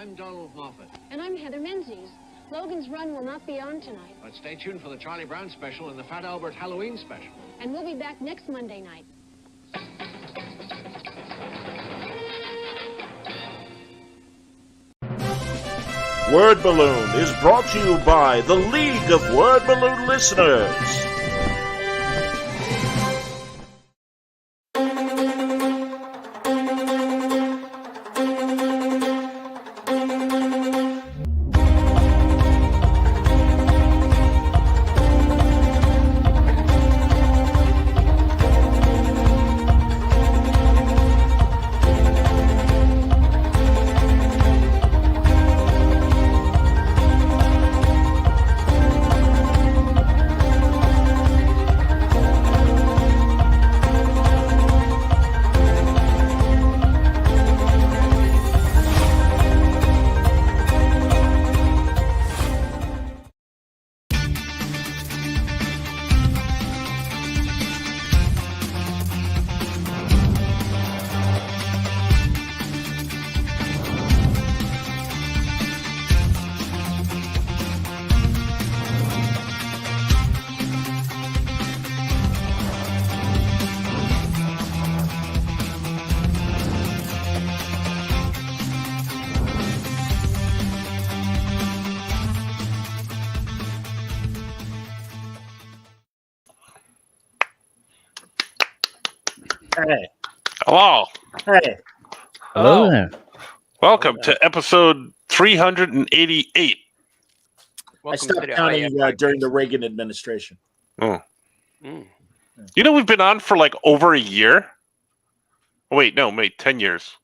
I'm Donald Moffat. And I'm Heather Menzies. Logan's Run will not be on tonight. But stay tuned for the Charlie Brown special and the Fat Albert Halloween special. And we'll be back next Monday night. Word Balloon is brought to you by the League of Word Balloon Listeners. Hey. Hello. Hey. Hello there. Welcome to episode 388. I stopped counting during the Reagan administration. Oh. You know, we've been on for like over a year. Oh, wait, no, 10 years.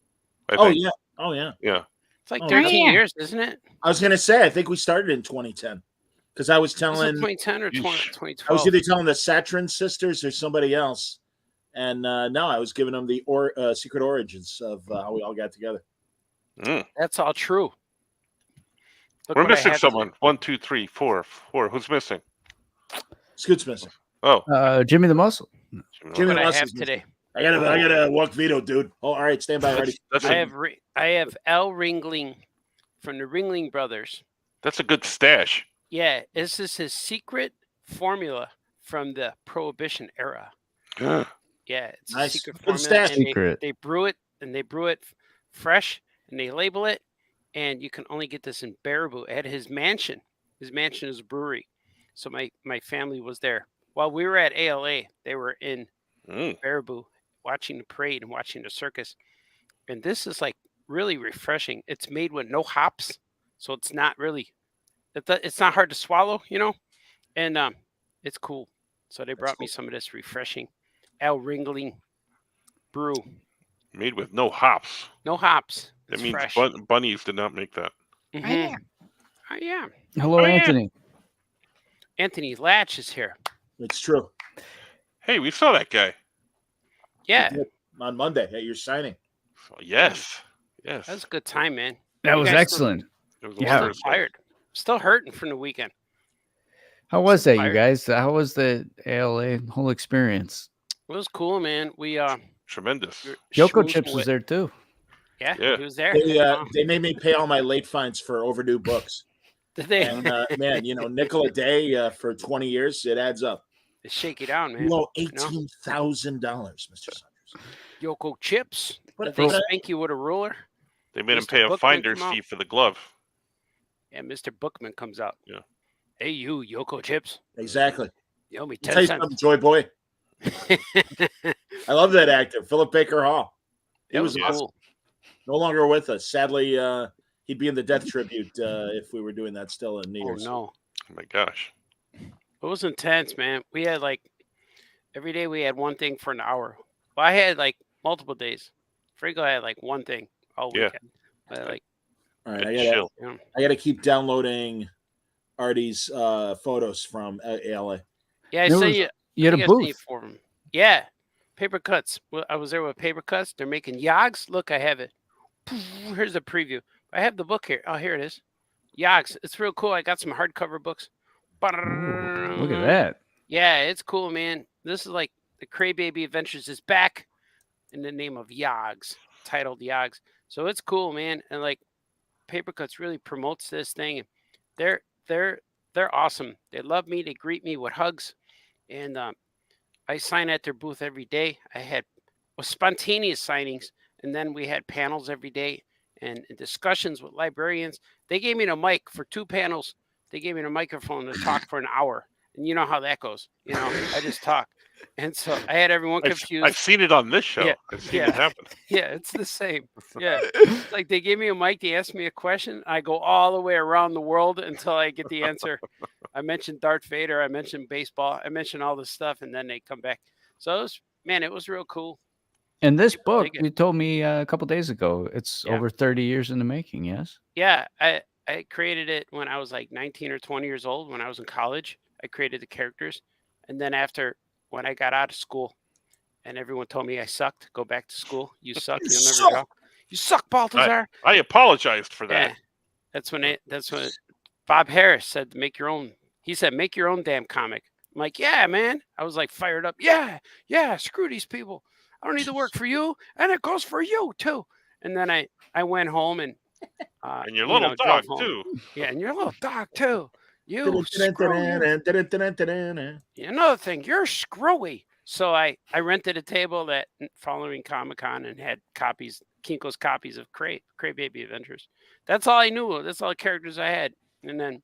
I think. Yeah. Oh, yeah. Yeah. It's like 13 years, isn't it? I was going to say, I think we started in 2010. Because I was telling... 2010 or 2012? I was either telling the Satrin sisters or somebody else. And no, I was giving them the secret origins of how we all got together. That's all true. Look, we're missing someone. 1, 2, 3, 4. Who's missing? Scoot's missing. Oh, Jimmy the Muscle. Jimmy the Muscle today. I gotta walk Vito, dude. Oh, all right, stand by, ready. I have Al Ringling from the Ringling Brothers. That's a good stash. Yeah, this is his secret formula from the Prohibition era. Yeah, it's nice. A secret good formula. Stash. And they brew it fresh, and they label it, and you can only get this in Baraboo at his mansion. His mansion is a brewery, so my family was there while we were at ALA. They were in Baraboo watching the parade and watching the circus, and this is like really refreshing. It's made with no hops, so it's not really, it's not hard to swallow, you know, and it's cool. So they brought me some of this refreshing Al Ringling brew. Made with no hops. No hops. That means bunnies did not make that. Mm-hmm. Oh, yeah. Hello, Anthony. Anthony Latch is here. It's true. Hey, we saw that guy. Yeah. On Monday at your signing. Oh, yes. Yes. That was a good time, man. That was excellent. Still tired. Still hurting from the weekend. How was that, you guys? How was the ALA whole experience? It was cool, man. We tremendous. Yoko Chips was there too. Yeah, he was there. They made me pay all my late fines for overdue books. Did they? And man, nickel a day for 20 years, it adds up. They shake you down, man. You owe $18,000, Mr. Saunders. Yoko Chips. Did they spank you with a ruler? They made him pay a finder's fee for the glove. Yeah, Mr. Bookman comes out. Yeah. Hey, you, Yoko Chips. Exactly. You owe me 10 cents. something, Joy Boy. I love that actor, Philip Baker Hall. He was awesome. Cool. No longer with us. Sadly, he'd be in the death tribute if we were doing that still in New Year's. Oh, no. Oh, my gosh. It was intense, man. We had every day we had one thing for an hour. Well, I had multiple days. Frigo had one thing all weekend. All right, I gotta keep downloading Artie's photos from ALA. Yeah, I sent you. You had a booth for them. Yeah, Paper Cuts. Well, I was there with Paper Cuts. They're making Yogs. Look, I have it. Here's a preview. I have the book here. Oh, here it is. Yogs. It's real cool. I got some hardcover books. Ooh, look at that. Yeah, it's cool, man. This is the Crybaby Adventures is back in the name of Yogs, titled Yogs. So it's cool, man. And Papercuts really promotes this thing. They're awesome. They love me. They greet me with hugs, and I sign at their booth every day. I had spontaneous signings, and then we had panels every day and discussions with librarians. They gave me the mic for 2 panels. They gave me the microphone to talk for an hour, and you know how that goes. I just talk, and so I had everyone confused. I've seen it on this show. Yeah. I've seen it happen. Yeah, it's the same. Yeah, it's like they gave me a mic. They asked me a question. I go all the way around the world until I get the answer. I mentioned Darth Vader. I mentioned baseball. I mentioned all this stuff, and then they come back. So it was real cool. And this People book, dig it. you told me a couple days ago, it's Yeah. over 30 years in the making. Yes. Yeah, I created it when I was like 19 or 20 years old. When I was in college, I created the characters, and then when I got out of school, and everyone told me I sucked, go back to school. You suck. You'll never go. You suck, Baltazar. I apologized for that. Yeah, that's when Bob Harris said to make your own. He said make your own damn comic. I'm like, yeah, man. I was like fired up. Yeah. Screw these people. I don't need to work for you, and it goes for you too. And then I went home and And your little dog too. Yeah, and your little dog too. You screw you. Another thing, you're screwy. So I rented a table at following Comic-Con and had Kinko's copies of Cray Baby Adventures. That's all I knew. That's all the characters I had. And then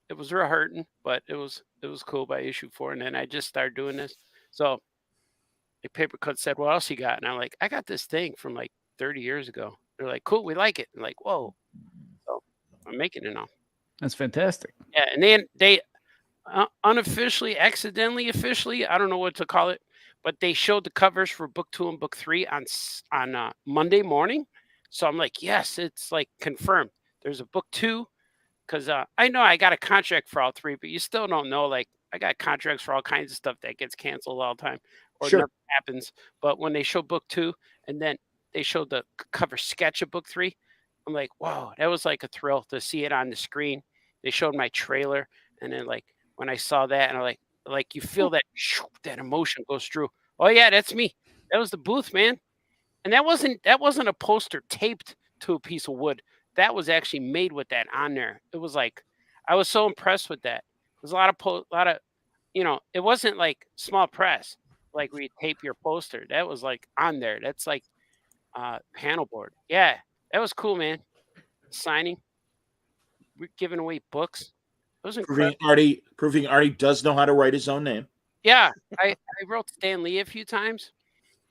it was real hurting, but it was cool by issue 4. And then I just started doing this. So the Papercut said, what else you got? And I'm like, I got this thing from like 30 years ago. They're like, cool, we like it. I'm like, whoa. So I'm making it now. That's fantastic. Yeah, and then they unofficially, accidentally, officially, I don't know what to call it, but they showed the covers for book 2 and book 3 on Monday morning. So I'm like, yes, it's like confirmed. There's a book 2 because I know I got a contract for all 3, but you still don't know. Like I got contracts for all kinds of stuff that gets canceled all the time or Sure. never happens. But when they show book 2 and then they showed the cover sketch of book 3, I'm like, wow, that was like a thrill to see it on the screen. They showed my trailer, and then like when I saw that, and I like you feel that emotion goes through. Oh yeah, that's me. That was the booth, man. And that wasn't a poster taped to a piece of wood. That was actually made with that on there. It was like I was so impressed with that. There's a lot of it wasn't like small press like where you tape your poster. That was like on there. That's like panel board. Yeah, that was cool, man. Signing. We're giving away books. It was incredible. Proving Artie does know how to write his own name. Yeah, I wrote Stan Lee a few times,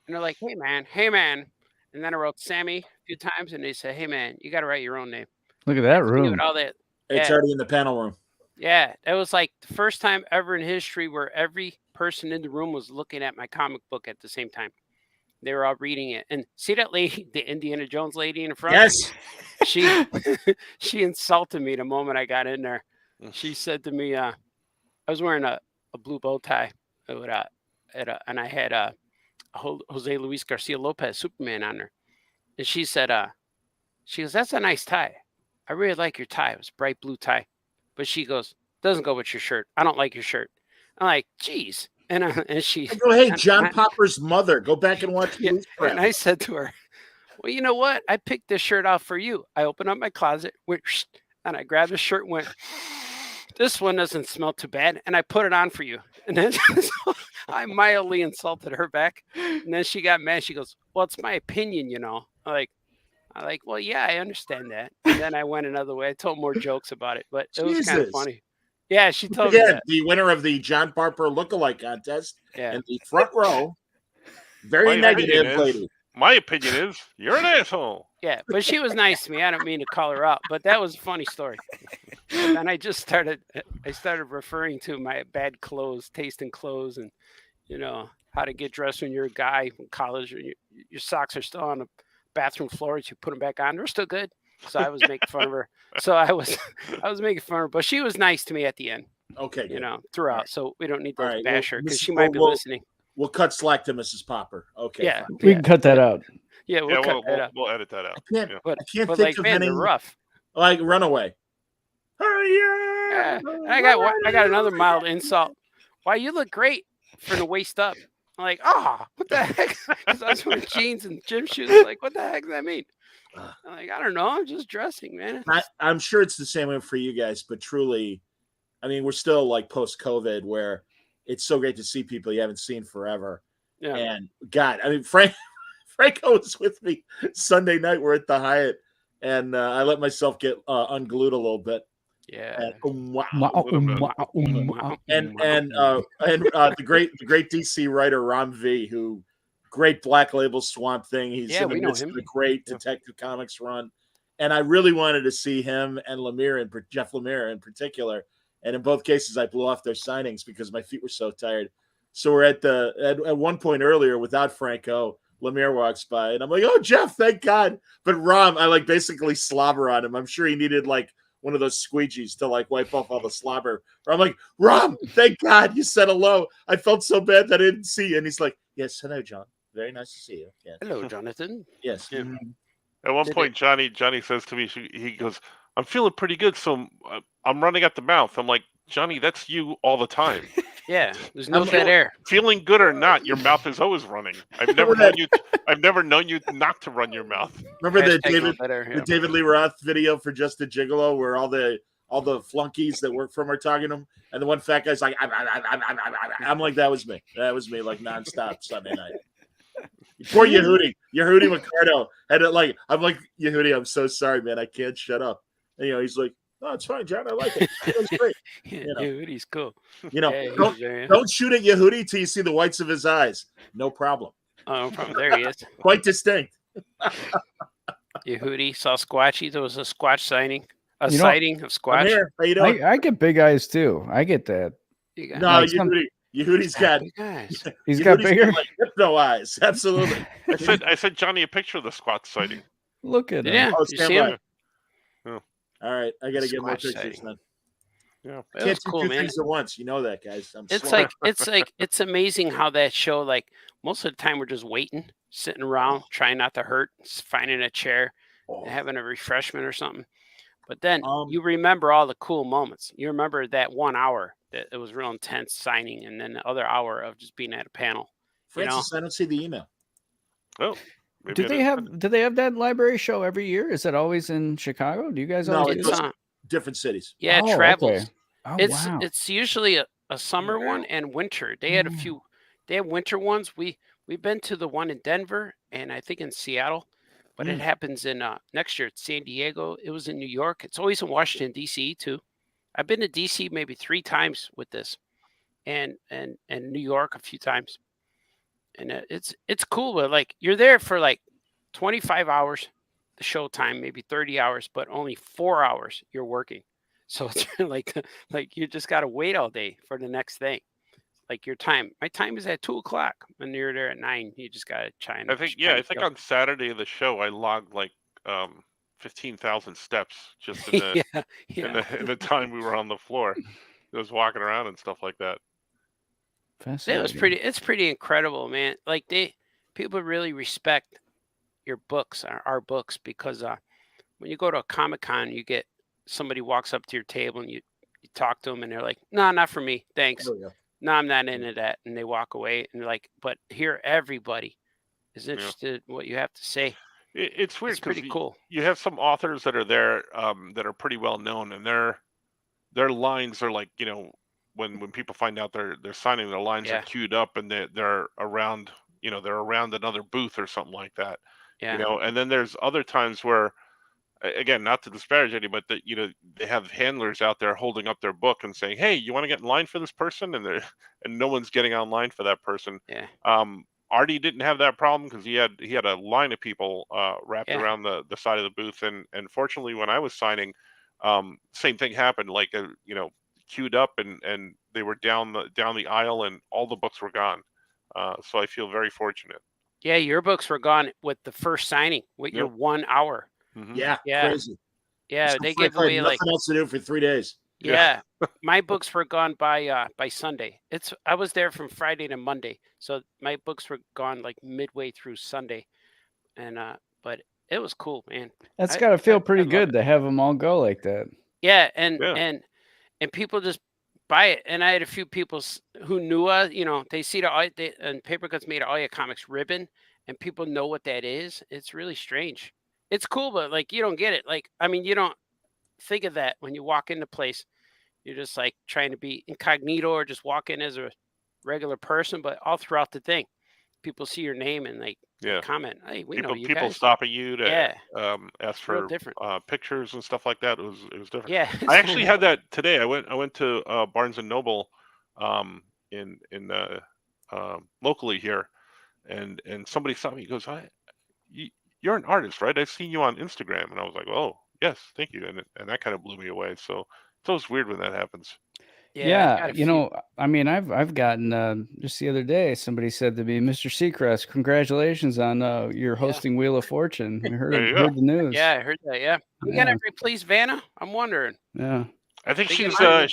and they're like, hey, man. And then I wrote Sammy a few times, and they said, hey, man, you got to write your own name. Look at that room. All that. It's already in the panel room. Yeah, that was like the first time ever in history where every person in the room was looking at my comic book at the same time. They were all reading it. And see that lady, the Indiana Jones lady in the front? Yes. She insulted me the moment I got in there. She said to me, I was wearing a blue bow tie and I had a Jose Luis Garcia Lopez Superman on there. And she said, she goes, that's a nice tie. I really like your tie. It was a bright blue tie. But she goes, doesn't go with your shirt. I don't like your shirt. I'm like, geez. And she go, hey, John Popper's mother, go back and watch. Yeah, and I said to her, well, you know what? I picked this shirt out for you. I opened up my closet, and I grabbed the shirt and went, this one doesn't smell too bad. And I put it on for you. And then I mildly insulted her back. And then she got mad. She goes, well, it's my opinion, you know. I'm like, well, yeah, I understand that. And then I went another way. I told more jokes about it, but it was kind of funny. Yeah, she told me that. The winner of the John Popper lookalike contest in the front row. Very negative lady. My opinion is you're an asshole. Yeah, but she was nice to me. I don't mean to call her out, but that was a funny story. And then I started referring to my bad clothes, taste in clothes, and how to get dressed when you're a guy in college. Or your socks are still on the bathroom floors. You put them back on; they're still good. So I was making fun of her. So I was making fun of her, but she was nice to me at the end. Okay, throughout. Right. So we don't need to bash her because she might be listening. We'll cut slack to Mrs. Popper. Okay. Yeah, we can cut that out. Yeah, we'll edit that out. I can't think like, of man, any. They're rough. Like Runaway. Yeah. I got another mild insult. Why, you look great from the waist up. I'm like, what the heck? Because I was wearing jeans and gym shoes. Like, what the heck does that mean? I'm like, I don't know. I'm just dressing, man. I'm sure it's the same way for you guys, but truly, I mean, we're still like post-COVID where it's so great to see people you haven't seen forever. Yeah. And God, I mean, Franco was with me Sunday night. We're at the Hyatt, and I let myself get unglued a little bit. Yeah. And, wow. And And the great DC writer Ram V, who great Black Label Swamp Thing. He's Yeah, in the we know midst him. of a great Detective Comics run, and I really wanted to see him and Lemire and Jeff Lemire in particular. And in both cases, I blew off their signings because my feet were so tired. So we're at one point earlier without Franco. Lemire walks by, and I'm like, "Oh, Jeff, thank God!" But Ram, I like basically slobber on him. I'm sure he needed like one of those squeegees to like wipe off all the slobber. Or I'm like, Ram, thank God you said hello. I felt so bad that I didn't see you. And he's like, "Yes, hello, John. Very nice to see you." Yeah. Hello, Jonathan. Yes. Yeah. At one Did point, Johnny says to me, he goes, "I'm feeling pretty good, so I'm running at the mouth." I'm like, Johnny, that's you all the time. Yeah, there's no dead air. Feeling good or not, your mouth is always running. I've never known you not to run your mouth. Remember the Hashtag no dead air, yeah. David Lee Roth video for Just a Gigolo where all the flunkies that work for him are talking to him, and the one fat guy's like, I'm like, that was me. That was me, like nonstop Sunday night. Poor Yehudi Ricardo had it like, I'm like, Yehudi, I'm so sorry, man. I can't shut up. And, he's like, "No, it's fine, John. I like it. It was great." Yehudi's cool. Don't shoot at Yehudi till you see the whites of his eyes. No problem. Oh, no problem. There he is. Quite distinct. Yehudi saw Squatchy. There was a Squatch sighting. Sighting of I'm Squatch. here. How you doing? I get big eyes too. I get that. You got No, like some- Yehudi's got big eyes. He's got bigger. like hypno eyes. Absolutely. I sent Johnny a picture of the squat sighting. Look at him. Yeah, Oh, you stand see by. him? All right, I got to get more Squatch pictures sighting. then. Yeah. It Can't was do cool, two man. things at once. You know that, guys. I'm It's slow. like it's amazing how that show, like most of the time we're just waiting, sitting around, trying not to hurt, finding a chair, having a refreshment or something. But then you remember all the cool moments. You remember that 1 hour that it was real intense signing, and then the other hour of just being at a panel. Francis, I don't see the email. Oh, maybe Do they have that library show every year? Is it always in Chicago? Do you guys No, always it do goes that? different cities. Yeah, Oh, it travels. okay. Oh, It's wow. it's usually a summer one and winter. They had a few. They had winter ones. We've been to the one in Denver and I think in Seattle, but it happens in next year. It's San Diego. It was in New York. It's always in Washington D.C. too. I've been to D.C. maybe 3 times with this, and New York a few times, and it's cool. But like you're there for like 25 hours, the show time maybe 30 hours, but only 4 hours you're working. So it's like you just got to wait all day for the next thing. Like your time, my time is at 2:00. When you're there at 9, you just got to chime. I think on Saturday of the show I logged like 15,000 steps just in the in the time we were on the floor. I was walking around and stuff like that. It was pretty. It's pretty incredible, man. Like people really respect your books, our books, because when you go to a Comic-Con, you get somebody walks up to your table and you talk to them and they're like, "No, not for me, thanks. No, I'm not into that," and they walk away. And they're like, "But here, everybody is interested in what you have to say." It's weird. It's pretty cool. You have some authors that are there that are pretty well known, and their lines are like, when people find out they're signing, their lines are queued up and they're around, they're around another booth or something like that. Yeah. And then there's other times where, again, not to disparage any, but that they have handlers out there holding up their book and saying, "Hey, you want to get in line for this person?" And no one's getting online for that person. Yeah. Artie didn't have that problem because he had a line of people wrapped around the side of the booth, and fortunately when I was signing, same thing happened. Like queued up and they were down the aisle and all the books were gone. So I feel very fortunate. Yeah, your books were gone with the first signing with your 1 hour. Mm-hmm. Yeah, crazy. Yeah, So they Frank give away had like nothing else to do for 3 days. Yeah, my books were gone by Sunday. I was there from Friday to Monday, so my books were gone like midway through Sunday, and but it was cool, man. That's got to feel pretty love good it. to have them all go like that. Yeah, and people just buy it. And I had a few people who knew us. They see and Paper Cuts made an All Your Comics ribbon, and people know what that is. It's really strange. it's cool, but like you don't get it. Like, I mean, you don't think of that when you walk into place. You're just like trying to be incognito or just walk in as a regular person. But all throughout the thing, people see your name and they comment. Hey, we know you people guys. stopping you to ask Real for different. pictures and stuff like that. It was different. Yeah, I actually had that today. I went to Barnes and Noble in locally here, and somebody saw me. He goes, "You're an artist, right? I've seen you on Instagram." And I was like, "Oh, yes, thank you." And that kind of blew me away. So it's always weird when that happens. Yeah, you know, I mean, I've gotten just the other day, somebody said to me, "Mr. Seacrest, congratulations on your hosting Wheel of Fortune." We heard the news. Yeah, I heard that. Yeah, we gotta replace Vanna. I'm wondering. Yeah, I think she's gonna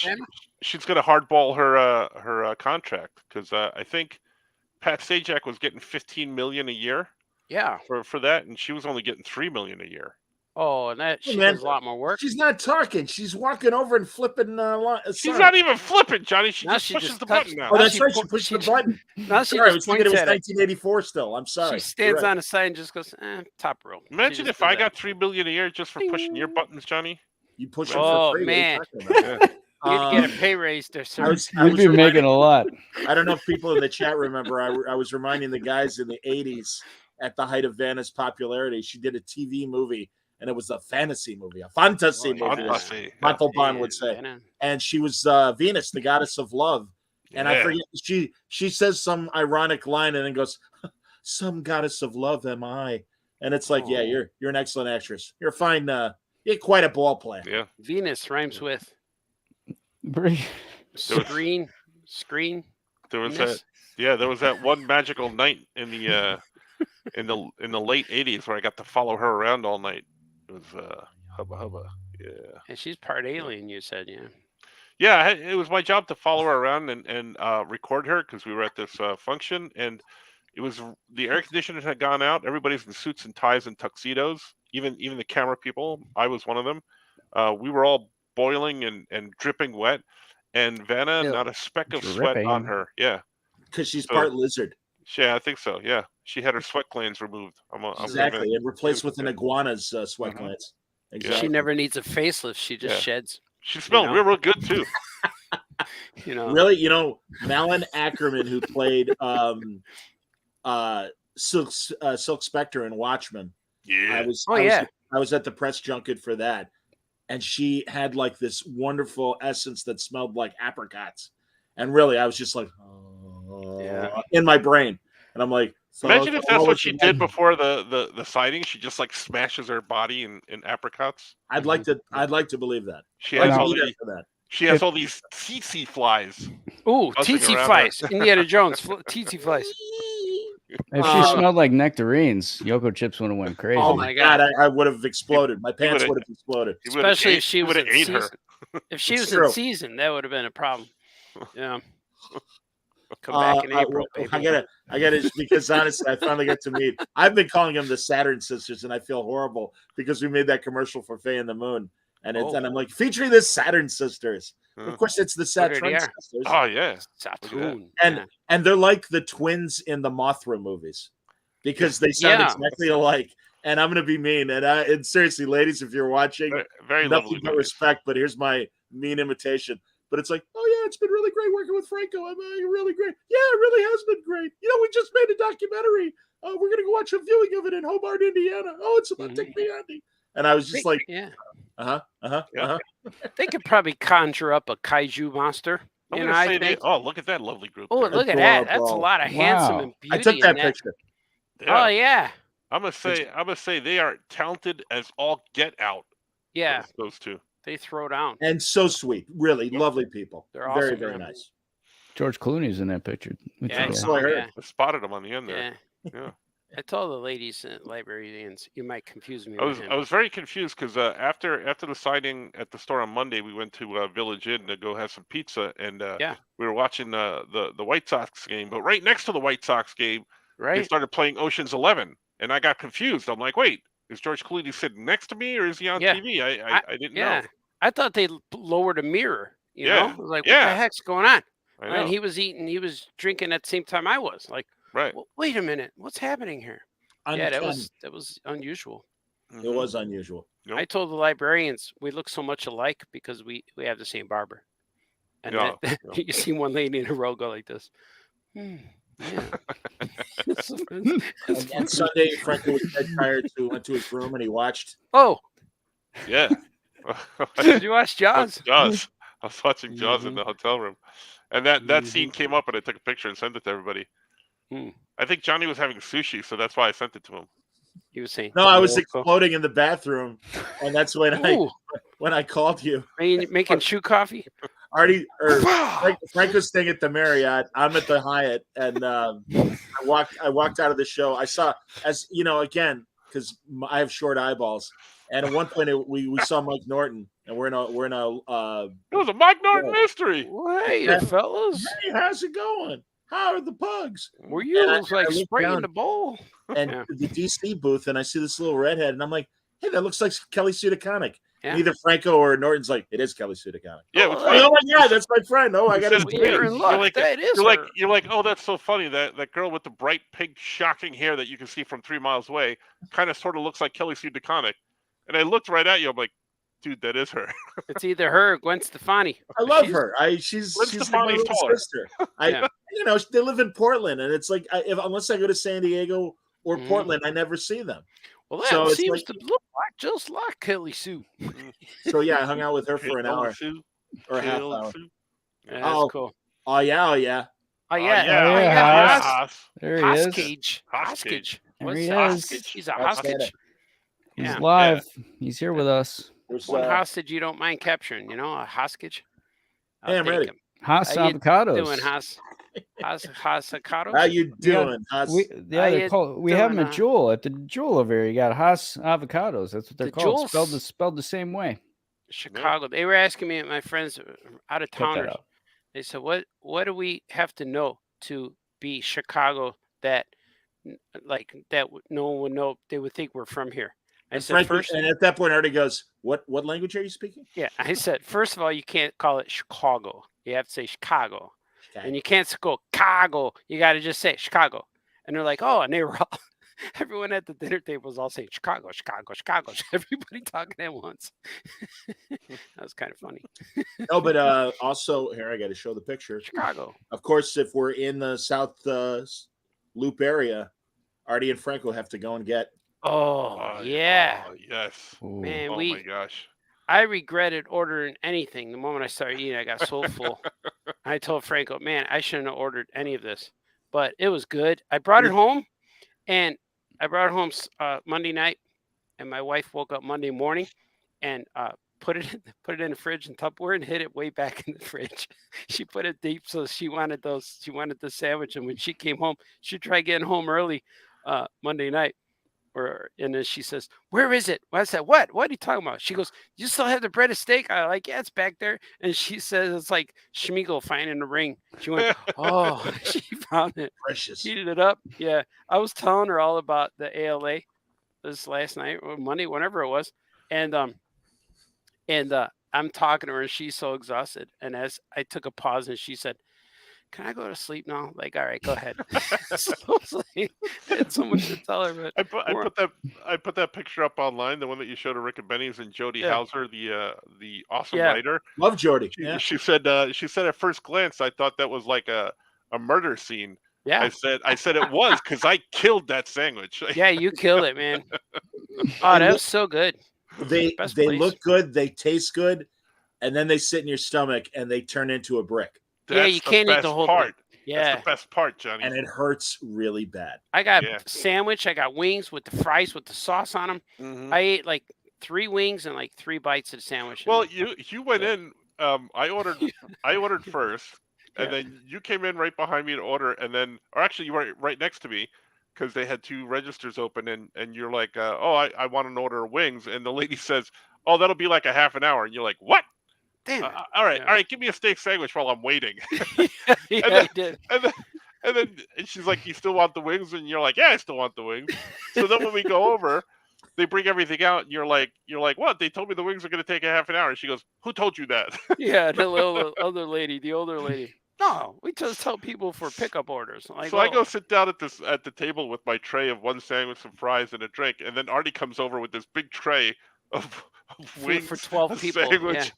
hardball her contract because I think Pat Sajak was getting $15 million a year. Yeah, for that, and she was only getting $3 million a year. Oh, and that she does a lot more work. She's not talking. She's walking over and flipping. She's not even flipping, Johnny. She just pushes the button now. Oh, that's right. She pushed the button. Now she sorry, I was just thinking it was points at 1984 still. I'm sorry. She stands on the side and just goes, top row. Imagine if I got $3 million a year just for pushing your buttons, Johnny. You push them for free. Man. You'd get a pay raise there, sir. You'd be making a lot. I don't know if people in the chat remember. I was reminding the guys in the 80s at the height of Vanna's popularity. She did a TV movie, and it was a fantasy movie, a fantasy movie, as Montalban would say. And she was Venus, the goddess of love. And I forget, she says some ironic line and then goes, "Some goddess of love am I?" And it's like, yeah, you're an excellent actress. You're fine. You're quite a ball player. Yeah. Venus rhymes with screen. There was that one magical night in the in the late 80s where I got to follow her around all night. It was hubba hubba. Yeah. And she's part alien, you said, yeah. Yeah, it was my job to follow her around and record her because we were at this function, and it was the air conditioner had gone out. Everybody's in suits and ties and tuxedos, even the camera people. I was one of them. We were all boiling and dripping wet, and Vanna, not a speck of sweat on her. Yeah, because she's part lizard. Yeah, I think so. Yeah, she had her sweat glands removed. Exactly, and replaced with an iguana's sweat glands. Exactly. She never needs a facelift. She just sheds. She smelled real good too. Really, Malin Ackerman, who played Silk Spectre in Watchmen. Yeah. I was at the press junket for that, and she had like this wonderful essence that smelled like apricots. And really, I was just like, in my brain, and I'm like, imagine if that's what she did before the sighting. She just like smashes her body in apricots. I'd like to believe that. She has all these tsetse flies. Ooh, tsetse flies. Indiana Jones, tsetse flies. If she smelled like nectarines, Yoko Chips would have went crazy. Oh my God, I would have exploded. My pants would have exploded. Especially if she was in season. If she was in season, that would have been a problem. Yeah. Come back in April, baby. I gotta, because honestly, I finally got to meet. I've been calling them the Saturn sisters, and I feel horrible because we made that commercial for Faye and the Moon, and and I'm like featuring the Saturn sisters. Of course, it's the Saturn sisters. Oh yeah, Saturn. And they're like the twins in the Mothra movies because they sound exactly alike. And I'm gonna be mean, and seriously, ladies, if you're watching, very nothing but respect. But here's my mean imitation. But it's like, oh yeah, it's been really great working with Franco. I'm really great. Yeah, it really has been great. We just made a documentary. We're gonna go watch a viewing of it in Hobart, Indiana. Oh, it's about Dick Biondi. And I was just like, They could probably conjure up a kaiju monster. Look at that lovely group. Oh, look at that. That's a lot of handsome and beauty. I took that picture. Yeah. Oh yeah. I'm gonna say they are talented as all get out. Yeah. Those two. They throw down. And so sweet. Really lovely people. They're awesome, very, very nice. George Clooney's in that picture. Yeah, I spotted him on the end there. Yeah. I told the ladies librarians, you might confuse me. I was very confused because after the sighting at the store on Monday, we went to Village Inn to go have some pizza, and we were watching the White Sox game. But right next to the White Sox game, they started playing Ocean's 11, and I got confused. I'm like, wait, is George Clooney sitting next to me, or is he on TV? I didn't know. I thought they lowered a mirror. You know, I was like, what the heck's going on? And he was drinking at the same time I was. Like, right. Well, wait a minute, what's happening here? Yeah, that was unusual. It was unusual. Nope. I told the librarians we look so much alike because we have the same barber. And Yeah, then you see one lady in a row go like this. Yeah. And Sunday, Franco was dead tired, so he went to his room and he watched. Oh, Yeah. did you watch Jaws? Jaws. I was watching Jaws in Mhm. the hotel room, and that scene came up, and I took a picture and sent it to everybody. Hmm. I think Johnny was having sushi, so that's why I sent it to him. He was saying. No, I was "Oh, exploding in the bathroom, and that's when Ooh, I called you. are you making shoe coffee? Artie or Frank was staying at the Marriott. I'm at the Hyatt, and I walked out of the show. I saw, as you know, again because I have short eyeballs, and at one point we saw Mike Norton, and we're in a It was a Mike Norton mystery. Hey, Yeah. fellas, hey, how's it going? How are the pugs? were you And I like looked spraying down. the bowl? And Yeah. the DC booth, and I see this little redhead, and I'm like, hey, that looks like Kelly Sue DeConnick. Yeah. And either Franco or Norton's like, it is Kelly Sue DeConnick. Yeah, Oh, it's Oh, funny. my God, that's my friend. Oh, I got his Well, Well, you're in luck. like, That is her. you're like, oh, that's so funny. That girl with the bright pink, shocking hair that you can see from 3 miles away, kind of sort of looks like Kelly Sue DeConnick. And I looked right at you. I'm like, dude, that is her. It's either her or Gwen Stefani. I love She's- her. She's Gwen like my Stefani's little taller. sister. Yeah. They live in Portland, and it's like unless I go to San Diego or Mhm. Portland, I never see them. Well, that So it's seems like- to look like just like Kelly Sue. So yeah, I hung out with her for an Kelly hour Sue, or a half Kelly hour. Sue. Yeah, that's Oh, cool. Oh yeah, oh yeah. Oh Oh, yeah, yeah, Oh, yeah, Haas. Haas. There he is. Hostage. Hostage. There What's he a is. hostage? He's a That's hostage. better. He's Yeah. live. He's here with us. There's, One hostage you don't mind capturing, a hostage. Hey, I'm take ready. him. Haas How you avocados. Doing avocados? how you doing? How's- We How they're you called. We have them doing, at Jewel at the Jewel over here. You got Haas avocados. That's what they're The called. Jewels? Spelled the same way. Chicago. They were asking me, my friends out of Check that towners. out. They said, "What do we have to know to be Chicago that no one would know? They would think we're from here." I and said, Frank, first, and at that point, Artie goes, "What language are you speaking?" yeah, I said, first of all, you can't call it Chicago. You have to say Chicago, and you can't go Chicago. You got to just say Chicago. And they're like, "Oh," and they were all. Everyone at the dinner table was all saying Chicago, Chicago, Chicago. Everybody talking at once. That was kind of funny. No, but also here I got to show the picture. Chicago. Of course, if we're in the South Loop area, Artie and Franco have to go and get. Oh, yeah. Oh, yes. Ooh. Man, Oh my gosh. I regretted ordering anything. The moment I started eating, I got so full. I told Franco, man, I shouldn't have ordered any of this, but it was good. I brought it home, and I brought it home Monday night, and my wife woke up Monday morning and put it in the fridge in Tupperware and hid it way back in the fridge. She put it deep, so she wanted those. She wanted the sandwich, and when she came home, she tried getting home early Monday night. And then she says, "Where is it?" I said, "What? What are you talking about?" She goes, "You still have the breaded steak?" I like, "Yeah, it's back there." And she says, "It's like Schmiegel finding the ring." She went, "Oh," she found it, Precious. heated it up. Yeah, I was telling her all about the ALA this last night or Monday, whenever it was, and I'm talking to her, and she's so exhausted. And as I took a pause, and she said, "Can I go to sleep now?" Like, all right, go ahead. So I was like, I had so much to tell her, but I put that picture up online, the one that you showed of Rick and Benny's and Jody Yeah. Hauser, the awesome Yeah. writer. Love Jody. She, Yeah. she said at first glance, I thought that was like a murder scene. yeah. I said it was because I killed that sandwich. Yeah, you killed it, man. Oh, that was so good. They Best they place. look good, they taste good, and then they sit in your stomach and they turn into a brick, Yeah, That's you can't eat the best whole part. thing. Yeah, That's the best part, Johnny. and it hurts really bad. I got Yeah. sandwich. I got wings with the fries with the sauce on them. Mhm. I ate like 3 wings and like 3 bites of the sandwich. Well, and- you went in. I ordered first, and Yeah. then you came in right behind me to order, and then, or actually, you were right next to me because they had 2 registers open, and you're like, "Oh, I want an order of wings," and the lady says, "Oh, that'll be like a half an hour," and you're like, "What? damn it. All right, Yeah. all right, give me a steak sandwich while I'm waiting." Yeah, then- I did. and then she's like, "You still want the wings?" And you're like, "Yeah, I still want the wings." So then when we go over, they bring everything out, and you're like, "What? They told me the wings are going to take a half an hour." And she goes, "Who told you that?" Yeah, the little other lady, the older lady. No, we just tell people for pickup orders. Like, So I go sit down at the table with my tray of one sandwich, some fries, and a drink, and then Artie comes over with this big tray of food wings, for 12 a people. sandwich.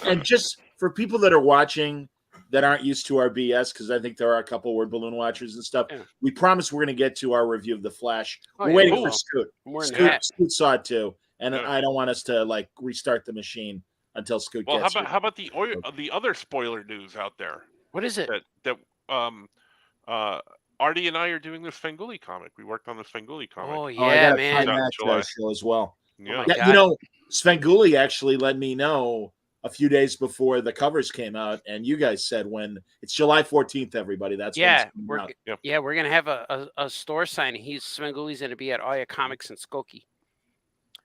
And just for people that are watching that aren't used to our BS, because I think there are a couple word balloon watchers and stuff. Yeah. We promise we're going to get to our review of The Flash. Oh, We're yeah, waiting we for will. Scoot. More than Scoot, that. Scoot saw it too, and Yeah. I don't want us to like restart the machine until Scoot Well, gets how about the other spoiler news out there? What is it? That Artie and I are doing this Svengoolie comic. We worked on the Svengoolie comic. Oh, Oh, I yeah, gotta man. find Out in that July. show as well. Yeah. my Yeah, God. Svengoolie actually let me know a few days before the covers came out, and you guys said when it's July 14th, everybody. That's when Yeah, it's coming we're out. yeah, we're gonna have a store signing. Svengoolie's gonna be at Aya Comics in Skokie,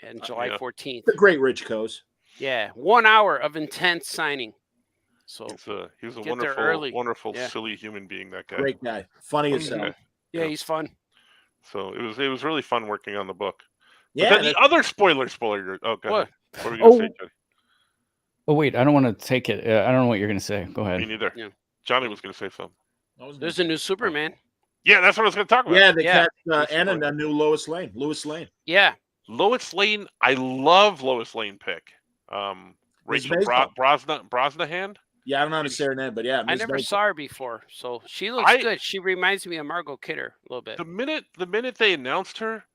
on July Yeah. 14th. The great Rich Coase. Yeah, 1 hour of intense signing. So He's a Get there early. wonderful, Yeah. silly human being. That guy. Great guy, funny as hell. Okay. yeah, Yeah. he's fun. So it was really fun working on the book. Yeah, But then the other spoiler. Oh, go What? ahead. What are we gonna say, Johnny? Oh wait, I don't want to take it. I don't know what you're gonna say. Go Me ahead. neither. Yeah. Johnny was gonna say something. There's a new Superman. Yeah, that's what I was gonna talk about. yeah, they Yeah. cast and a new Lewis Lane. Yeah, Lois Lane. I love Lois Lane pick. Rachel Maisel. Brosnahan. Yeah, I don't know how to say her name, but yeah, I Ms. never Maisel. saw her before, so she looks I- good. She reminds me of Margot Kidder a little bit. The minute they announced her,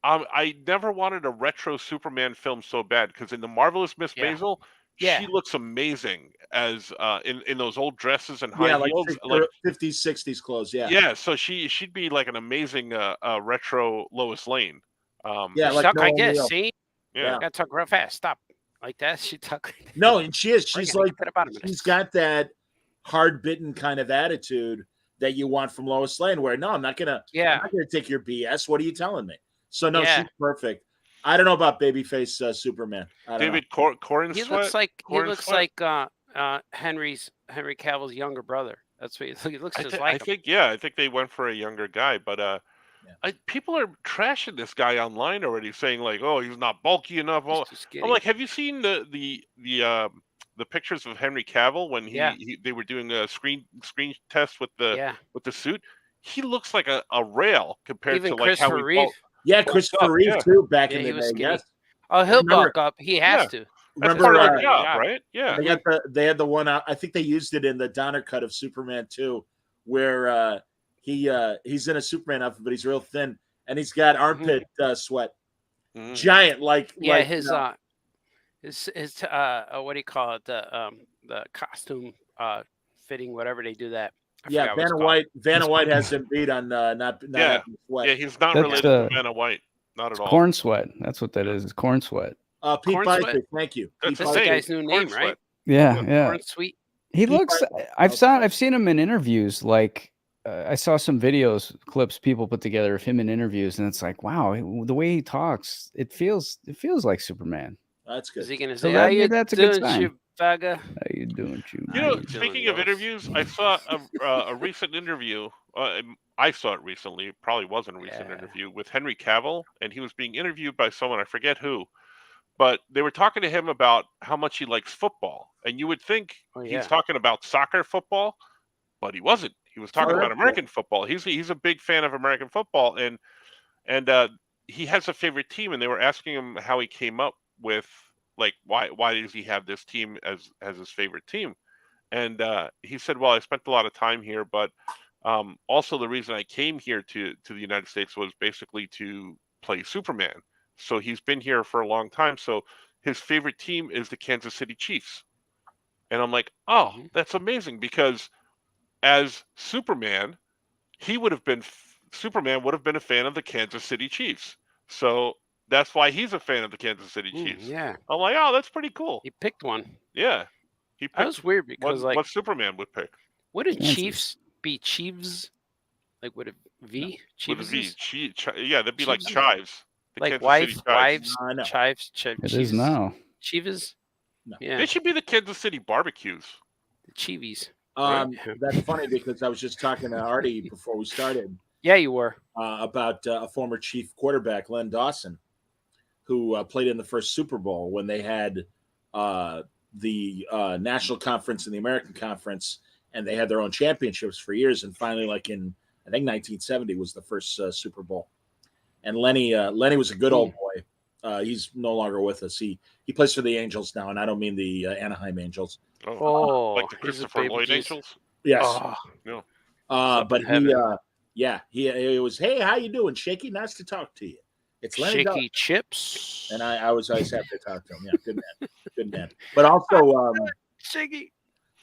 I never wanted a retro Superman film so bad because in the Marvelous Miss Yeah. Maisel, Yeah. she looks amazing as in those old dresses and Yeah, high like heels. Like 50s, 60s clothes. Yeah, yeah, so she'd be like an amazing retro Lois Lane. Yeah, like Stuck, I Noel guess. Neal. See, yeah. gotta talk real fast. Stop like that. She talk. No, and she is. Bring She's it. like Get up out of it. she's got that hard-bitten kind of attitude that you want from Lois Lane. Where no, I'm not gonna take your BS. What are you telling me? So no, Yeah. she's perfect. I don't know about babyface Superman. I don't know. David Corn He Sweat. looks like Cornsweet? Henry Cavill's younger brother. That's what he looks just I like him. think they went for a younger guy, but people are trashing this guy online already, saying like, "Oh, he's not bulky enough." He's too skinny. I'm like, have you seen the pictures of Henry Cavill when they were doing a screen test with the suit? He looks like a rail compared Even to like how Christopher he Reeve. bulked. Yeah, Christopher up, Reeve yeah. too. Back Yeah, in he the was day, skinny. yes. Oh, he'll Remember- bulk up. He has Yeah. to. That's Remember, part of the uh, job, right? Yeah. they had the one out. I think they used it in the Donner cut of Superman 2, where he's in a Superman outfit, but he's real thin and he's got armpit sweat, Mhm. giant like Yeah, like, his you know, what do you call it? The costume fitting, whatever they do that. I yeah. forgot what it's Vanna called. White has him beat on not Yeah. having sweat. Yeah, he's not That's, related to Vanna White. Not at all. Corn Sweat. That's what that is. It's Corn Sweat. Pete Corn Pfeiffer, Sweat? thank you. That's Pete the That's the same. Pfeiffer. guy's new Corn name, right? Sweat. Yeah, yeah. Corn Sweet. He Pete looks. Pfeiffer. I've seen him in interviews. Like I saw some videos clips people put together of him in interviews, and it's like, wow, the way he talks, it feels like Superman. That's good. Is he gonna So say, "How that- you that's a good doing, sign. you bugger?" How you doing, you? You How know, you doing, speaking of Lois? interviews, I saw a recent interview. I saw it recently. It probably wasn't a recent Yeah. interview with Henry Cavill, and he was being interviewed by someone, I forget who, but they were talking to him about how much he likes football. And you would think Oh, yeah. he's talking about soccer football, but he wasn't. He was talking about that's American football. He's a big fan of American football, and he has a favorite team. And they were asking him how he came up with like why does he have this team as his favorite team. And he said, well, I spent a lot of time here, but also the reason I came here to the United States was basically to play Superman. So he's been here for a long time. So his favorite team is the Kansas City Chiefs. And I'm like, oh, that's amazing, because as Superman, Superman would have been a fan of the Kansas City Chiefs. So that's why he's a fan of the Kansas City Chiefs. Yeah, I'm like, oh, that's pretty cool. he picked one. Yeah. He That was weird because what Superman would pick. wouldn't Kansas. Chiefs be Chiefs? Like would it V? With a V. Chiefs? Yeah, that'd be like Chiefs. Chives. The Like Kansas wife, City Chives. wives, No. chives, It is now. Chivas? No. Yeah, They should be the Kansas City barbecues. the Chivies. That's funny because I was just talking to Artie before we started Yeah, you were. about a former Chief quarterback, Len Dawson, who played in the first Super Bowl when they had the National Conference and the American Conference, and they had their own championships for years. And finally, like in I think 1970 was the first Super Bowl. And Lenny was a good old boy. He's no longer with us. He plays for the Angels now, and I don't mean the Anaheim Angels. Oh, like the he's a Christopher baby Lloyd Jesus. Angels. Yes. Oh, No. But heaven. he was, hey, how you doing, Shaky? Nice to talk to you. It's Lenny Dykstra. Shaky Chips. And I was always happy to talk to him. Yeah, good man. But also, Shaky.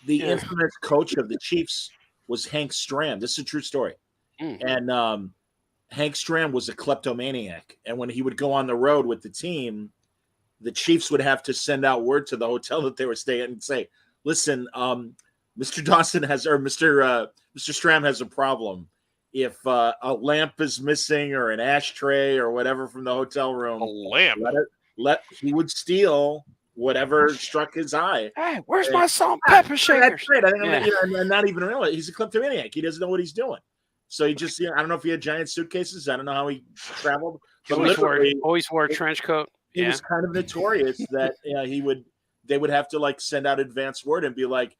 the infamous coach of the Chiefs was Hank Stram. This is a true story. And Hank Stram was a kleptomaniac. And when he would go on the road with the team, the Chiefs would have to send out word to the hotel that they were staying at and say, listen, Mr. Dawson Mr. Stram has a problem. If a lamp is missing or an ashtray or whatever from the hotel room, A lamp. he would steal whatever struck his eye. Hey, where's my salt and pepper shakers? That's great. I think I'm not even realize he's a kleptomaniac. He doesn't know what he's doing. So he just, I don't know if he had giant suitcases. I don't know how he traveled. He But always wore a trench coat. he was kind of notorious that they would have to like send out advance word and be like,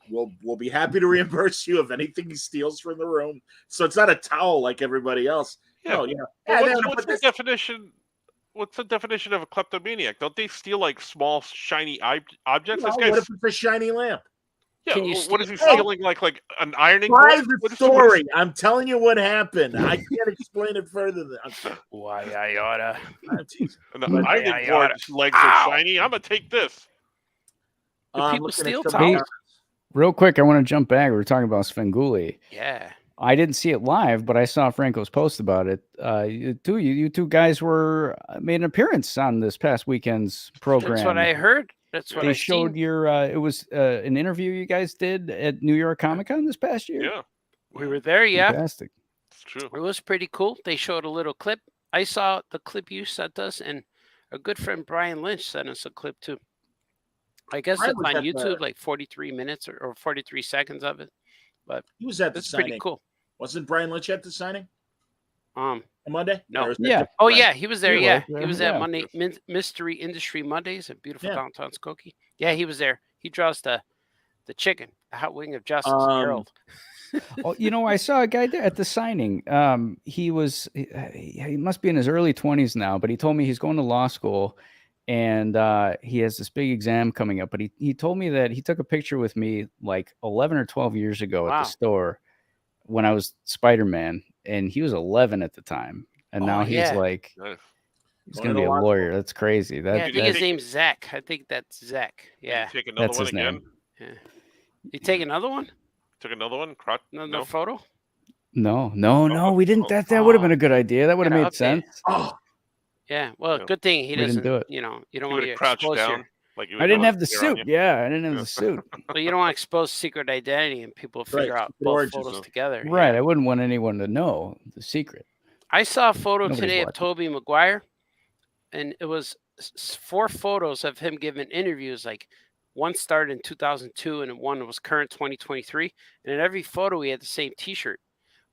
we'll be happy to reimburse you of anything he steals from the room. So it's not a towel like everybody else. Yeah. No, Well, what's the definition? What's the definition of a kleptomaniac? Don't they steal like small shiny objects? This what guy's if it's a shiny lamp? yeah. Can you What is he steal- stealing? Like an ironing Try board? the What is- story. I'm telling you what happened. I can't explain it further than Why I oughta. I'm teasing. An But- ironing Yeah, board's legs Ow! are shiny. I'm gonna take this. Do I'm people looking at steal some towels? comments. Real quick, I want to jump back. We were talking about Svengoolie. Yeah. I didn't see it live, but I saw Franco's post about it. You two guys were made an appearance on this past weekend's program. That's what I heard. That's what They I showed seen. your. It was an interview you guys did at New York Comic Con this past year. Yeah, We were there, yeah. Fantastic. it's true. It was pretty cool. They showed a little clip. I saw the clip you sent us, and a good friend Brian Lynch sent us a clip too. I guess Brian it's was on at the- YouTube, like 43 minutes or 43 seconds of it. He was at the It's pretty signing. cool. Wasn't Brian Lynch at the signing Um, on Monday? No. Or was that Yeah. different oh Brian? yeah, he was there. He Yeah, was, he was yeah. at Monday Mystery Industry Mondays at beautiful Yeah. downtown Skokie. Yeah, he was there. He draws the chicken, the hot wing of justice, Harold. Oh, I saw a guy there at the signing. He must be in his early 20s now, but he told me he's going to law school and he has this big exam coming up. But he told me that he took a picture with me like 11 or 12 years ago at Wow. the store when I was Spider-Man, and he was 11 at the time. And Oh, now he's yeah. like, Nice. he's Going going to be to a law lawyer. That's crazy. Yeah, I That, think that- his name's Zach. I think that's Zach. Yeah. Take another That's one his again. name. You take another one? Took another one. Crotch. Another No. photo? no, we didn't. That would have been a good idea. That would have Gotta made update. sense. Oh, Yeah. Well, No. good thing he We didn't doesn't. do it. You don't He want would to have crouched expose down. your. Like you I would didn't know have the if they were on suit. you. Yeah, I didn't have the suit. Well, you don't want to expose secret identity and people Right, figure out secret both origins, photos though. together. Right. I wouldn't want anyone to know the secret. I saw a photo Nobody's today of watching. Tobey Maguire, and it was 4 photos of him giving interviews. Like one started in 2002, and one was current 2023. And in every photo, he had the same T-shirt.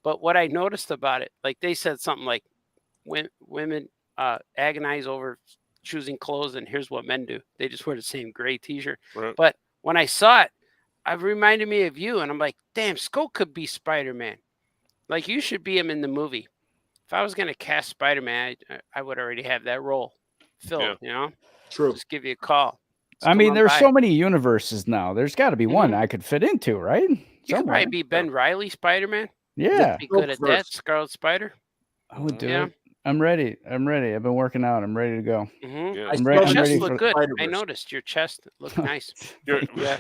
But what I noticed about it, like they said something like, "Women agonize over choosing clothes, and here's what men do: they just wear the same gray T-shirt." Right. But when I saw it, it reminded me of you, and I'm like, "Damn, Scope could be Spider-Man. Like you should be him in the movie." If I was going to cast Spider-Man, I would already have that role filled, Yeah. True. Just give you a call. Just I come mean, on there's by. so many universes now. There's got to be one Mhm. I could fit into, right? You could Somewhere. probably be Ben Riley Spider-Man. Yeah, Be good at that. first. Scarlet Spider. I would do Yeah. it. I'm ready. I've been working out. I'm ready to go. Mm-hmm. Yeah. I I'm still ready- Your I'm chest ready looked for- good. I Spider-Verse. noticed your chest looked nice. Your, Yeah.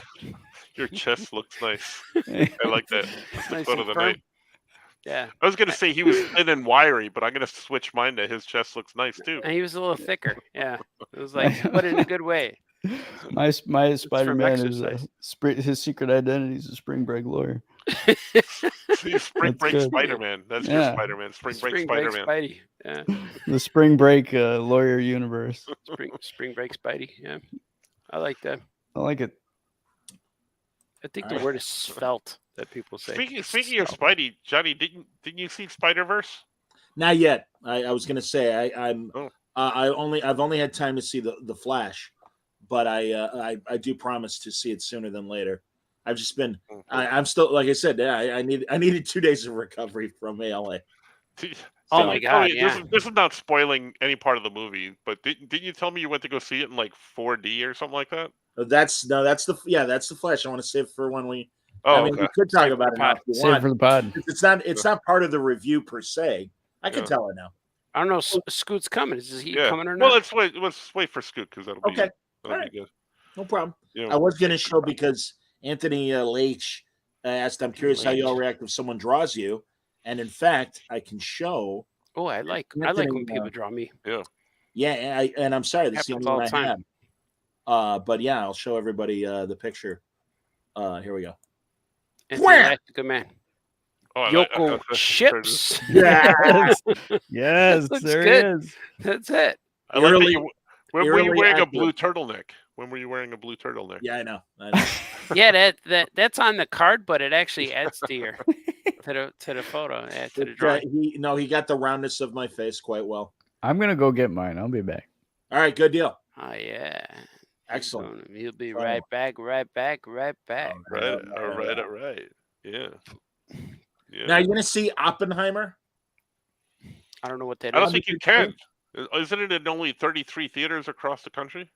your chest looks nice. I like that. That's the Nice photo and of the firm. night. Yeah. I was gonna say he was thin and wiry, but I'm gonna switch mine to his chest looks nice too. And he was a little thicker. Yeah. It was like, but in a good way. My Spider-Man is exercise. his secret identity is a spring break lawyer. See, Spring That's Break good. Spider-Man. That's Yeah. your Spider-Man. Spring Break Spring Break Spider-Man. Spidey. Yeah. The spring break lawyer universe. Spring Break Spidey. Yeah. I like that. I like it. I think the word is svelte that people say. Speaking of Spidey, Johnny, didn't you see Spider-Verse? not yet. I was going to say I've Oh. only had time to see the Flash, but I do promise to see it sooner than later. I've just been Mhm. I'm still, like I said, I needed 2 days of recovery from ALA. Oh So my you tell God, me- yeah. This is not spoiling any part of the movie, but didn't you tell me you went to go see it in like 4D or something like that? That's the Flash. I want to save for when we. Oh, I mean, okay. we could talk Save for about the it now pod. if you Save want. for the pod. It's not part of the review per se. I can Yeah. tell it now. I don't know. Scoot's coming. Is he Yeah. coming or Well, not? let's wait for Scoot because that'll Okay. be Alright. good. No problem. You know, I was going to save for show the pod. because Anthony Leitch asked, I'm curious how you all react if someone draws you. And in fact, I can show. Oh, I like Anthony, when people draw me. Yeah, and I'm sorry, this is the Happens only all one I the had. But yeah, I'll show everybody the picture. Here we go. Anthony Wham! Leitch, good man. Oh, Yoko Chips. Yes. Yes, Looks there good. he is. That's it. I like that Eerily- you. When were you eerily wearing a accurate. blue turtleneck? When were you wearing a blue turtleneck? Yeah, I know. Yeah, that's on the card, but it actually adds to your to the photo, to the drawing. He got the roundness of my face quite well. I'm gonna go get mine. I'll be back. All right, good deal. Oh yeah. Excellent. He'll be Fine. right back. Right. All right. Yeah. Yeah. Now you're gonna see Oppenheimer. I don't know what that I don't is. think you can. Isn't it in only 33 theaters across the country?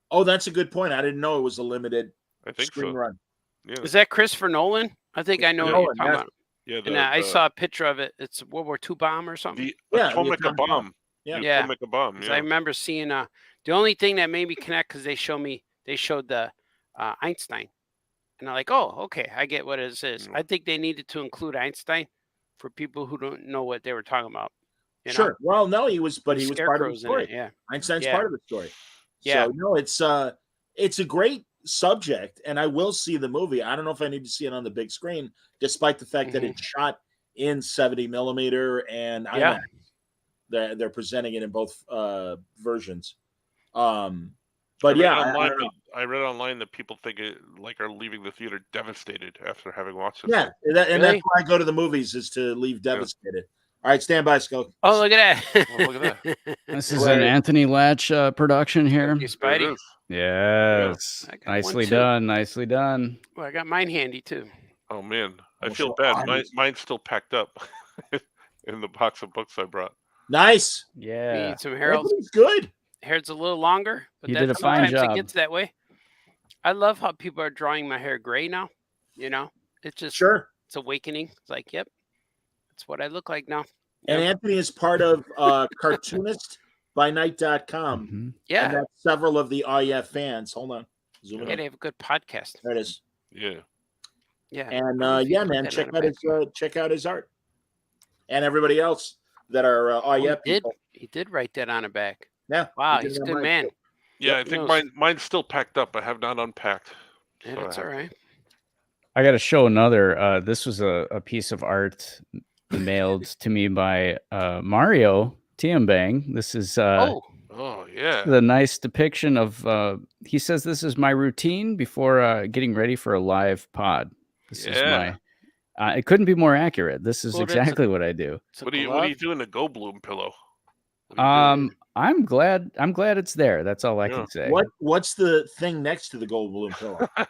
Oh, that's a good point. I didn't know it was a limited I think screen so. run. Yeah. Is that Christopher Nolan? I think I know what Nolan, you're talking yes. about. Yeah. And I saw a picture of it. It's a World War II bomb or something. the Yeah, the atomic atomic bomb. bomb. Yeah. The Yeah. atomic bomb. 'Cause Yeah. I remember seeing the only thing that made me connect because they showed the Einstein, and I'm like, oh, okay, I get what it is. Mm. I think they needed to include Einstein for people who don't know what they were talking about. You know? Sure. Well, no, he was part of the Scarecrows in story. it, yeah. Einstein's Yeah. part of the story. Yeah. So no, it's a great subject, and I will see the movie. I don't know if I need to see it on the big screen, despite the fact that it's shot in 70 millimeter and Yeah. IMAX. They're presenting it in both versions. But yeah, I don't know. I read online that people think are leaving the theater devastated after having watched it. Yeah, and Really? that's why I go to the movies, is to leave devastated. All right, stand by, Scope. Oh, look at that! Oh, look at that. This is an Anthony Latch production here. You There it Spidey. is. Yes, I got one nicely too. done. Nicely done. Well, I got mine handy too. Oh man, I Oh, feel so bad. honest. Mine's still packed up in the box of books I brought. Nice. We Yeah. need some Harold's. Everything's good. Hair's a little longer, but You did a fine sometimes job. it gets that way. I love how people are drawing my hair gray now. You know, it's just Sure. it's awakening. It's like, yep, that's what I look like now. And Yep. Anthony is part of cartoonistbynight.com. Mhm. And Yeah, that's several of the REF fans. Hold on. Zoom yeah, in. they have a good podcast. There it is. Yeah. Yeah, And I don't know if you yeah, put man, that check on a out back. check out his art. And everybody else that are REF He did. people. He did write that on a back. Yeah. Wow, he did he's it a on good mine, man. too. Yeah, Yep, I think knows. mine's still packed up. I have not unpacked. Yeah, So I that's all have- right. I got to show another. This was a piece of art mailed to me by Mario Tiambang. This is Oh, Oh yeah. the nice depiction of. He says this is my routine before getting ready for a live pod. This is Yeah. my. It couldn't be more accurate. This is Well, that's a- exactly what I do. it's a What are you glove. doing to Go Bloom pillow? What are you doing? I'm glad it's there. That's all I Yeah. can say. What's the thing next to the gold balloon pillow? I'm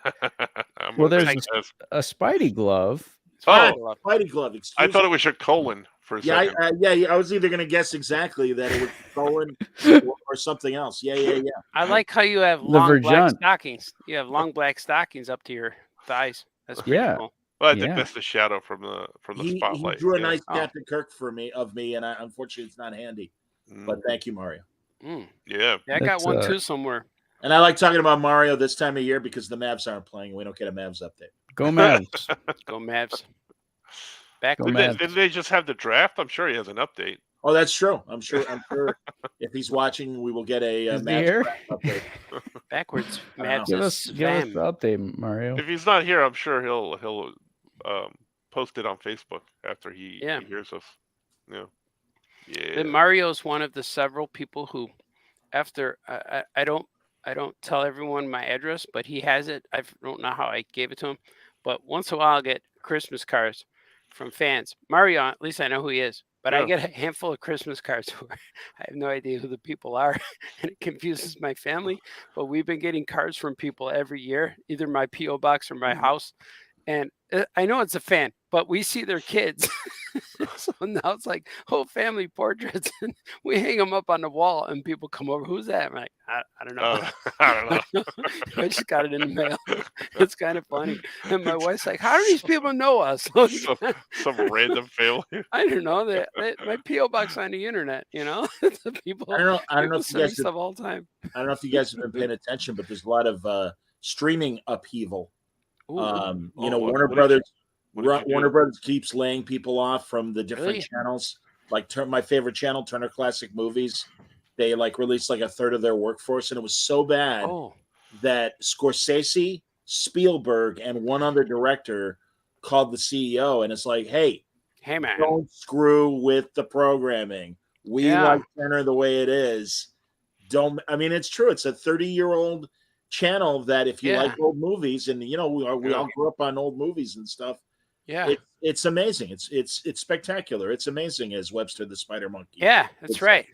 Well, gonna there's take this. a Spidey glove. It's my Oh, glove. Spidey glove. Excuse I thought me. it was your colon for a Yeah, second. I was either going to guess exactly that it was Colin or something else. Yeah. I like how you have The long black Verjunt. stockings. You have long black stockings up to your thighs. That's pretty Yeah. cool. Well, I think Yeah. that's the shadow from the He spotlight. drew a yeah. nice Oh. Captain Kirk for me, and unfortunately it's not handy. Mm, But thank you, Mario. Mm. yeah. Yeah, I got That's, one too somewhere. And I like talking about Mario this time of year because the Mavs aren't playing. We don't get a Mavs update. Go Mavs. Go Mavs. Back Go with Mavs. Didn't they just have the draft? I'm sure he has an update. Oh, that's true. I'm sure if he's watching, we will get a Is he Mavs here? draft update. backwards. I don't Mavs know. Give is us the spam. update, Mario. If he's not here, I'm sure he'll post it on Facebook after he Yeah. hears us. Yeah. Yeah. Then Mario's one of the several people who, after I don't tell everyone my address, but he has it. I don't know how I gave it to him, but once in a while I get Christmas cards from fans. Mario, at least I know who he is. But I Yeah. get a handful of Christmas cards where I have no idea who the people are, and it confuses my family. But we've been getting cards from people every year, either my PO box or my house. And I know it's a fan, but we see their kids. So now it's like whole family portraits, and we hang them up on the wall, and people come over. Who's that? I'm like, I don't know. I don't know. I just got it in the mail. It's kind of funny. And my wife's like, how do these people know us? Some random family. I don't know. My PO box on the internet, the people. I don't know people if you send me guys stuff all the time. I don't know if you guys have been paying attention, but there's a lot of streaming upheaval. Ooh. Warner what did Brothers. What did you do? Warner Brothers keeps laying people off from the different Really? channels. Like my favorite channel, Turner Classic Movies, they released like a third of their workforce, and it was so bad Oh, that Scorsese, Spielberg, and one other director called the CEO, and it's like, hey, hey man. don't screw with the programming. We Yeah. like Turner the way it is. It's true. It's a 30-year-old channel that if you Yeah. like old movies, and we all grew up on old movies and stuff. Yeah. It's amazing. It's spectacular. It's amazing as Webster the Spider Monkey. Yeah, that's right.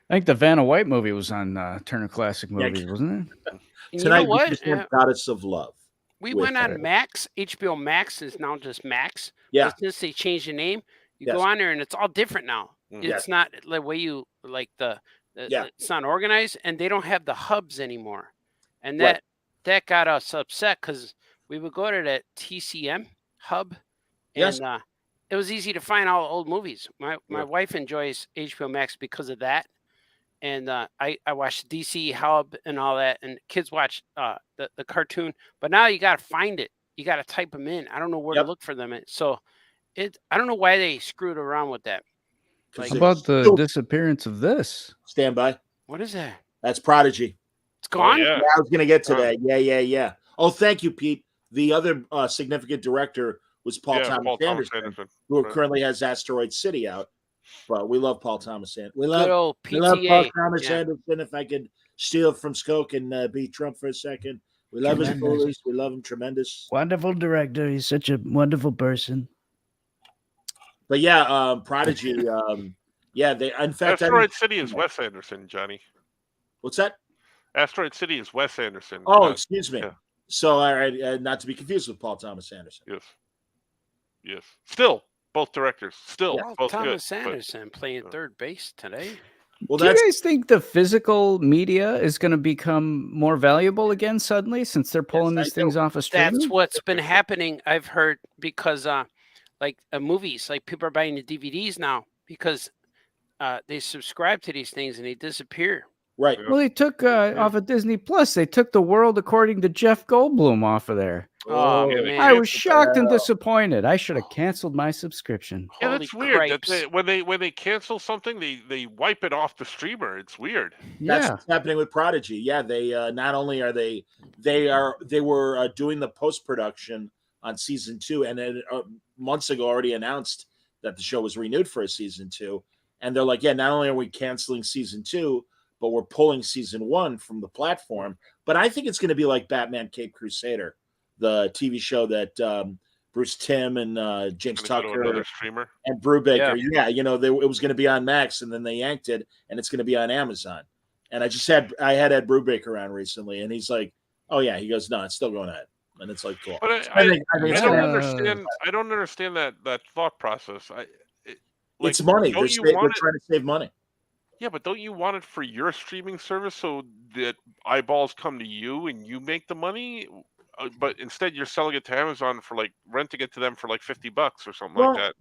I think the Vanna White movie was on Turner Classic Yeah. Movies, wasn't it? And you Tonight know what? we just have Goddess of Love. We with went on her. Max. HBO Max is now just Max. Yeah. But since they changed the name, you Yes. go on there and it's all different now. Mm. It's Yes. not the way you like Yeah. it's not organized, and they don't have the hubs anymore. And Right. that got us upset because we would go to that TCM hub, Yes. and it was easy to find all old movies. My Yeah. wife enjoys HBO Max because of that. And I watched DC Hub and all that, and kids watch the cartoon. But now you got to find it. You got to type them in. I don't know where Yep. to look for them. So I don't know why they screwed around with that. 'Cause Like, How it- about the Still- disappearance of this? Stand by. what is that? That's Prodigy. It's gone. yeah. Yeah, I was going to get to Oh. that. Yeah. Oh, thank you, Pete. The other significant director was Paul Thomas Anderson, who Right. currently has Asteroid City out. But we love Paul Thomas Anderson. We Good love old We love Paul PTA. Thomas Yeah. Anderson. If I could steal from Skoke and beat Trump for a second, we love his Tremendous. movies. We love him tremendous. Wonderful director. He's such a wonderful person. But yeah, Prodigy. They. In fact, Asteroid City is Wes Anderson, Johnny. what's that? Asteroid City is Wes Anderson. Oh, excuse me. yeah. So, all right, not to be confused with Paul Thomas Anderson. Yes. Still, both directors. Still, Well, both Thomas good. but- Anderson playing third base today. Well, Do you that's guys think the physical media is going to become more valuable again suddenly since they're pulling I these do. things off of streaming? That's what's been happening. I've heard because movies, like people are buying the DVDs now because they subscribe to these things and they disappear. right. Well, they took off of Disney Plus. They took The World According to Jeff Goldblum off of there. Oh, yeah, man. I was canceled shocked and hell. disappointed. I should have canceled my subscription. Yeah, Holy that's weird. That cripes. when they cancel something, they wipe it off the streamer. It's weird. That's Yeah. what's happening with Prodigy. Yeah, they not only are they were doing the post production on season 2, and then months ago already announced that the show was renewed for a season 2, and they're like, yeah, not only are we canceling season 2, but we're pulling season 1 from the platform. But I think it's going to be like Batman Cape Crusader, the TV show that Bruce Timm and James Gonna go to Tucker another streamer. and Brubaker. Yeah, it was going to be on Max, and then they yanked it, and it's going to be on Amazon. And I had Ed Brubaker on recently, and he's like, "Oh yeah," he goes, "No, it's still going ahead," and it's like, "Cool." But I think it's don't gonna- understand. I don't understand that thought process. it's money. Don't They're, you they're want it? trying to save money. Yeah, but don't you want it for your streaming service so that eyeballs come to you and you make the money? But instead, you're selling it to Amazon for renting it to them for $50 or something like that.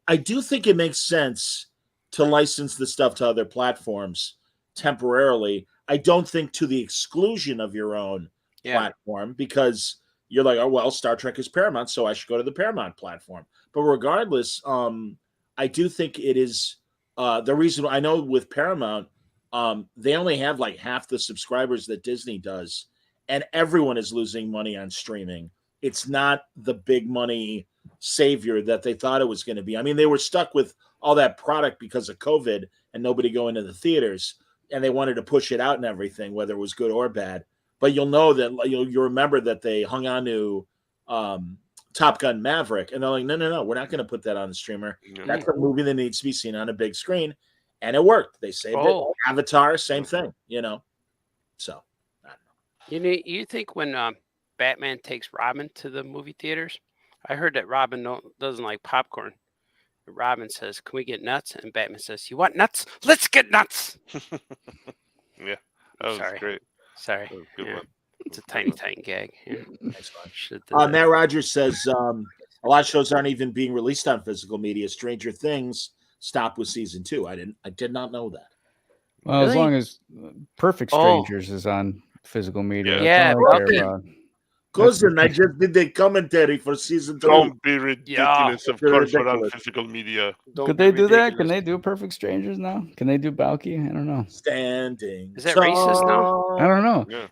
I do think it makes sense to license the stuff to other platforms temporarily. I don't think to the exclusion of your own platform, because you're like, oh well, Star Trek is Paramount, so I should go to the Paramount platform. But regardless, I do think it is the reason. I know with Paramount, they only have like half the subscribers that Disney does, and everyone is losing money on streaming. It's not the big money savior that they thought it was going to be. I mean, they were stuck with all that product because of COVID and nobody going to the theaters, and they wanted to push it out and everything, whether it was good or bad. But you'll know that you'll remember that they hung on to Top Gun Maverick, and they're like, no, we're not going to put that on the streamer. Yeah. That's a movie that needs to be seen on a big screen, and it worked. They saved Oh. it. Avatar, same thing, So, I don't know. You think when Batman takes Robin to the movie theaters? I heard that Robin doesn't like popcorn. Robin says, "Can we get nuts?" And Batman says, "You want nuts? Let's get nuts." Yeah, that was Sorry. great. Sorry. That was a good Yeah. one. It's a tiny gag. Yeah. Nice one. Should've done that. Matt Rogers says a lot of shows aren't even being released on physical media. Stranger Things stopped with season 2. I did not know that. Well, as Really? long as Perfect Oh. Strangers is on physical media. Yeah, that's all I care okay. about. Cousin, I just did the commentary for season 3. Don't be ridiculous. Of You're course, we're on ridiculous. physical media. Don't Could be they do that? Can ridiculous. they do Perfect Strangers now? Can they do Balky? I don't know. Standing. Is that racist now? I don't know. Yeah.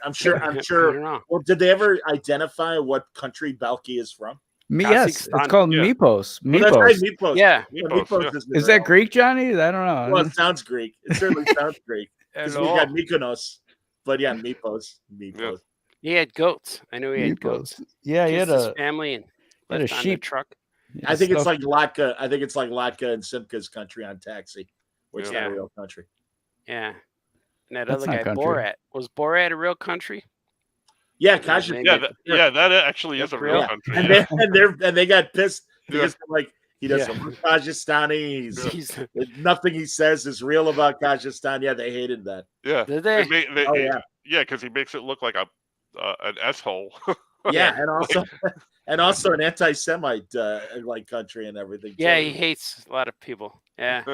I'm sure. I I'm don't sure. know. Well, did they ever identify what country Balky is from? Yes, it's Kazakhstan. called Yeah. Mypos. Oh, that's right, Mypos. Mypos. Yeah. Mypos, yeah. Is that Greek, Johnny? I don't know. Well, it sounds Greek. It certainly sounds Greek. Because we Hello. got Mykonos, but yeah, Mypos. Yeah. He had goats. I know he had goats. Mypos. Yeah, he had Kissed his a family and had a left on the sheep. truck. I think it's stuff- like Latka. I think it's like Latka and Simka's country on Taxi, where it's Yeah. not a real country. Yeah. And that That's other not guy, country. Borat. Was Borat a real country? Yeah, Yeah, Kaja. they- Yeah, that actually is a real Yeah. country. And Yeah. they got pissed Yeah. because like he doesn't Yeah. look Kajistani. He's, Nothing he says is real about Kajistan. Yeah, they hated that. Yeah. did they? Oh yeah, Yeah, because he makes it look like an s-hole. yeah, and also an anti-Semite like country and everything. Yeah, too. he hates a lot of people. Yeah.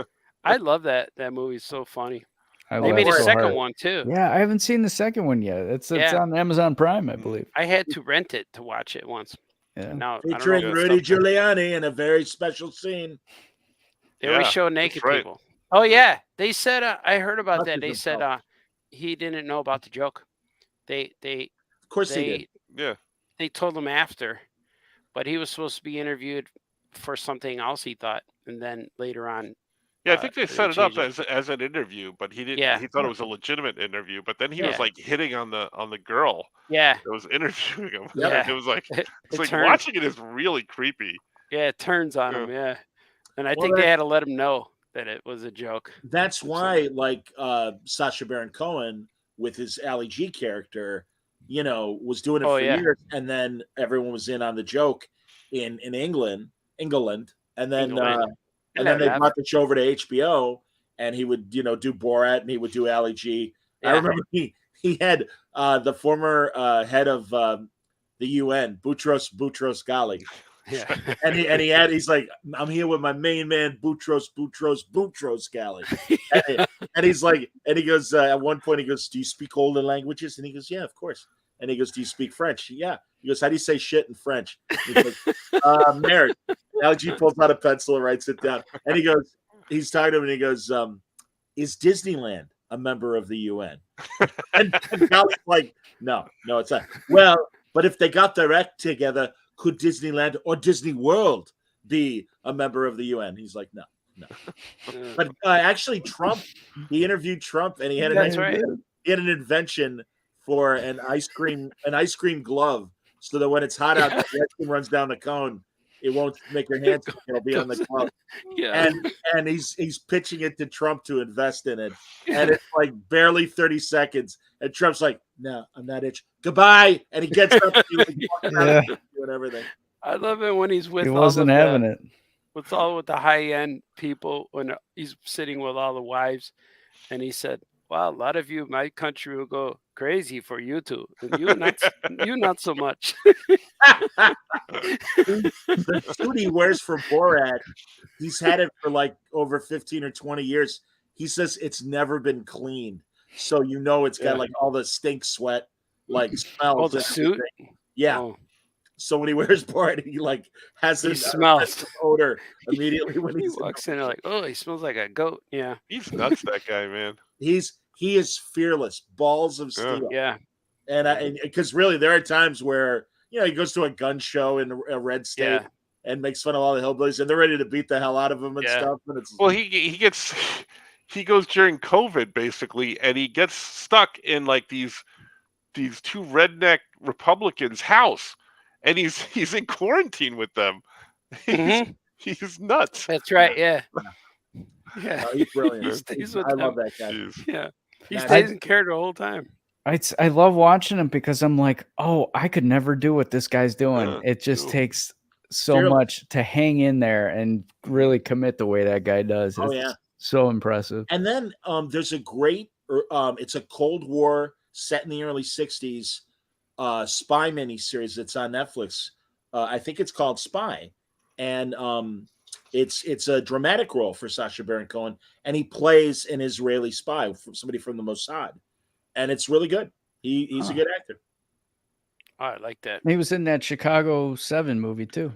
I love that. That movie's so funny. I They laughed made a so second hard. one too. Yeah, I haven't seen the second one yet. It's Yeah. on Amazon Prime, I believe. I had to rent it to watch it once. Yeah. Now I don't know featuring if Rudy stuff- Giuliani in a very special scene. They always Yeah, show that's naked right. people. Oh yeah, they said I heard about that. Touches They said himself. he didn't know about the joke. They Of course he did. Yeah. they told him after, but he was supposed to be interviewed for something else he thought, and then later on, Yeah, I think they they set it up changed as an interview, but he didn't. Yeah. He thought it was a legitimate interview, but then he was Yeah. like hitting on the girl yeah, that was interviewing him. Yeah. And it was like it it's like turned- watching it is really creepy. yeah, it turns on Yeah. him. Yeah, and I Well, think they that- had to let him know that it was a joke. That's why, like Sacha Baron Cohen with his Ali G character, was doing it Oh, for yeah. years, and then everyone was in on the joke in England, and then England. and then they Yeah. brought the show over to HBO, and he would do Borat, and he would do Ali G. I Yeah. remember he had the former head of the UN, Boutros Ghali. Yeah, He's like, I'm here with my main man, Boutros Ghali. and he's like, and he goes, at one point, he goes, do you speak all the languages? And he goes, yeah, of course. And he goes, do you speak French? Yeah. He goes, how do you say shit in French? He's like, married. LG pulls out a pencil and writes it down. And he goes, he's talking to him and he goes, is Disneyland a member of the UN? and Ghali's like, no, it's not. Well, but if they got their act together, could Disneyland or Disney World be a member of the UN? He's like, no. But actually, Trump, he interviewed Trump, and he had That's right. he had an invention for an ice cream glove, so that when it's hot out, the ice cream runs down the cone, it won't make your hands. It'll be on the glove. yeah. And he's pitching it to Trump to invest in it, and it's like barely 30 seconds, and Trump's like, "No, I'm not itch. Goodbye," and he gets up Yeah. and everything. I love it when he's with He all wasn't of having the, it. with the high end people when he's sitting with all the wives, and he said, "Wow, a lot of you in my country will go crazy for you two, and you not so much." The suit he wears for Borat, he's had it for like over 15 or 20 years. He says it's never been cleaned, so it's got Yeah. like all the stink sweat, like smells. Oh, the and suit. everything. Yeah. Oh, So when he wears Borat, he like has He an smells. odor immediately when he he's walks in like, "Oh, he smells like a goat." Yeah, He's nuts, that guy, man. he is fearless, balls of steel. yeah, And because really there are times where he goes to a gun show in a red state Yeah. and makes fun of all the hillbillies, and they're ready to beat the hell out of him and Yeah. stuff. And it's Well, he goes during COVID basically, and he gets stuck in like these two redneck Republicans' house, and he's in quarantine with them. Mhm. He's nuts. That's right. Yeah. Yeah. Oh, he's brilliant. He stays with I love them. that guy. Jeez. Yeah. He That's- stays in care the whole time. I love watching him because I'm like, oh, I could never do what this guy's doing. It just no. takes so Fearless. much to hang in there and really commit the way that guy does. Oh, It's yeah. so impressive. And then there's a great, it's a Cold War set in the early 60s spy miniseries that's on Netflix. I think it's called Spy. And it's a dramatic role for Sacha Baron Cohen. And he plays an Israeli spy, somebody from the Mossad. And it's really good. He's a good actor. Oh, I like that. He was in that Chicago 7 movie too.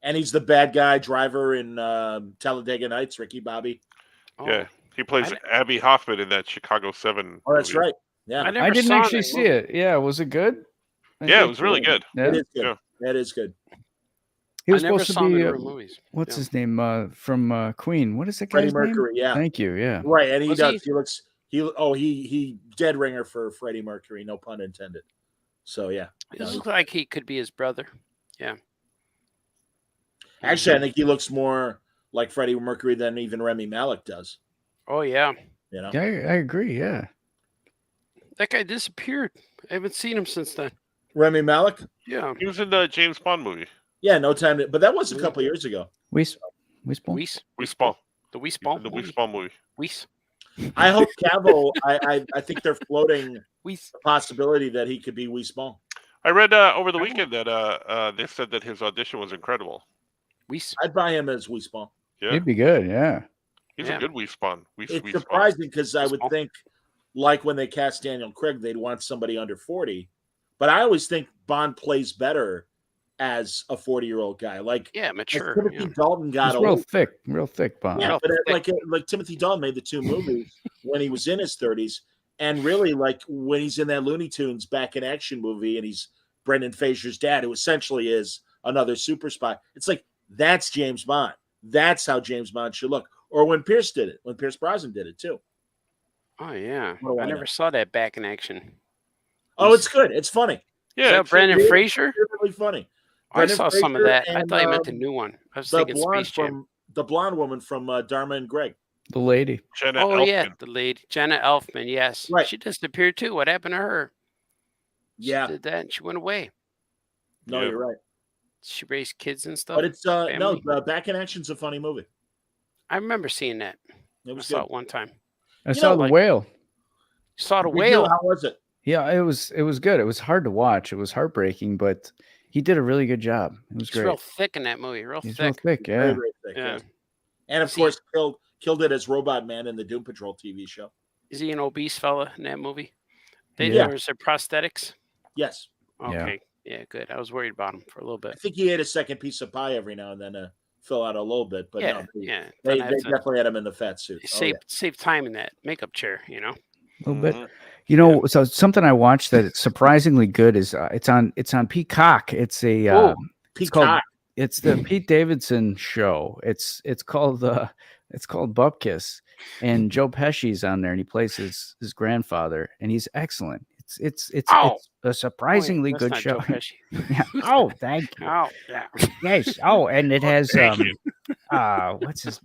And he's the bad guy driver in Talladega Nights, Ricky Bobby. Oh, Yeah, he plays I- Abby Hoffman in that Chicago 7. Oh, that's movie. right. Yeah, I never I didn't saw actually that see movie. it. Yeah, was it good? Yeah, it was really good. Yeah. it is good. Yeah. That is good. He was I never supposed saw to him in be. real movies. What's Yeah. his name? From Queen. What is that guy's Freddie name? Mercury, yeah. Thank you. Yeah. Right, and he Was does. He looks. He dead ringer for Freddie Mercury. No pun intended. So yeah. It looks like he could be his brother. Yeah. Actually, I think he looks more like Freddie Mercury than even Remy Malek does. Oh yeah. You know. Yeah, I agree. Yeah. That guy disappeared. I haven't seen him since then. Remy Malek. Yeah. He was in the James Bond movie. Yeah, no time. But that was a couple years ago. We Weiss. Respawn. The Weisspawn. The Respawn movie. Weiss. I hope Cavill. I think they're floating Weiss. the possibility that he could be Weissball. I read over the weekend that they said that his audition was incredible. Weiss. I'd buy him as Weissball. Yeah, He'd be good. Yeah. he's Yeah. a good Respawn. It's surprising because I would think, like when they cast Daniel Craig, they'd want somebody under 40. But I always think Bond plays better as a 40-year-old guy. Like Yeah, as mature. Timothy Yeah. Dalton got He's old. real thick, Bond. Yeah, real but thick. like Timothy Dalton made the two movies when he was in his 30s, and really like when he's in that Looney Tunes Back in Action movie, and he's Brendan Fraser's dad, who essentially is another super spy. It's like that's James Bond. That's how James Bond should look. Or when Pierce did it, when Pierce Brosnan did it too. Oh yeah. What do I I never know? saw that back in action. Oh, it's good. It's funny. Is Yeah, that it's- Brandon really- Fraser? Really funny. I Brendan saw some of Fraser that. I and, thought you meant the new one. I was The thinking blonde Space Jam. from the blonde woman from Dharma and Greg. The lady. Jenna Oh yeah, Elfman. the lady Jenna Elfman. Yes, Right. She disappeared too. What happened to her? Yeah. She did that and she went away. No, Yeah. you're right. She raised kids and stuff. But it's no, family. Back in Action's a funny movie. I remember seeing that. It I was saw good. it one time. I You saw know, the like- whale. Saw the Did you? whale. How was it? Yeah, it was good. It was hard to watch. It was heartbreaking, but he did a really good job. It was He's real great. thick in that movie. Real He's real thick. thick. Very, Yeah. very thick, Yeah. yes. And of See- course, killed it as Robot Man in the Doom Patrol TV show. Is he an obese fella in that movie? They Yeah. or is it prosthetics? Yes, Yeah. Okay. Yeah, good. I was worried about him for a little I bit. think he ate a second piece of pie every now and then to fill out a little bit. But Yeah, no, yeah. they Then that's a- definitely had him in the fat suit. Oh, save save time in that makeup chair. You know. A little bit. Mhm. You know, so something I watched that it's surprisingly good is it's on Peacock. It's a Oh, it's called Peacock. it's the Pete Davidson show. It's called Bupkis, and Joe Pesci's on there, and he plays his grandfather, and he's excellent. It's Oh. a surprisingly Wait, good that's show. not Joe Pesci. Yeah. Oh, thank you. Oh, yeah. Yes. Oh, and it has Thank you. what's his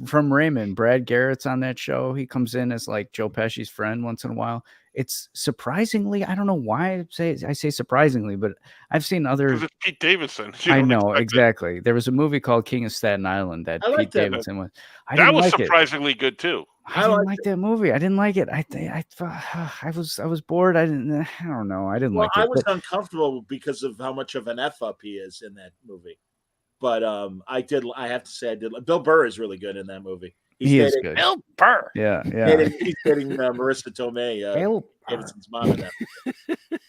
from Raymond, Brad Garrett's on that show. He comes in as like Joe Pesci's friend once in a while. It's surprisingly, I don't know why I say surprisingly, but I've seen other 'Cause it's Pete Davidson. You I don't know expect it. exactly. There was a movie called King of Staten Island that I like Pete that Davidson was. I That didn't was like it. surprisingly good too. I didn't liked like that movie. I didn't like it. I was bored. I don't know. I didn't Well, like it. I was but- uncomfortable because of how much of an F up he is in that movie. But I have to say I did. Bill Burr is really good in that movie. he is dating- good. Bill Burr. Yeah, yeah. He's dating Marissa Tomei, Bill Burr. Davidson's mom in that.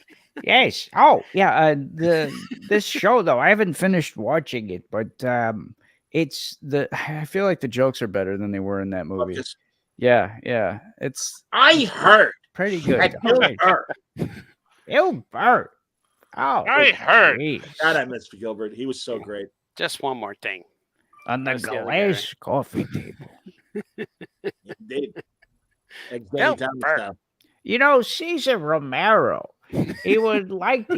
Yes. Oh, yeah. This show though, I haven't finished watching it, but it's I feel like the jokes are better than they were in that movie. Just- Yeah, yeah. It's I heard pretty good. that Bill Burr. Bill Burr. Oh, I heard. geez. God, I missed Gilbert. He was so great. Just one more thing. On the That's the other guy. glass coffee table. Indeed. Like Bill Danny Thomas Burr. style. You know, Cesar Romero. he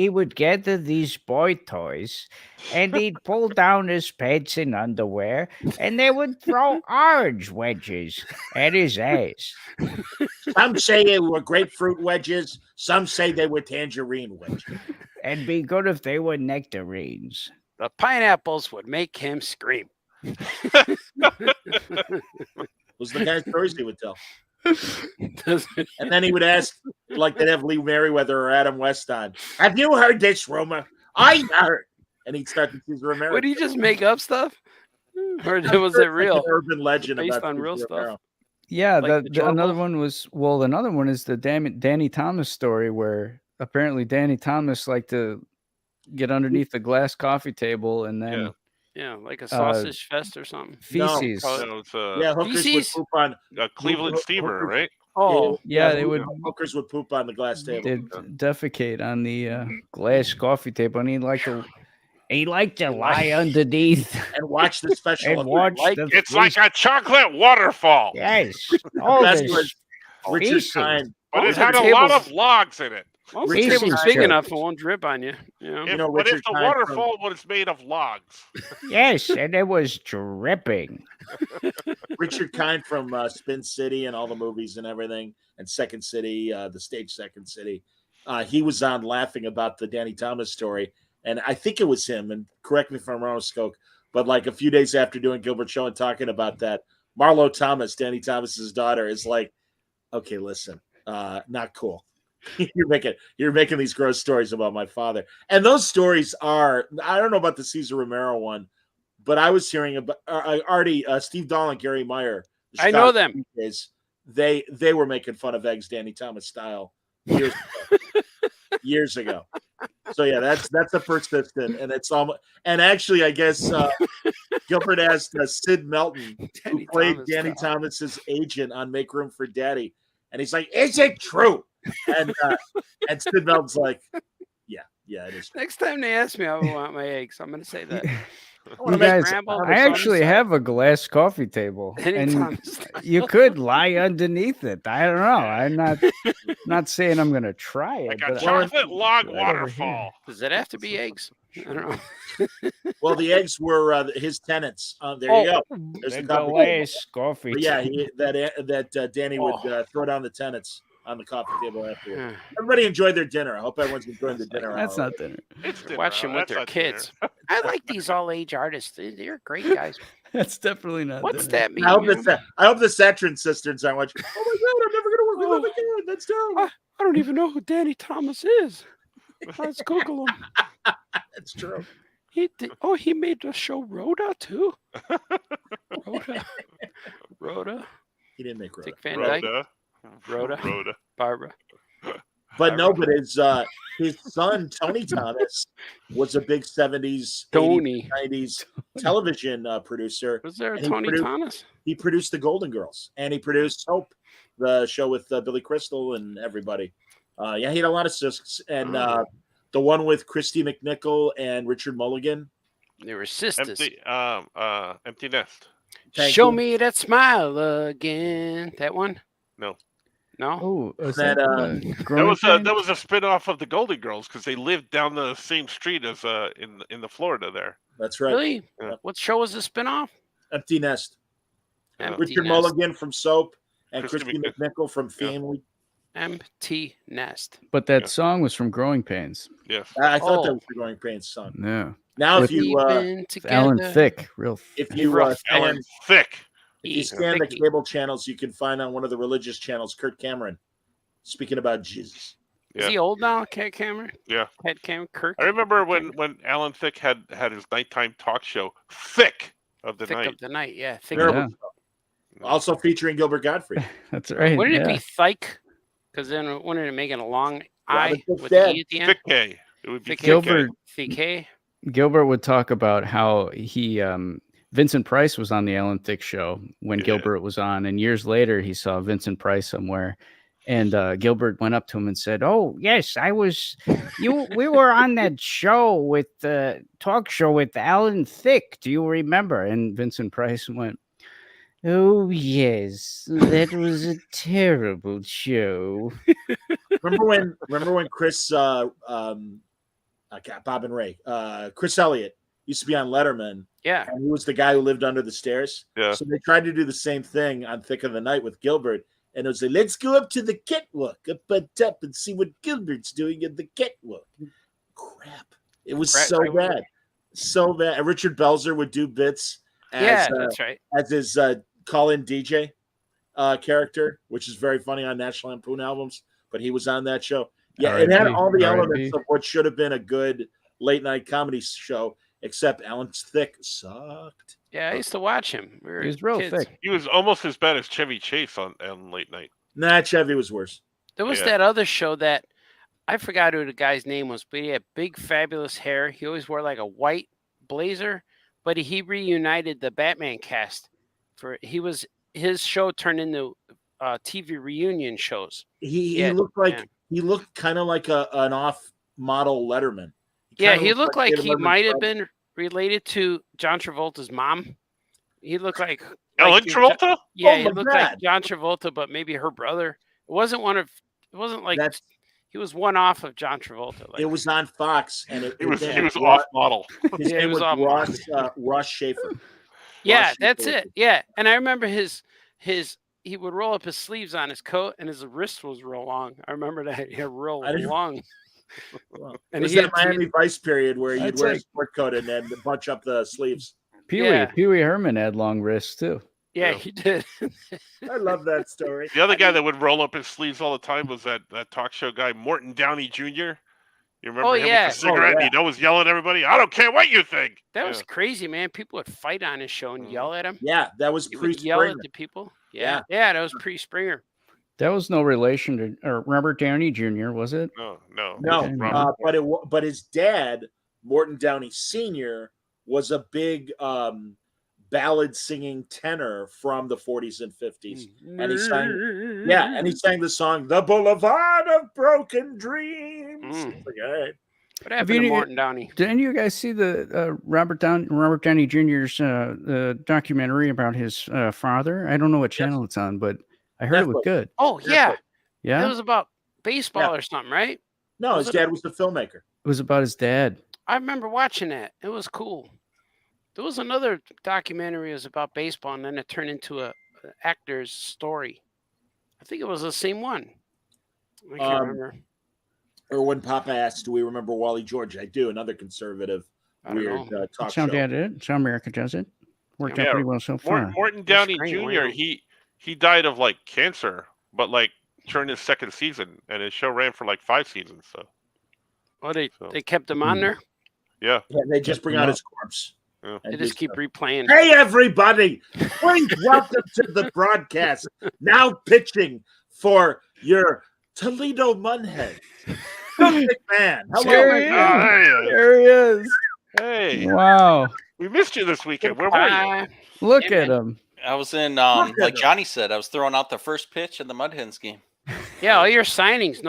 would gather these boy toys, and he'd pull down his pants and underwear, and they would throw orange wedges at his ass. Some say they were grapefruit wedges. Some say they were tangerine wedges. And be good if they were nectarines. The pineapples would make him scream. Was the kind of stories he would tell. Doesn't- And then he would ask, like they'd have Lee Merriweather or Adam West on, have you heard this rumor? I heard. And he'd start to Cesar Romero. Would he just make up stuff? Or was it real? An urban legend Based about on real Cesar stuff? Romero. Yeah, Like the another Gerbils? one was another one is the Danny Thomas story where apparently Danny Thomas liked to get underneath the glass coffee table and then Yeah. Yeah, like a sausage fest or something. feces. No, So it's Yeah, hookers would Feces? poop on. a Cleveland steamer, right? Oh, Yeah, they would Hookers would poop on the glass table. they'd defecate on the glass coffee table, and he'd like to lie underneath And watch the special. and watch like- the It's like a chocolate waterfall, yes, all Best this was Richard feces. Kind. but it the had a lot tables- of logs in it. well, the Richard table's Kind. big Sure. enough, it won't drip on you. You know? If, know, but if Richard the Kind waterfall was made of logs, Yes, and it was dripping. Richard Kind from Spin City and all the movies and everything, and Second City, the stage Second City. He was on laughing about the Danny Thomas story, and I think it was him. And correct me if I'm wrong, Skoke, but like a few days after doing Gilbert Show and talking about that, Marlo Thomas, Danny Thomas's daughter, is like, "Okay, listen, not cool. you're making these gross stories about my father." And those stories are, I don't know about the Cesar Romero one, but I was hearing about already Steve Dahl and Gary Meyer. the I know Chicago them. DJs, they were making fun of Eggs Danny Thomas style years ago. Years ago. So yeah, that's a persistent, and it's almost. And actually, I guess Gilbert asked Sid Melton, who Danny played Thomas Danny style. Thomas's agent on Make Room for Daddy, and he's like, "Is it true?" And Sid Melton's like, "Yeah, it is." True. Next time they ask me, I want my eggs. I'm going to say that. You guys, scrambled or I actually something. have a glass coffee table, Danny and Thomas. you could lie underneath it. I don't know. I'm not saying I'm gonna try it. like a but chocolate log right over here. waterfall. Does it have to be eggs? I don't know. Well, the eggs were his tenants. There you go. There's The the coffee table. glass coffee. But yeah, table. Danny would throw down the tenants on the coffee table afterwards. Yeah. Everybody enjoyed their dinner. I hope everyone's enjoying the dinner. That's hour. not dinner. It's dinner, Watch them with that's their not dinner. kids. I like these all-age artists. They're great guys. That's definitely not. What's dinner. that mean? I hope man? I hope the Satrin sisters aren't watching. Oh my god, I'm never gonna work with them again. That's terrible. I don't even know who Danny Thomas is. Let's Google him. That's true. He made the show Rhoda too. Rhoda. He didn't make Rhoda. Dick Van Dyke. Rhoda. Rhoda. Barbara. But no, but his son Tony Thomas was a big 70s, 80s, Tony. 90s television producer. Was there a And he Tony produced- Thomas? He produced the Golden Girls, and he produced Hope, the show with Billy Crystal and everybody. Yeah, he had a lot of sisters, and the one with Christy McNichol and Richard Mulligan. They were sisters. Empty nest. Thank Show you. me that smile again. That one? No. No? Oh, is That, that, That was a spin-off of the Golden Girls because they lived down the same street as in the Florida there. That's right. Really? Yeah. What show was the spinoff? Empty Nest. Empty Richard Nest. Mulligan from Soap and Christy Christy McNichol from Yeah. Family. Empty Nest. But that Yeah. song was from Growing Pains. Yes. I thought that Oh. was the Growing Pains song. Yeah, Now, With- if you We've been together. Alan Thicke, real. if you Rough Alan Thick. if you He's scan the Thicky. cable channels, you can find on one of the religious channels Kurt Cameron speaking about Jesus. Is Yeah. he old now, Cat Cameron? Yeah. Cat Cameron? Kirk? I remember when Alan Thick had his nighttime talk show, Thick of the Thick Night. of the Night, yeah. Thick Terrible Yeah. stuff. Also featuring Gilbert Gottfried. That's right. Wouldn't yeah. it be Thike? Because then wouldn't it make it a long I Robin Thicke's with dead. the E at the end? Thick K. It would be Thick Thick Gilbert Thick. Gilbert would talk about how he Vincent Price was on the Alan Thicke show when Yeah. Gilbert was on, and years later he saw Vincent Price somewhere, and Gilbert went up to him and said, "Oh yes, I was. We were on that show with the talk show with Alan Thicke. Do you remember?" And Vincent Price went, "Oh yes, that was a terrible show." remember when Chris Bob and Ray, Chris Elliott used to be on Letterman. Yeah. And he was the guy who lived under the stairs. Yeah. So they tried to do the same thing on Thick of the Night with Gilbert. And it was like, let's go up to the catwalk up on top and see what Gilbert's doing in the catwalk. Crap. It was so bad. So bad. And Richard Belzer would do bits as, that's right. as his call-in DJ character, which is very funny on National Lampoon albums. But he was on that show. Yeah, it had all the elements of what should have been a good late-night comedy show, except Alan Thicke sucked. Yeah, I used to watch him. He was real thick. He was almost as bad as Chevy Chase on Late Night. Nah, Chevy was worse. There was that other show that I forgot who the guy's name was, but he had big, fabulous hair. He always wore like a white blazer, but he reunited the Batman cast. His show turned into TV reunion shows. He looked kind of like an off model Letterman. He looked like he might have been related to John Travolta's mom. He looked like Ellen Travolta? Yeah, he looked like John Travolta, but maybe her brother. It wasn't like he was one off of John Travolta. It was on Fox, and he was off model. His name was Ross Schaefer. Yeah, that's it. Yeah, and I remember his he would roll up his sleeves on his coat, and his wrist was real long. I remember that. He had real long. And it was that Miami Vice period where you'd wear a sport coat and then bunch up the sleeves. Pee Wee Herman had long wrists too. Yeah, he did. I love that story. The other guy that would roll up his sleeves all the time was that talk show guy, Morton Downey Jr. You remember him with the cigarette and he'd always yell at everybody, I don't care what you think. That was crazy, man. People would fight on his show and yell at him. Yeah, that was pre-Springer. Yell at the people. Yeah, that was pre-Springer. That was no relation to Robert Downey Jr., was it? No. But his dad, Morton Downey Sr., was a big ballad singing tenor from the 40s and 50s, and he sang the song "The Boulevard of Broken Dreams." Like, all right. What happened to Morton Downey? Did any of you guys see the Robert Downey Jr.'s documentary about his father? I don't know what channel it's on, but I heard it was good. Oh, yeah. Yeah? It was about baseball or something, right? No, his dad was the filmmaker. It was about his dad. I remember watching that. It was cool. There was another documentary. It was about baseball, and then it turned into an actor's story. I think it was the same one. I can't remember. Or when Papa asked, do we remember Wally George? I do. Another conservative, weird talk show. Some America does it. Worked out pretty well so far. Morton Downey Jr., he died of like cancer, but like during his second season, and his show ran for like 5 seasons. So, they kept him on there. Yeah, they just bring out his corpse. Yeah. They just keep replaying. Hey, everybody! Please welcome to the broadcast. Now pitching for your Toledo Munhead, Phil McMahon. Hello, there he is. Hey! Wow! We missed you this weekend. Where were you? Look at him. I was in, like Johnny said, I was throwing out the first pitch in the Mud Hens game. Yeah, all your signings.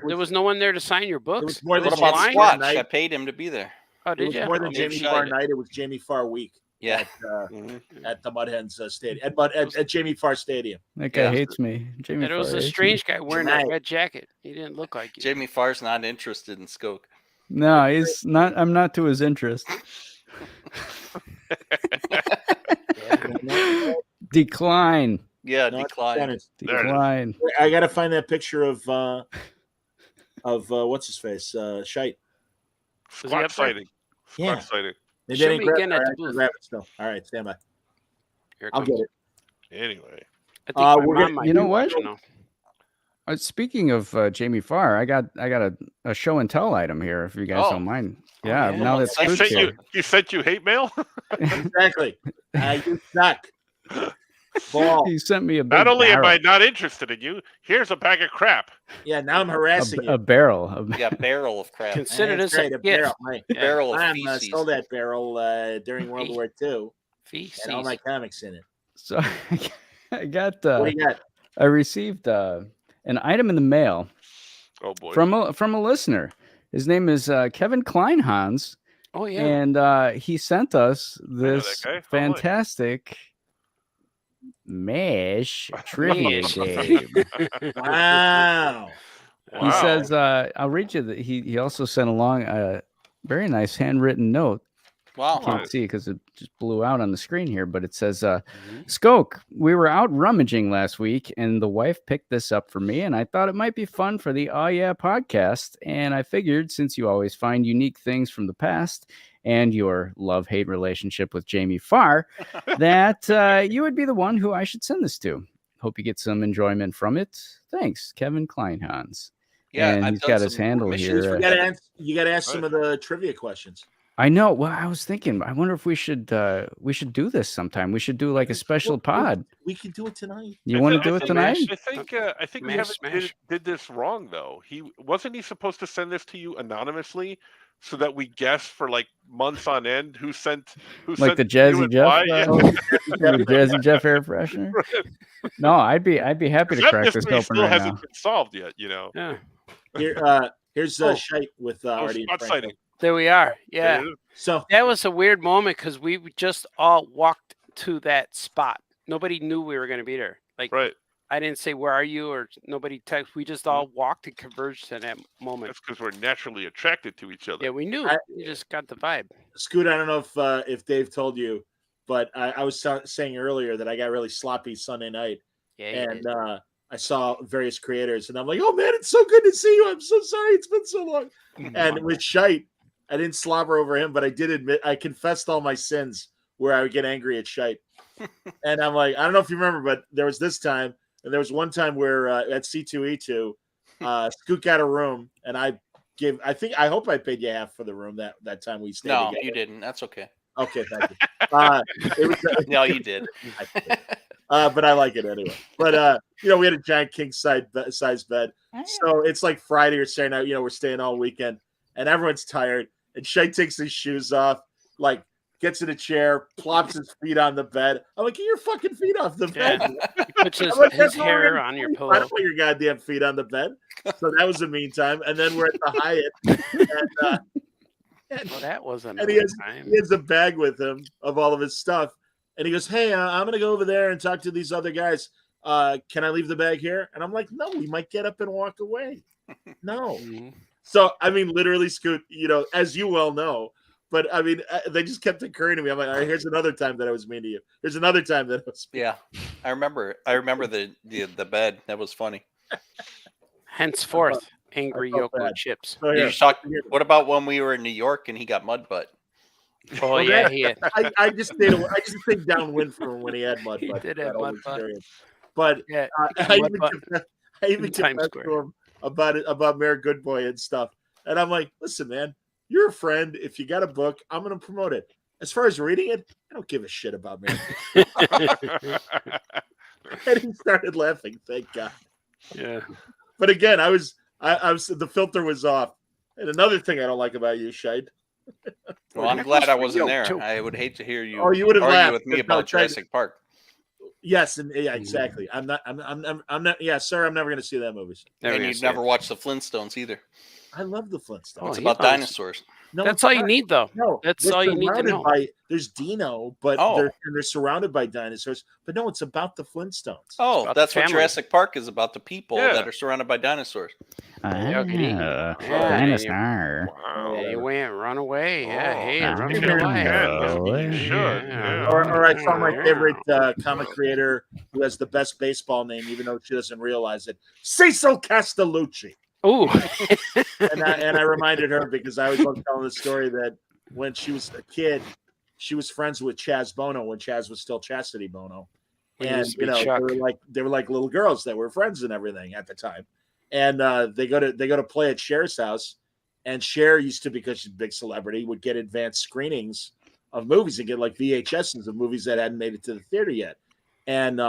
There was no one there to sign your books. It was more than What about Squatch? I paid him to be there. Oh, did you? More than Jamie Farr night. It was Jamie Farr week. Yeah. At the Mud Hens stadium, at Jamie Farr Stadium. That guy hates me. Jamie Farr was a strange guy wearing that red jacket. He didn't look like you. Jamie Farr's not interested in Skoke. No, he's not. I'm not to his interest. Decline. Yeah, decline. Decline. I got to find that picture of what's his face, Shite. Squat sighting. Squat sighting. They didn't grab it still. All right, stand by. I'll get it. Anyway, you know what? Speaking of Jamie Farr, I got a show and tell item here. If you guys don't mind, now that's you sent you hate mail. Exactly. You suck. He sent me a big Not only barrel. am I not interested in you, here's a bag of crap. Yeah, now I'm harassing you. A barrel. Barrel of crap. Consider this a barrel. Barrel of feces. I stole that barrel during World War II. Feces. And all my comics in it. So I got. What do you got? I received an item in the mail. Oh boy! From a listener. His name is Kevin Kleinhans. Oh yeah. And he sent us this fantastic MASH trivia game. Wow. He says, I'll read you. He also sent along a very nice handwritten note. Wow. Can't see because it just blew out on the screen here, but it says, Skoke, we were out rummaging last week and the wife picked this up for me and I thought it might be fun for the Oh Yeah podcast. And I figured since you always find unique things from the past and your love-hate relationship with Jamie Farr, that you would be the one who I should send this to. Hope you get some enjoyment from it. Thanks, Kevin Kleinhans. Yeah, and I've he's done got his some handle missions here. for You got to ask some of the trivia questions. I know. Well, I was thinking. I wonder if we should do this sometime. We should do like a special pod. We could do it tonight. You want to do it tonight? I think Kevin did this wrong though. He wasn't supposed to send this to you anonymously, so that we guess for like months on end who sent like the Jazzy Jeff, the Jazzy Jeff air freshener. No, I'd be happy to crack this open still right hasn't now. been solved yet, you know. Yeah. Here's Shite with Artie. Spot sighting. There we are. Yeah. So that was a weird moment because we just all walked to that spot. Nobody knew we were going to be there. Like, right. I didn't say, where are you? Or nobody texted. We just all walked and converged to that moment. That's because we're naturally attracted to each other. Yeah, we knew. We just got the vibe. Scoot, I don't know if Dave told you, but I was saying earlier that I got really sloppy Sunday night. Yeah, and I saw various creators, and I'm like, oh man, it's so good to see you. I'm so sorry it's been so long. And with Shite, I didn't slobber over him, but I did admit I confessed all my sins where I would get angry at Shite. And I'm like, I don't know if you remember, but there was this time, and there was one time where at C2E2, Scoot got a room, and I hope I paid you half for the room that time we stayed. No, together. you didn't. That's okay. Okay, thank you. No, you did. But I like it anyway. But we had a giant king size bed, so it's like Friday or Saturday night. We're staying all weekend, and everyone's tired. And Shay takes his shoes off, like gets in a chair, plops his feet on the bed. I'm like, get your fucking feet off the bed. He puts his hair on your pillow. I don't want your goddamn feet on the bed. So that was the meantime. And then we're at the Hyatt. Well, that wasn't. And he has a bag with him of all of his stuff. And he goes, hey, I'm going to go over there and talk to these other guys. Can I leave the bag here? And I'm like, no, we might get up and walk away. No. So, I mean, literally, Scoot, as you well know, but I mean, they just kept occurring to me. I'm like, all right, here's another time that I was mean to you. Here's another time that I was mean. Yeah. I remember the bed. That was funny. Henceforth, angry Yoko chips. So what about when we were in New York and he got mud butt? Oh, yeah, he had. I just think downwind from him when he had mud butt. He did have mud butt. But yeah, I even confessed to him about Mayor Goodboy and stuff. And I'm like, listen, man, you're a friend. If you got a book, I'm going to promote it. As far as reading it, I don't give a shit about Mayor Goodboy. And he started laughing. Thank God. Yeah. But again, I was the filter was off. And another thing I don't like about you, Shite. Well, I'm glad I wasn't there. I would hate to hear you. Oh, you would have laughed with me about Jurassic Park. Yes, and yeah, exactly. I'm not. Yeah, sir, I'm never going to see that movie. And you'd never watch the Flintstones either. I love the Flintstones. It's about dinosaurs. No, that's all you need, though. No, that's all you need to know. There's Dino, but they're surrounded by dinosaurs. But no, it's about the Flintstones. Oh, that's what Jurassic Park is about, the people that are surrounded by dinosaurs. Dinosaur. Wow. He went, run away. Yeah, hey, run away. You should. Or I saw my favorite comic creator who has the best baseball name, even though she doesn't realize it, Cecil Castellucci. Oh, and I reminded her because I was telling the story that when she was a kid, she was friends with Chaz Bono when Chaz was still Chastity Bono, and they were like little girls that were friends and everything at the time. And they go to play at Cher's house, and Cher used to, because she's a big celebrity, would get advanced screenings of movies and get like VHSs of movies that hadn't made it to the theater yet, and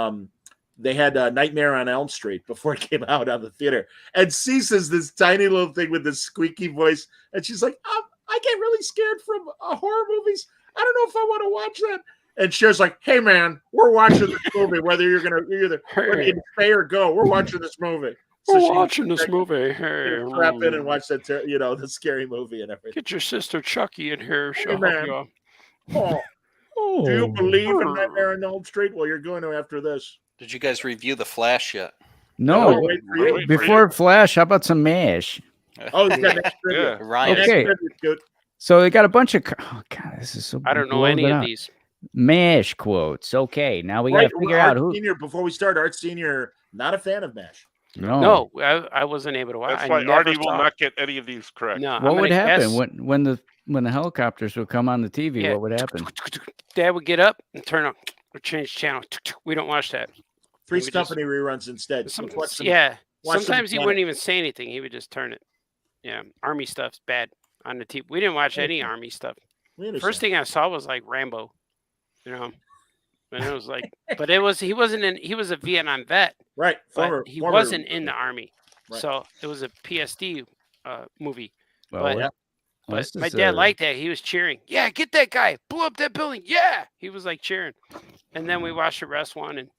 they had Nightmare on Elm Street before it came out on the theater. And Ceases this tiny little thing with this squeaky voice. And she's like, I get really scared from horror movies. I don't know if I want to watch that. And Cher's like, hey, man, we're watching this movie, whether you're going to stay or go. We're watching this movie. We're watching this movie. Hey, strap in and watch that, the scary movie and everything. Get your sister Chucky in here. Hey, man. Do you believe in Nightmare on Elm Street? Well, you're going to after this. Did you guys review The Flash yet? No, wait for you. Wait for before Flash, how about some MASH? Oh, he's got next trivia. Yeah. Ryan. Next Okay. trivia, Scoot. So they got a bunch of. Oh God, this is so. I don't know blows any it of out. these. MASH quotes. Okay, now we got Right, to figure Art out who. Senior, before we start, Art Senior, not a fan of MASH. No. No, I wasn't able to watch. That's I why never Artie will saw. not get any of these correct. No, What I'm would gonna happen guess- when the helicopters would come on the TV? Yeah. What would happen? Dad would get up and turn up or change channel. We don't watch that. Three's We just- Company reruns instead. Some, Watch some- yeah. watch some Sometimes he Planet. wouldn't even say anything. He would just turn it. Yeah, Army stuff's bad on the TV. We didn't watch any Army stuff. We understand. First thing I saw was like Rambo, you know, and it was like, but he was a Vietnam vet, Right. but he wasn't in the Army, Right. so it was a PSD movie. Well, But- yeah. well, But this my is, dad liked that. He was cheering. Yeah, get that guy. Blow up that building. Yeah, he was like cheering. And then we watched the rest one, and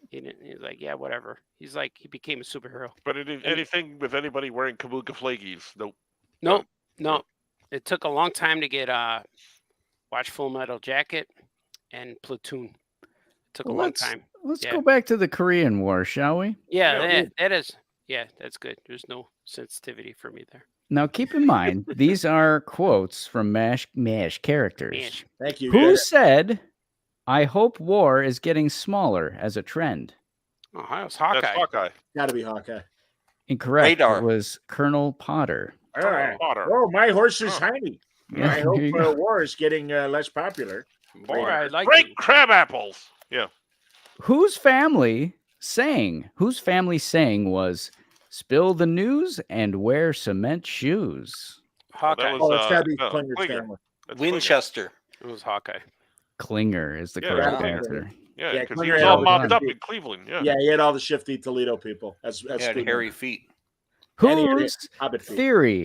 he was like, yeah, whatever. He's like, he became a superhero. But anything with anybody wearing kabuka flaggies, nope. No. It took a long time to get watch Full Metal Jacket and Platoon. It took Well, a long let's- time. Let's Yeah. go back to the Korean War, shall we? Yeah, that is. Yeah, that's good. There's no sensitivity for me there. Now, keep in mind these are quotes from MASH characters. Man, Thank you. Who Yeah. said, "I hope war is getting smaller as a trend"? oh, that was Hawkeye. That's Hawkeye. Gotta be Hawkeye. Incorrect. Radar. It was Colonel Potter. All right. Potter. Oh, my horse is Oh. tiny. Yeah, I hope here you go. war is getting less popular. Boy, I like Great it. crab apples. Yeah. Whose family saying was "Spill the news and wear cement shoes"? Hawkeye. was- Oh, it's gotta be no, Klinger's Klinger. family. That's Klinger. Winchester. It was Hawkeye. Klinger is the Yeah, correct Klinger. answer. Yeah, Yeah, because Klinger he was had all all the mopped up time. in Cleveland. Yeah. Yeah, he had all the shifty Toledo people. As He had Scoot hairy knows. feet.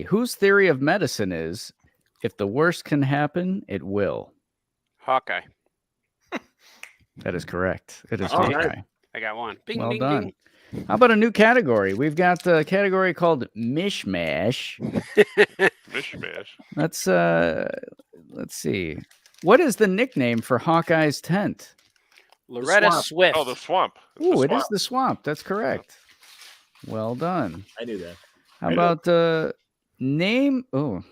Whose theory of medicine is, if the worst can happen, it will? Hawkeye. That is correct. It is All right. Hawkeye. I got one. Bing, Well bing, done. bing. How about a new category? We've got a category called Mishmash. Mishmash. Let's see. What is the nickname for Hawkeye's tent? Loretta Swamp. Swift. Oh, the swamp. It's Ooh, the it is swamp. the swamp. That's correct. Well done. I knew that. How I know. about name? Oh,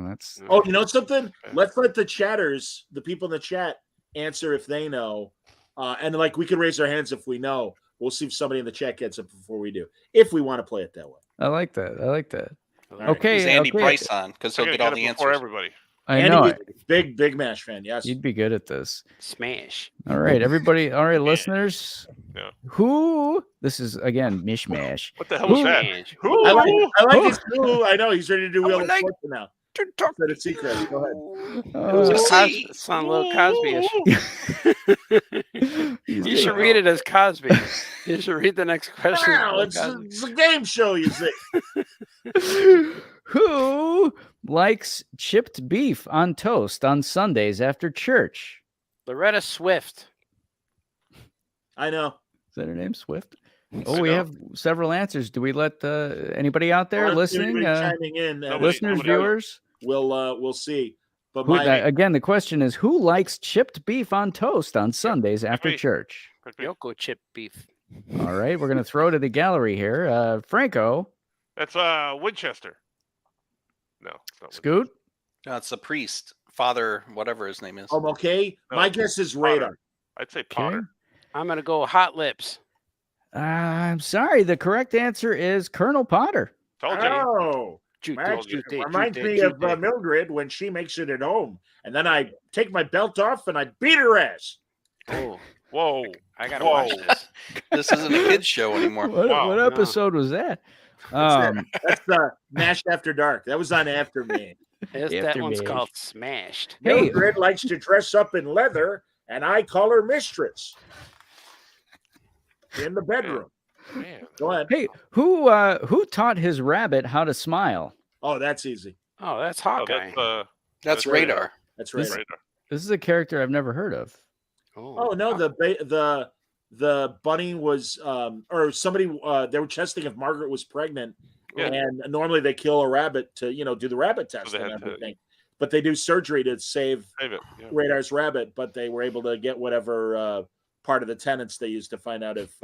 that's Oh, you know something? Let's let the chatters, the people in the chat, answer if they know. And like we can raise our hands if we know. We'll see if somebody in the chat gets it before we do. If we want to play it that way. I like that. I like that. right. Okay, Is Andy okay. Price on? Because I'm he'll gonna get all get the it before answers. everybody. I Andy know is it. big MASH fan. Yes. You'd be good at this. Smash. All right, everybody. All right, listeners. Yeah. Who? This is again Mishmash. What the hell is Who- that? Smash. Who? I like his clue. I know he's ready to do Wheel of like Fortune now. To talk. Said it's secret. Go ahead. It was a See? Sound a little Cosby-ish. He's You should read it as Cosby. You should read the next question. Wow, as Cosby. it's a game show, you see. Who likes chipped beef on toast on Sundays after church? Loretta Swift. I know. Is that her name, Swift? I Oh, we know. have several answers. Do we let anybody out there Let's see listening, anybody chiming in. Nobody- listeners, nobody- viewers? We'll see. But Who, my again, the question is, who likes chipped beef on toast on Sundays after me. church? Could be. Yoko chip beef. All right, we're going to throw to the gallery here. Franco, That's Winchester. No, it's not Scoot. No, it's the priest, Father, whatever his name is. okay. No, My guess is Potter. radar. I'd say Okay. Potter. I'm gonna go Hot Lips. I'm sorry. The correct answer is Colonel Potter. Told you. Oh, Jute, Max, jute, it jute, reminds jute, me of jute. Mildred when she makes it at home, and then I take my belt off and I beat her ass. Oh, Whoa. I gotta Whoa. watch this. This isn't a kid's show anymore. What, Wow. what No. episode was that? Um, That's MASH After Dark. That was on After Me. That After one's me. called Smashed. Hey. Mildred likes to dress up in leather, and I call her mistress in the bedroom. Man. Go ahead. hey, who taught his rabbit how to smile? Oh, that's easy. Oh, that's Oh, Hawkeye. that's That's That's radar. That's right. This- radar. This is a character I've never heard of. Oh no, the bunny was or somebody they were testing if Margaret was pregnant, Yeah. and normally they kill a rabbit to do the rabbit test they and had to- everything, but they do surgery to save Save it. Yeah. Radar's rabbit, but they were able to get whatever part of the tenants they used to find out if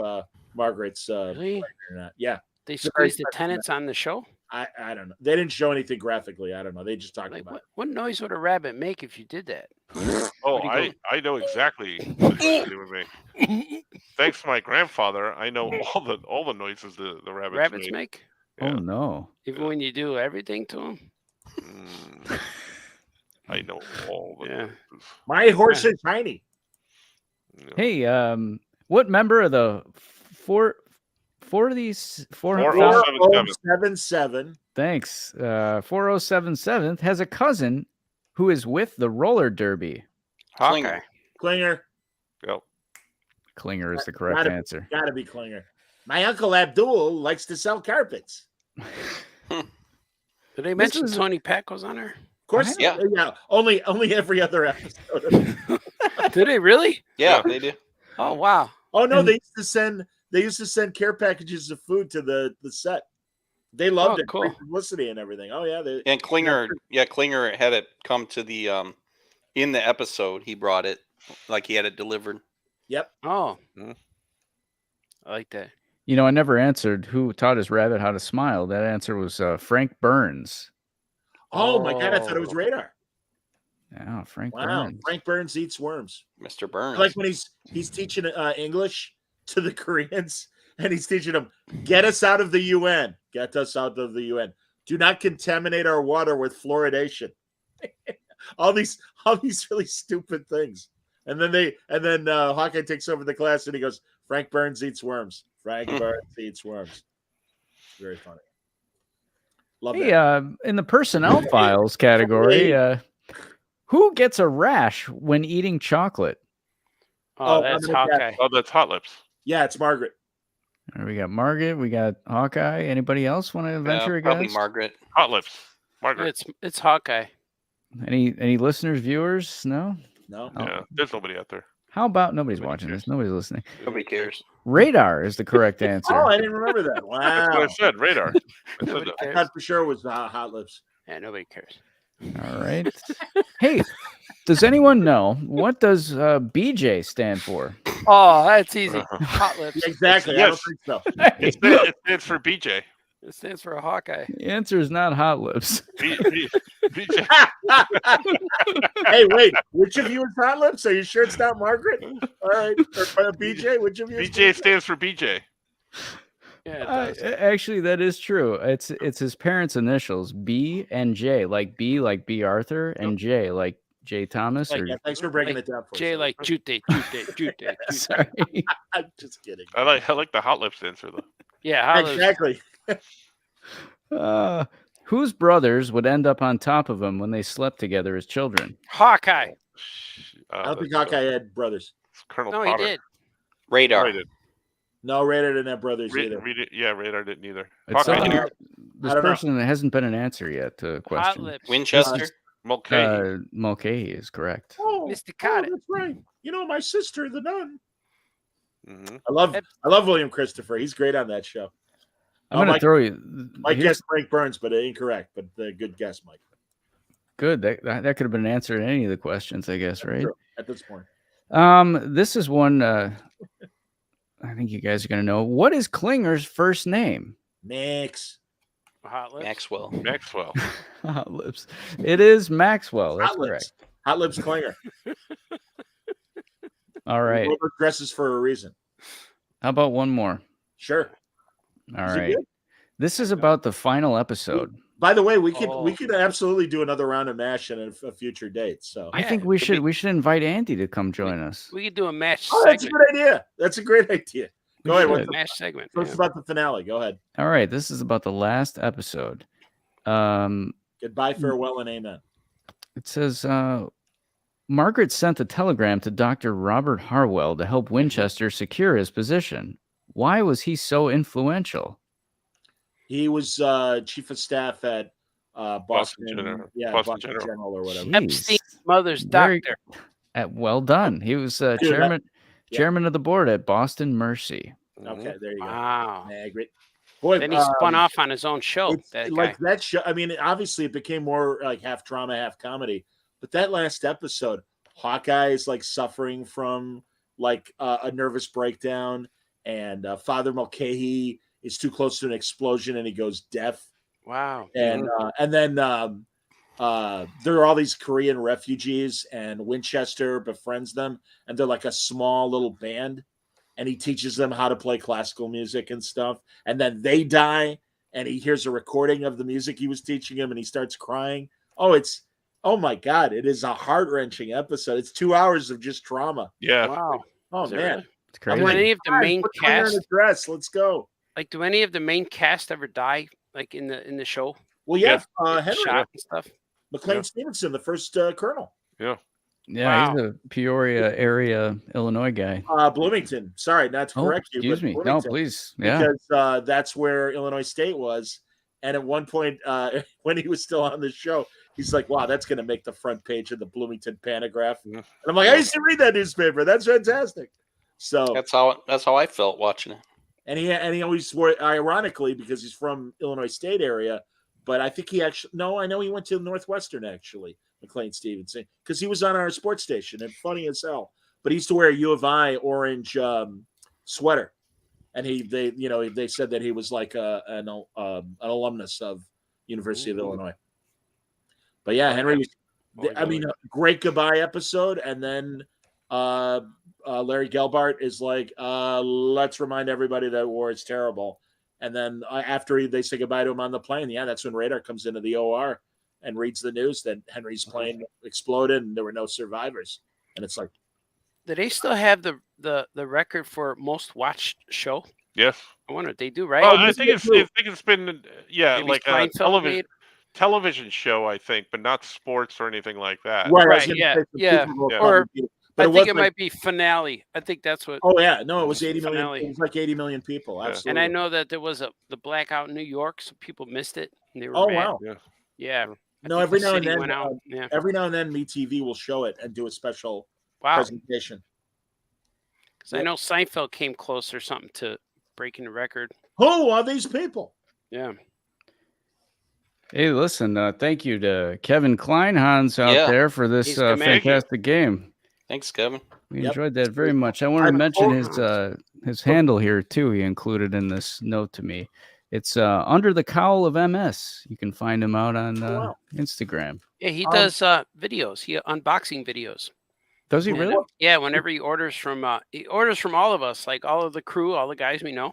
Margaret's Really? or not. Yeah, They It's a very squeezed the special tenants on the show. I don't know. They didn't show anything graphically. I don't know. They just talked Like, about what noise would a rabbit make if you did that? Oh, What do you I know exactly what it's doing with me. Thanks to my grandfather, I know all the noises the rabbits Make? Oh Yeah. no. Even when you do everything to them? Mm, I know all the Yeah. noises. My horse is tiny. Yeah. Hey, what member of the four of these 4077. Thanks. 4077 has a cousin who is with the roller derby. Hawkeye. Klinger. Yep. Klinger is the correct answer. Gotta be Klinger. My uncle Abdul likes to sell carpets. Did they mention is- Tony Pat on there? Of course, Yeah. Only every other episode. Did they really? Yeah, they do. Oh wow. Oh no, And- they used to send care packages of food to the set. They loved Oh, it. cool. Great publicity and everything. Oh yeah, And Klinger had it come to the in the episode. He brought it, like he had it delivered. Yep. Oh. Mhm. I like that. You know, I never answered who taught his rabbit how to smile. That answer was Frank Burns. Oh my god, I thought it was Radar. Oh, Frank Wow, Burns. Frank Burns eats worms. Mr. Burns. Like when he's teaching English to the Koreans, and he's teaching them, get us out of the UN. Get us out of the UN. Do not contaminate our water with fluoridation. all these really stupid things. And then Hawkeye takes over the class and he goes, Frank Burns eats worms. Frank Burns eats worms. Very funny. Love Hey, that. in the personnel files category, who gets a rash when eating chocolate? Oh, Oh, that's I'm gonna Hawkeye. Oh, that's Hot Lips. Yeah, it's Margaret. We got Margaret. We got Hawkeye. Anybody else want to venture a probably guess? Margaret. Hot Lips. Margaret. It's Hawkeye. Any listeners, viewers? No. No. Yeah, there's nobody out there. How about nobody's Nobody watching cares. this? Nobody's listening. Nobody cares. Radar is the correct answer. Oh, I didn't remember that. Wow. That's what I said. Radar. I said Nobody that. I cares. thought for sure it was Hot Lips. Yeah, nobody cares. All right. Hey, does anyone know what does BJ stand for? Oh, that's easy. Hot Lips. Yeah, exactly. I don't Yes. think so. It stands for BJ. It stands for a Hawkeye. The answer is not Hot Lips. BJ. Hey, wait. Which of you is Hot Lips? Are you sure it's not Margaret? All right. Or BJ? Which of you is BJ stands for BJ. Yeah, it does. Actually, that is true. It's his parents' initials, B and J, like B Arthur, and J like J Thomas. Like- or Yeah, thanks for breaking Like it down for Jay us. like jute. sorry. I'm just kidding. I like the Hot Lips answer though. Yeah, Hot Lips. Exactly. Whose brothers would end up on top of him when they slept together as children? Hawkeye. I don't think Hawkeye had brothers. Colonel No, he Potter. did. Radar. Oh, he did. No, Radar didn't have brothers either. Radar didn't either. It's Hawkeye something- did. this I don't know. person hasn't been an answer yet to a Hot question. Lips. Winchester. Mulcahy. Mulcahy is correct. Oh, Mr. Cotton. that's right. You know, my sister, the nun. Mhm. I love William Christopher. He's great on that show. I'm going to Mike- throw you. Mike here's- guessed Frank Burns, but incorrect. But good guess, Mike. Good. That could have been an answer to any of the questions, I guess, right? True, at this point. This is one I think you guys are going to know. What is Klinger's first name? Max. Hot Lips. Maxwell. Maxwell. Hot Lips. It is Maxwell. That's Hot correct. Lips. Hot Lips Klinger. All right. Robert dresses for a reason. How about one more? Sure. All Is he right. good? This is about the final episode. By the way, we Oh. could absolutely do another round of MASH in a future date. So I think we should invite Andy to come join us. We could do a match that's a segment. good idea. That's a great idea. Go ahead. should. What's, Match segment. what's yeah. about the finale? Go ahead. All right. This is about the last episode. Goodbye, farewell, and amen. It says Margaret sent a telegram to Dr. Robert Harwell to help Winchester secure his position. Why was he so influential? He was chief of staff at Boston General. Yeah, Boston Boston General. General or whatever. Jeez. Epstein's mother's Very- doctor. Well done. He was Dude, chairman yeah. chairman of the board at Boston Mercy. Okay, there you go. Wow. Margaret. Boy, Then he spun off on his own show. It's That like guy. that show. I mean, obviously, it became more like half drama, half comedy. But that last episode, Hawkeye is like suffering from like a nervous breakdown, and Father Mulcahy is too close to an explosion and he goes deaf. Wow. And then there are all these Korean refugees, and Winchester befriends them, and they're like a small little band, and he teaches them how to play classical music and stuff. And then they die, and he hears a recording of the music he was teaching him, and he starts crying. Oh my God, it is a heart-wrenching episode. It's 2 hours of just trauma. Yeah. Wow. Oh Is it man, really? It's Do crazy. any of the main put Clay on cast, a dress. Let's go. like, do any of the main cast ever die, like in the show? Well, yeah, Get Henry shot and stuff. McLean Yeah. Stevenson, the first colonel. Yeah, Wow. he's a Peoria area Illinois guy. Bloomington. Sorry, not to correct you. Excuse but me. No, Bloomington, please. Yeah. because that's where Illinois State was. And at one point, when he was still on the show, he's like, "Wow, that's going to make the front page of the Bloomington Panagraph." Yeah. And I'm like, "I used to read that newspaper. That's fantastic." So That's how I felt watching it. and he always swore, ironically, because he's from Illinois State area. But I think I know he went to Northwestern actually, McLean Stevenson, because he was on our sports station and funny as hell. But he used to wear a U of I orange sweater, and they said that he was like an alumnus of University of Illinois. But yeah, Henry was. Great goodbye episode, and then Larry Gelbart is like, let's remind everybody that war is terrible. And then after they say goodbye to him on the plane, that's when Radar comes into the OR and reads the news that Henry's plane exploded and there were no survivors. And it's like, Do they still have the record for most watched show? Yes. I wonder if they do, right? I think it's been Maybe like a Seinfeld television show, I think, but not sports or anything like that. Right, yeah. Or but I think it like, might be Finale. I think that's what. Oh yeah, no, it was 80 million. Finale. It was like 80 million people. Absolutely. And I know that there was the blackout in New York, so people missed it and they were Oh mad. wow. Yeah. No, every now and then, every now and then, MeTV will show it and do a special wow. presentation. Because I know Seinfeld came close or something to breaking the record. Who are these people? Yeah. Hey, listen, thank you to Kevin Kleinhans out there for this He's the man. fantastic game. Thanks, Kevin. We enjoyed that very much. I want to mention his handle here too. He included in this note to me. It's Under the Cowl of MS. You can find him out on Instagram. Yeah, he does videos. He unboxing videos. Does he really? Yeah, whenever he orders from all of us, like all of the crew, all the guys we know.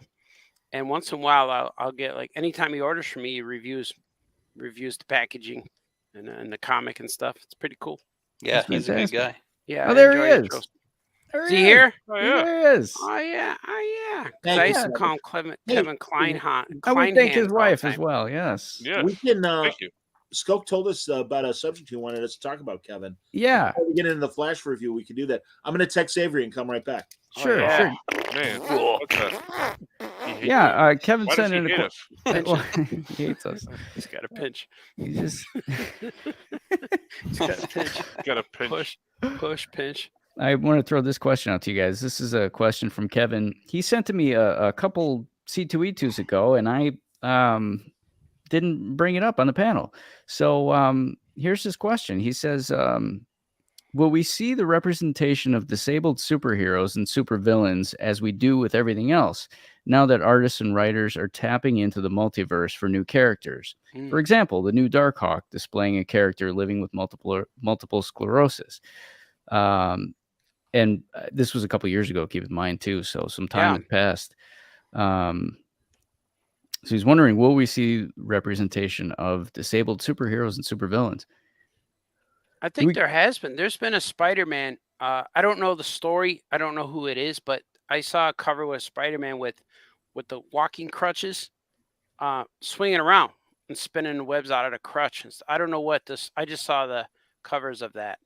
And once in a while, I'll get like anytime he orders from me, he reviews the packaging and the comic and stuff. It's pretty cool. Yeah, That's he's a good guy. Yeah. Oh, I there he enjoy is. intros. There Is he here? Oh, yeah. There he is. Oh yeah. 'Cause Thank I you, used to Kevin. call him Kevin Kleinhans. I would thank his all the wife as time. well. Yes. Yeah. We can. Thank you. Skoke told us about a subject he wanted us to talk about, Kevin. Yeah. Before we get into the flash review, we can do that. I'm going to text Avery and come right back. Sure. yeah. Sure. Man. What's that? Yeah. Kevin Why does sent he in hate a us? well, he hates us. He's got a pinch. He just. He's got a pinch. Got a pinch. Push, pinch. I want to throw this question out to you guys. This is a question from Kevin. He sent to me a couple C2E2s ago, and I didn't bring it up on the panel. So here's his question. He says, will we see the representation of disabled superheroes and supervillains as we do with everything else, now that artists and writers are tapping into the multiverse for new characters? For example, the new Darkhawk displaying a character living with multiple sclerosis. And this was a couple years ago, keep in mind, too. So some time has passed. So he's wondering, will we see representation of disabled superheroes and supervillains? I think there has been. There's been a Spider-Man. I don't know the story. I don't know who it is, but I saw a cover with Spider-Man with the walking crutches, swinging around and spinning the webs out of the crutch. I don't know what this. I just saw the covers of that,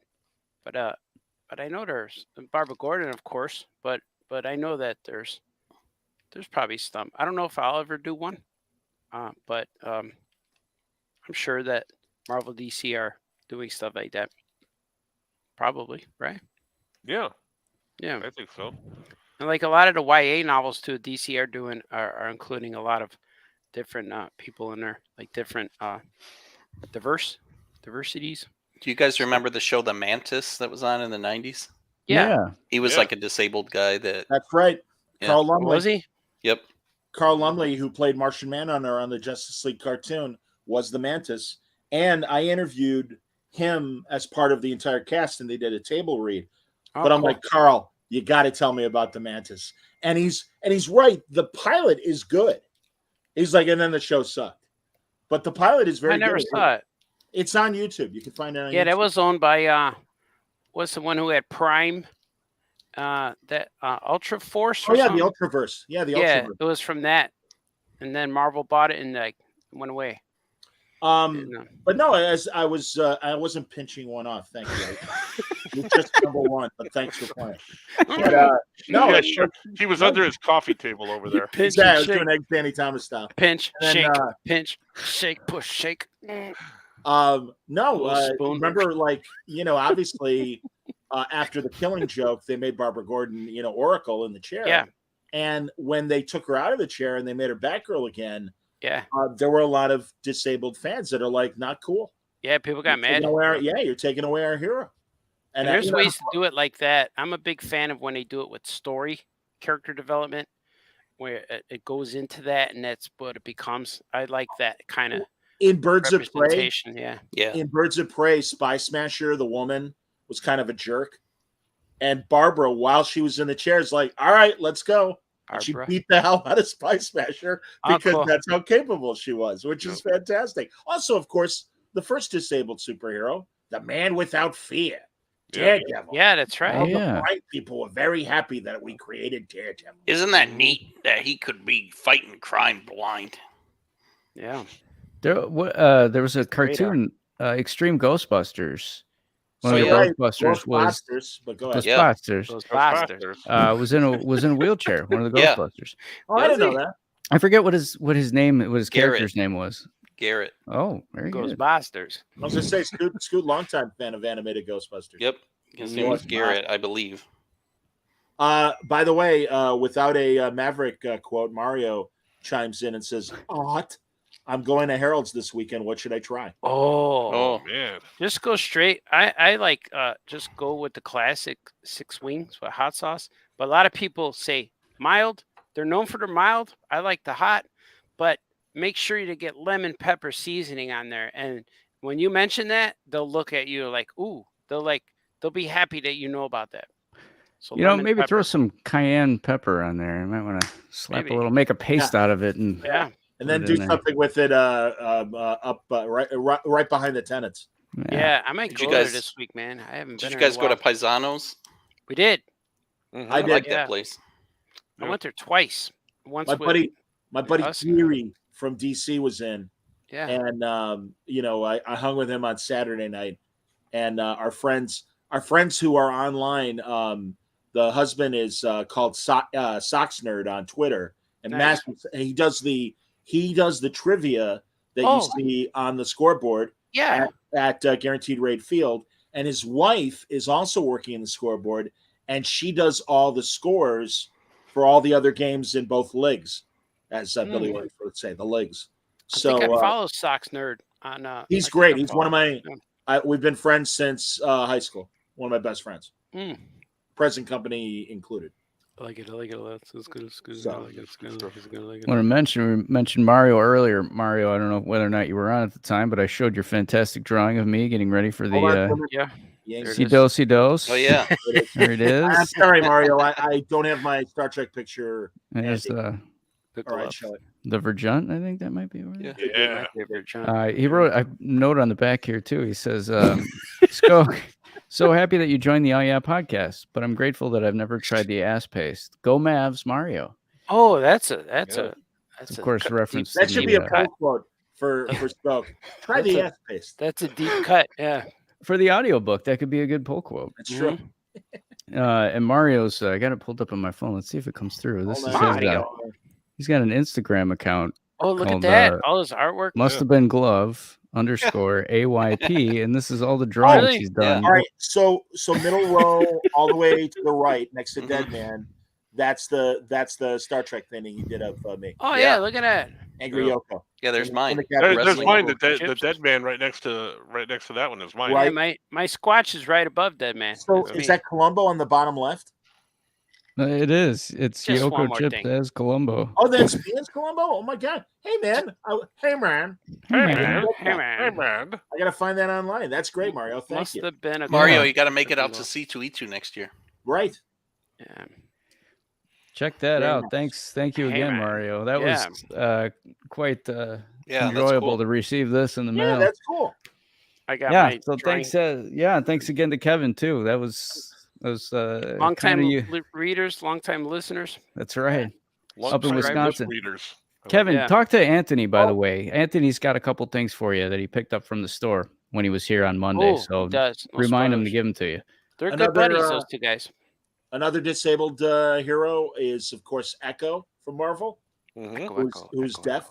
but I know there's Barbara Gordon, of course, but I know that there's probably some. I don't know if I'll ever do one, but I'm sure that Marvel, DC are doing stuff like that. Probably, right? Yeah. Yeah, I think so. and like a lot of the YA novels too, DC are doing are including a lot of different people in there, like different diversities. Do you guys remember the show The Mantis that was on in the 90s? Yeah. He was Yeah. like a disabled guy that That's right. Yeah. Carl Was Lumley. he? Yep. Carl Lumley, who played Martian Manhunter on the Justice League cartoon, was the Mantis. And I interviewed him as part of the entire cast, and they did a table read. Oh, But I'm cool. like, Carl, you got to tell me about the Mantis. And he's right. The pilot is good. He's like, and then the show sucked. But the pilot is very I never good. saw it. It's on YouTube. You can find it on Yeah, YouTube. that was owned by what's the one who had Prime? That Ultra Force. Oh Or yeah, something? the Ultraverse. Yeah, the Yeah, Ultraverse. it was from that, and then Marvel bought it and like went away. But no, as I wasn't pinching one off. Thank you. It's just number one, but thanks for playing. But, no, Yeah, sure. He was under his coffee table over there. Pinch, yeah, I and was shake, doing egg Danny Thomas style. pinch, And then, shake, pinch, shake, push, shake. No, Little spoon. remember, like, obviously, after the Killing Joke, they made Barbara Gordon, Oracle in the chair. Yeah. And when they took her out of the chair and they made her Batgirl again, Yeah, there were a lot of disabled fans that are like, not cool. yeah. People got You're taking mad. away you're taking away our hero. And there's ways to do it like that. I'm a big fan of when they do it with story, character development, where it goes into that, and that's what it becomes. I like that kind of in Birds of Prey. representation. Yeah. Yeah. In Birds of Prey, Spy Smasher, the woman, was kind of a jerk. And Barbara, while she was in the chair, is like, all right, let's go. And she Barbara. beat the hell out of Spy Smasher Oh, because cool. that's how capable she was, which is fantastic. Also, of course, the first disabled superhero, the man without fear, Yeah. Daredevil. Yeah, that's right. All Yeah. the white people were very happy that we created Daredevil. Isn't that neat that he could be fighting crime blind? Yeah. There was a cartoon, Extreme Ghostbusters. One Oh, of the yeah. Ghostbusters was Ghostbusters, but go ahead. Yeah. Ghostbusters. Those bastards. Was in a wheelchair. One of the Yeah. Ghostbusters. Oh, I didn't know that. I forget what his Garrett. character's name was. Garrett. Oh, very Goes good. bastards. I was going to say, Scoot, longtime fan of animated Ghostbusters. Yep. His name was Garrett, I believe. By the way, without a Maverick quote, Mario chimes in and says, "Ot, I'm going to Harold's this weekend. What should I try?" Oh, Oh man. just go straight. I like just go with the classic 6 wings with hot sauce. But a lot of people say mild. They're known for their mild. I like the hot, but make sure to get lemon pepper seasoning on there. And when you mention that, they'll look at you like, ooh. They'll be happy that you know about that. So lemon Maybe pepper. throw some cayenne pepper on there. You might want to slap Maybe. a little, make a paste out of it, and Yeah. And then Put it do in there. something with it up right behind the tenants. Yeah, I might Did you go there guys- this week, man. I haven't been Did you there in a guys go to while. Paisano's? We did. Mhm. I I did. like Yeah. that place. I went there twice. Once My with buddy us. Geary from DC was in, yeah. and I hung with him on Saturday night, and our friends who are online. The husband is called Socks Nerd on Twitter, and Nice. he does the trivia that Oh. you see on the scoreboard Yeah. at Guaranteed Rate Field, and his wife is also working in the scoreboard, and she does all the scores for all the other games in both leagues, as Billy Williams would say, the leagues. I So think I follow Socks Nerd on. he's I think great. I He's one of follow my. him. We've been friends since high school. One of my best friends, Mm. present company included. I like it. I like it a lot. It's good. It's good. So- I like it. It's good. It's good. I like it. I want to mention Mario earlier. Mario, I don't know whether or not you were on at the time, but I showed your fantastic drawing of me getting ready for Hold on, the hold on. Yeah. Yankees. Sidos. Oh yeah. There it is. I'm sorry, Mario. I don't have my Star Trek picture. There's Good All right, glove. show it. the Virgin. I think that might be over there. Yeah. Yeah. My favorite, John. He wrote a note on the back here too. He says, "Skoke, so happy that you joined the Oh Yeah podcast, but I'm grateful that I've never tried the ass paste. Go Mavs, Mario." Oh, that's a Of course, reference. That to should the, be a cut. poll quote for Spoke. Try the ass paste. That's a deep cut. Yeah. for the audiobook. That could be a good pull quote. That's true. And Mario's, I got it pulled up on my phone. Let's see if it comes through. This is Hold on. his, Mario. he's got an Instagram account. Oh, look Called, at that. All his artwork. Must have been glove _ AYP, and this is all the drawings really? he's done. All right, so middle row all the way to the right next to Mhm. Dead Man. That's the Star Trek thing he did of me. Oh Yeah. yeah. Look at that. Angry Yeah. Yoko. Yeah, there's In mine. the cat- There's Wrestling mine. The Chips. dead man right next to that one is mine. Right. Yeah, my squatch is right above Dead Man. So That's is me. that Columbo on the bottom left? It is. It's Just one Yoko more chips thing. as Columbo. Oh, that's Ian's Columbo. Oh my God! Hey man, hey man, Hey man, Hey, man. hey man. I gotta find that online. That's great, Mario. Thank Must you. have been a Mario, Yeah. you got to make it out to Columbo. C2E2 next year. Right. Yeah. Check that Very out. nice. Thank you Hey, again, man. Mario. That Yeah. was quite Yeah, that's enjoyable cool. to receive this in the Yeah, mail. that's cool. I got Yeah. my So drawing. thanks. Thanks again to Kevin too. That was Long kind time of you. readers, long time listeners. That's right. Long Up in time Wisconsin. readers. I like Kevin, Yeah. talk to Anthony, by the Oh. way. Anthony's got a couple things for you that he picked up from the store when he was here on Monday. Oh, So he does. No remind him to spoilers. give them to you. They're Another, good buddies, those two guys. Another disabled hero is, of course, Echo from Marvel, Mhm. who's deaf.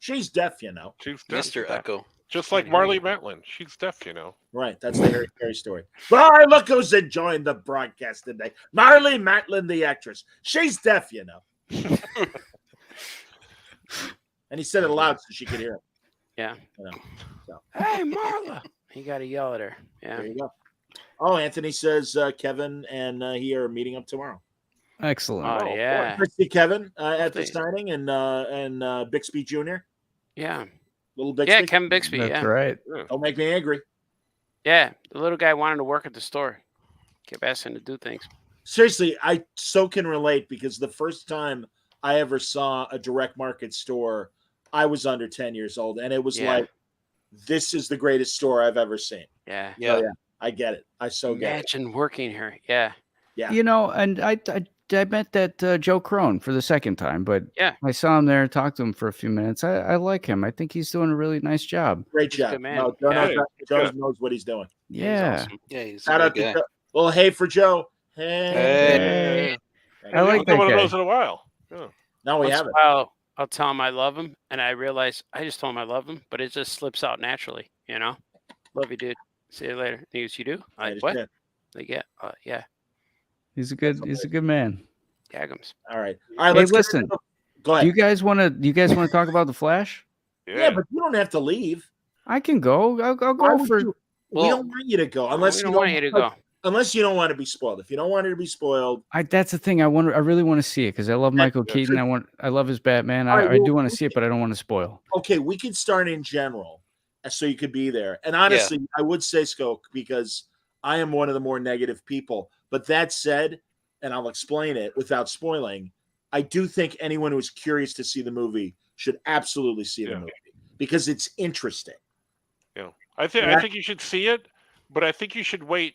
She's deaf, you know. She's deaf. Mr. Echo. Just like Marley Matlin. She's deaf, you know. Right. That's the Harry Carey story. Well, look who's enjoying the broadcast today. Marley Matlin, the actress. She's deaf, you know. And he said it loud so she could hear him. Yeah. You know, so. Hey, Marla. He got to yell at her. Yeah. There you go. Oh, Anthony says Kevin and he are meeting up tomorrow. Excellent. Oh, yeah. Nice to see Kevin at the Thanks. signing and Bixby Jr. Yeah. Little Bixby. Yeah, Kevin Bixby. That's Yeah. right. Don't make me angry. Yeah. The little guy wanted to work at the store. Kept asking to do things. Seriously, I so can relate because the first time I ever saw a direct market store, I was under 10 years old, and it was Yeah. like, this is the greatest store I've ever seen. Yeah. Yeah. So, yeah, I get it. I so get it. Imagine working here. Yeah. Yeah. You know, and I met that Joe Crone for the second time, but Yeah. I saw him there and talked to him for a few minutes. I like him. I think he's doing a really nice job. Great He's a job. good man. No, Joe, Yeah. Joe knows what he's doing. Yeah. He's awesome. Yeah, he's a Shout out good to guy. Joe. Well, hey for Joe. Hey. I like Haven't done that one of guy. those in a while. Yeah. No, we Once in haven't. a while, I'll tell him I love him, and I realize I just told him I love him, but it just slips out naturally, you know? Love you, dude. See you later. He goes, you do? I I'm like, what? understand. Like, yeah. Yeah. He's a good man. Gagums. All right. All right. Hey, Let's get listen. into- Go Do ahead. you guys want to talk about the Flash? Yeah, but you don't have to leave. I can go. I'll Why go would for. you- we Well, don't want you to go unless we you don't don't want you to go. Unless you don't want to be spoiled. If you don't want it to be spoiled, That's the thing. I really want to see it because I love Michael that's Keaton. true. I love his Batman. All right, I do well, want to see it, but I don't want to spoil. okay, we could start in general so you could be there. And honestly, I would say Skoke because I am one of the more negative people. But that said, and I'll explain it without spoiling, I do think anyone who's curious to see the movie should absolutely see the Yeah. movie because it's interesting. Yeah. I think you should see it, but I think you should wait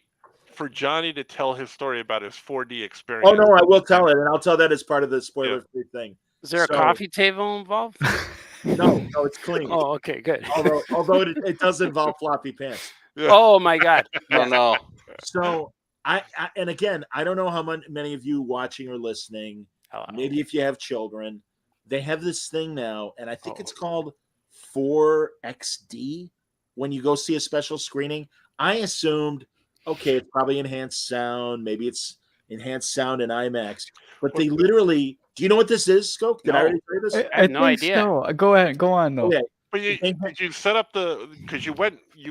for Johnny to tell his story about his 4D experience. Oh no, I will tell it, and I'll tell that as part of the spoiler-free thing. Is there a So- coffee table involved? No, it's clean. Oh, okay, good. Although it does involve floppy pants. Yeah. Oh my God. Oh no. So I and again, I don't know how many of you watching or listening, Oh, maybe if you have children, they have this thing now, and I think Oh. it's called 4XD. When you go see a special screening, I assumed, okay, it's probably enhanced sound, maybe it's enhanced sound in IMAX, but they literally. Do you know what this is, Skoke? Did I No. already say this? I have no idea. So. Go ahead. Go on though. Okay. But you set up because you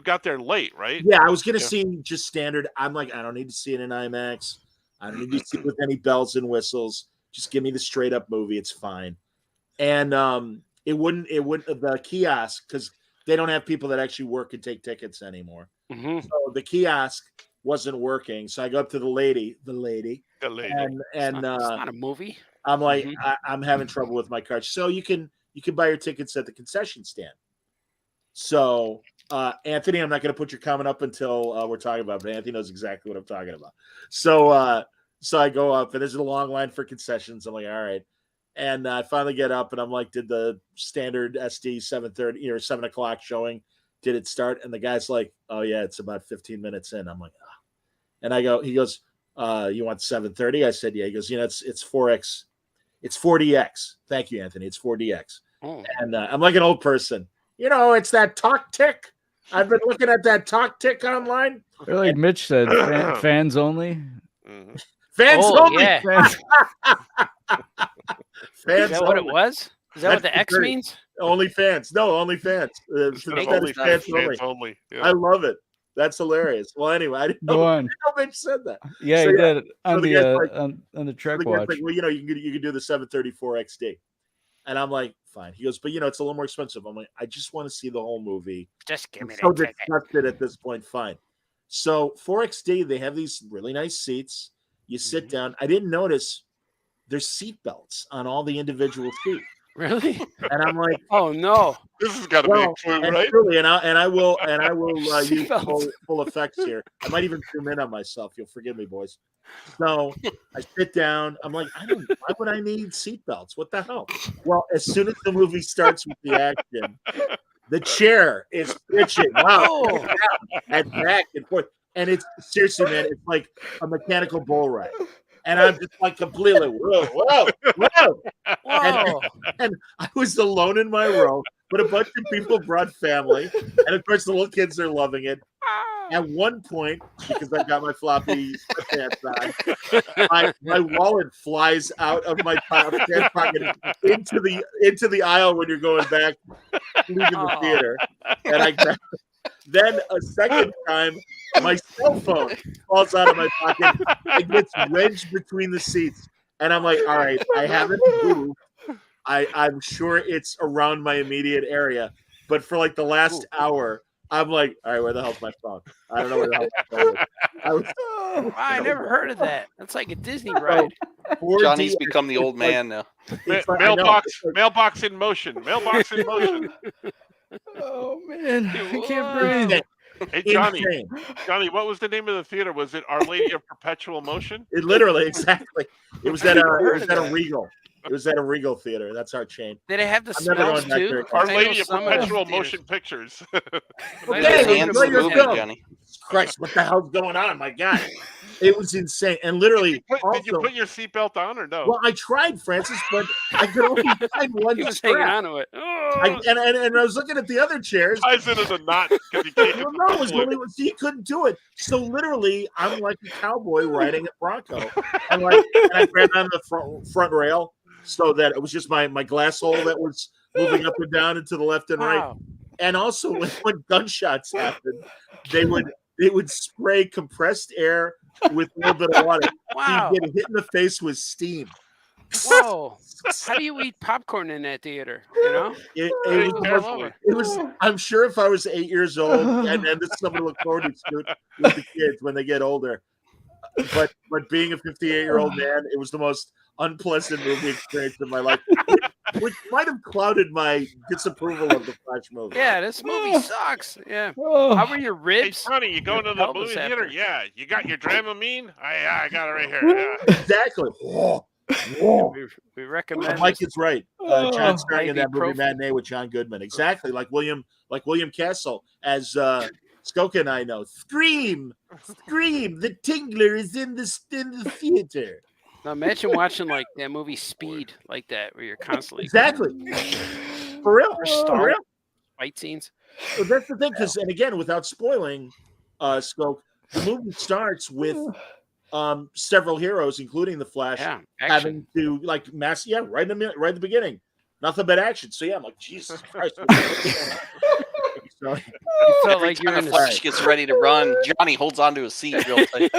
got there late, right? Yeah, I was gonna Yeah. see just standard. I'm like, I don't need to see it in IMAX. I don't need to see it with any bells and whistles. Just give me the straight up movie. It's fine. And it wouldn't the kiosk because they don't have people that actually work and take tickets anymore. hmm So the kiosk wasn't working. So I go up to the lady, The lady. and It's not a movie. I'm like, Mhm. I'm having trouble with my card. So you can buy your tickets at the concession stand. So Anthony, I'm not going to put your comment up until we're talking about it, but Anthony knows exactly what I'm talking about. So so I go up, and there's a long line for concessions. I'm like, all right. And I finally get up, and I'm like, did the standard SD 7:30 or 7 o'clock showing? Did it start? And the guy's like, oh yeah, it's about 15 minutes in. I'm like, oh. And he goes, you want 7:30? I said, yeah. He goes, it's 4X. It's 4DX. Thank you, Anthony. It's 4DX. Oh. And I'm like an old person. It's that talk tick. I've been looking at that talk tick online. Or like Mitch said, fans only. Mhm. Fans Oh, only. yeah. Fans- Fans Is that what it only. was? Is that what That's the X great. means? Only fans. No, only fans. Instead of Fans only. fans only. Yeah. I love it. That's hilarious. Well, anyway, I didn't know, Go on. Mitch said that. Yeah, So, he yeah, did on the the guy's like- on the Trek The guy's watch. like, well, you can do the 734 XD. And I'm like, fine. He goes, but it's a little more expensive. I'm like, I just want to see the whole movie. Just give I'm me so that ticket. disgusted at this point. Fine. So 4XD, they have these really nice seats. You sit down. I didn't notice there's seat belts on all the individual seats. Really? And I'm like, Oh no. This has got to well, be a clue, and right? truly, and I will use Seatbelts. full effects here. I might even zoom in on myself. You'll forgive me, boys. So I sit down. I'm like, why would I need seatbelts? What the hell? Well, as soon as the movie starts with the action, the chair is pitching. Wow. Oh. And back and forth. And it's seriously, man, it's like a mechanical bull ride. And I'm just like completely, whoa. Whoa. And I was alone in my row, but a bunch of people brought family. And of course, the little kids are loving it. At one point, because I've got my floppy pants on, my wallet flies out of my pants pocket into the aisle when you're going back, leaving the theater. And I grab it. Then a second time, my cell phone falls out of my pocket and gets wedged between the seats. And I'm like, all right, I haven't moved. I'm sure it's around my immediate area. But for like the last hour, I'm like, all right, where the hell's my phone? I don't know where the hell's my phone is. Wow, I never heard of that. That's like a Disney ride. 4D, Johnny's become the it's old like- man now. it's like- I know, Mailbox, it's like- mailbox in motion. Mailbox in motion. Oh man, I can't Whoa. breathe. Hey Johnny, insane. what was the name of the theater? Was it Our Lady of Perpetual Motion? It literally, exactly. It was at heard of a that. Regal. It was at a Regal theater. That's our chain. Did it have the I'm never smells going back too? there. 'Cause Our I know Lady of some Perpetual theaters- Motion Pictures. I know Okay, some Hands well, the you're movie, good. Johnny. Christ, what the hell's going on? My God. It was insane. And literally, Did you also, put your seatbelt on or no? well, I tried, Francis, but I could only find one He was hanging strap. on to it. And I was looking at the other chairs. Ties into the knot because you can't get Well, the no, it was fluid. only he couldn't do it. So literally, I'm like a cowboy riding a Bronco, and I grabbed on the front rail so that it was just my glass hole that was moving up and down and to the left and right. Wow. And also, when gunshots happened, they would spray compressed air with a little bit of water. Wow. So you get hit in the face with steam. Whoa. How do you eat popcorn in that theater? You know? It was all over. It was. I'm sure if I was 8 years old, and this is something to look forward to with the kids when they get older. But being a 58-year-old man, it was the most unpleasant movie experience of my life, which might have clouded my disapproval of the Flash movie. Yeah, this movie sucks. Yeah. Oh. How were your Hey, ribs? Johnny, you going to the pelvis movie theater? after. Yeah. You got your Dramamine? I got it right here. Yeah. Exactly. Whoa. Whoa. We recommend Mike this. is right. Oh. John starring in that movie Ibuprofen. Matinee with John Goodman. Exactly, like William Castle, as Skoka and I know. Scream! The Tingler is in the theater. Now imagine watching like that movie Speed like that, where you're constantly Exactly. For real. Or For Star real. fight scenes. So that's the thing, because and again, without spoiling, Skoke, the movie starts with several heroes, including the Flash, Yeah, action. having to right at the beginning, nothing but action. So yeah, I'm like, Jesus Christ. So, You felt Every like you time were the in Flash gets ready to run, Johnny holds onto his seat real tight.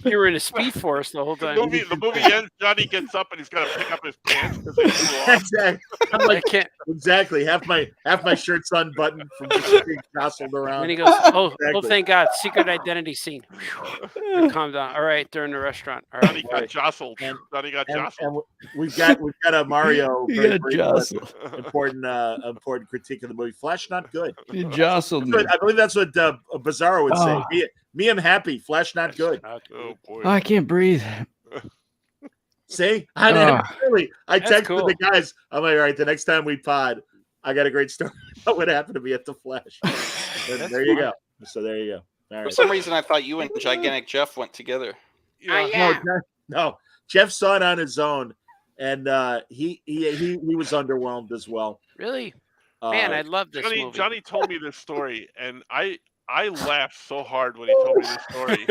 you were in a Speed Force the whole The time. movie ends. Johnny gets up and he's got to pick up his pants because they flew off. exactly. I'm I like, can't. exactly. Half my shirt's unbuttoned from just being jostled And around. then he goes, "Oh, Exactly. thank God, secret identity scene." Whew. Calm down. All right, they're in the restaurant. All Johnny right. got Right. jostled. And- Johnny got And, jostled. and we've got a Mario You very got brief, jostled. important critique of the movie. Flash not good. You jostled me. I believe that's what Bizarro would say. Oh. Me, I'm happy. Flash not good. Oh boy. Oh, I can't breathe. See, Oh. I That's texted cool. the guys. I'm like, all right, the next time we pod, I got a great story about what happened to me at the Flash. And That's there you fun. go. So there you go. All For right. some reason, I thought you and Gigantic Jeff went together. Yeah. No, Jeff saw it on his own, and he was underwhelmed as well. Really, man, I love this movie. Johnny told me this story, and I laughed so hard when he told me this story.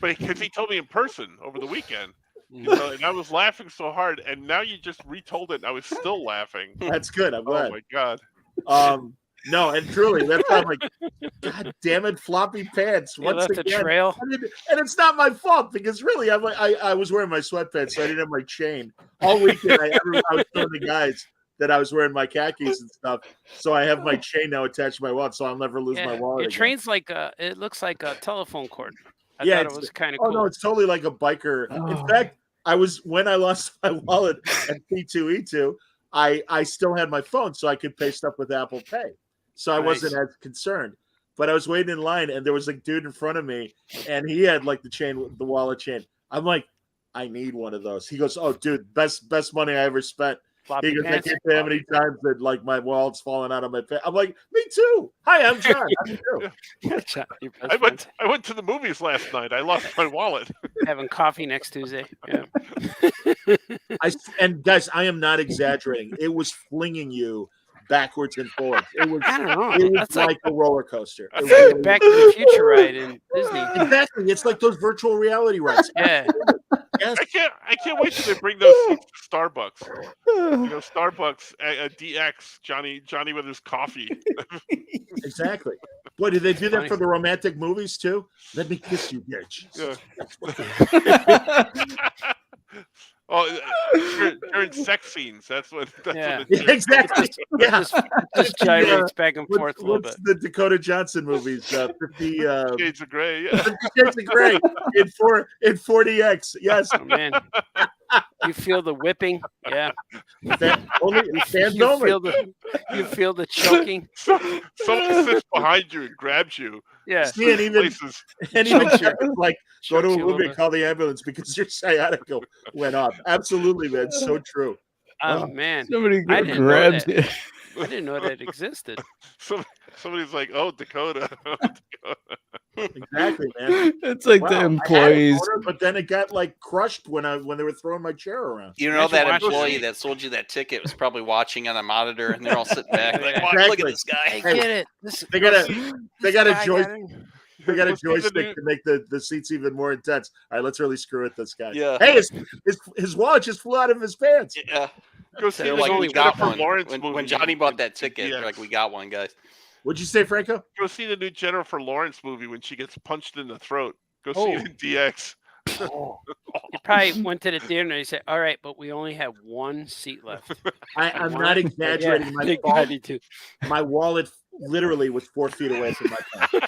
But because he told me in person over the weekend, and I was laughing so hard, and now you just retold it, and I was still laughing. That's good. I'm Oh glad. my god! No, and truly, that's why I'm like, God damn it, floppy pants. You Once left a again, trail. and it's not my fault because really, I'm like, I was wearing my sweatpants, so I didn't have my chain all weekend. I was showing the guys that I was wearing my khakis and stuff, so I have my chain now attached to my wallet, so I'll never lose my wallet. It again. trains like it looks like a telephone cord. I Yeah, thought it was kind of Oh cool. no, it's totally like a biker. In fact, when I lost my wallet at P2E2, I still had my phone, so I could pay stuff with Apple Pay. So I wasn't as concerned. But I was waiting in line, and there was a dude in front of me, and he had like the wallet chain. I'm like, I need one of those. He goes, "Oh, dude, best money I ever spent." Floppy He goes, "I pants. can't tell how many times that like my wallet's fallen out of my pants." I'm like, "Me too." Hi, I'm John. How do you do? Your best I went to the movies last night. I lost my wallet. having coffee next Tuesday. Yeah. And guys, I am not exaggerating. It was flinging you backwards and forwards. It was, I don't know. it was That's like like a roller coaster. It That's like really a Back to the Future ride in Disney. Exactly. It's like those virtual reality rides. Yeah. Yes. I can't wait till they bring those seats to Starbucks. Starbucks DX Johnny with his coffee. Exactly. Boy, did they do that for the romantic movies too? Let me kiss you, bitch. During sex scenes. That's what. Yeah. Exactly. Yeah. Just gyrates back and forth a little What's bit. the Dakota Johnson movies? 50 Shades of Grey. Yeah. 50 Shades of Grey in 40X. Yes. Oh man, you feel the whipping. Yeah. Only fans You only. feel the choking. Someone sits behind you and grabs you. Yeah. See, and even Places. Kevin's like, go to Chokes a you a movie little and call the ambulance because your sciatica went up. Absolutely, man. So true. Oh man, Somebody I didn't know grabs that. it. I didn't know that existed. Somebody's like, "Oh, Dakota." Exactly, man. It's like the Wow, I had a employees. motor, but then it got like crushed when they were throwing my chair around. You know Imagine that watching employee it. that sold you that ticket was probably watching on a monitor, and they're all sitting back like, Yeah. "Wow, look Exactly. at this guy." I Hey, get it. This, They got a guy joystick. got in. They got a Go see the joystick new- to make the seats even more intense. All right, let's really screw with this guy. Yeah. Hey, his wallet just flew out of his pants. Yeah, Go see they're the like, new we got Jennifer one. Lawrence When movie. Johnny bought that ticket, they're DX. like, "We got one, guys." What'd you say, Franco? Go see the new Jennifer Lawrence movie when she gets punched in the throat. Go see Oh. it in DX. You probably went to the theater and they said, "All right, but we only have one seat left." I'm not exaggerating. Yeah, I do too. My wallet literally was 4 feet away from my phone.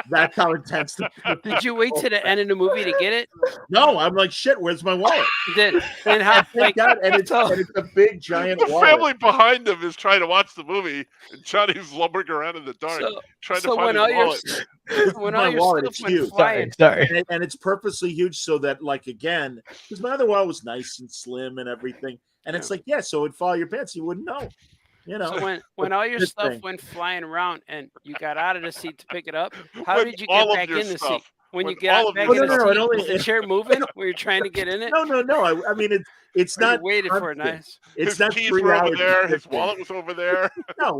That's how intense. Did you wait to the end of the movie to get it? No, I'm like, shit. Where's my wallet? You did. And how? Thank Like, God, and it's so- a big giant The wallet. family behind him is trying to watch the movie, and Johnny's lumbering around in the dark, so, trying to so find when his all your wallet. when My all your wallet, stuff it's went huge. flying, Sorry. And it's purposely huge so that, like, again, because my other wallet was nice and slim and everything, and it's like, yeah, so it'd fall out your pants, you wouldn't know, you know. so when all your This stuff thing. went flying around and you got out of the seat to pick it up, how With did you all get of back your in the seat? stuff. When you With get all of back your in the stuff. No, seat, it only- was the chair moving when you're trying to get in it? No. I mean, it's Or you not waited for it. constant. Nice. It's His not keys 3 were over hours there. of His fixing. wallet was over there. No,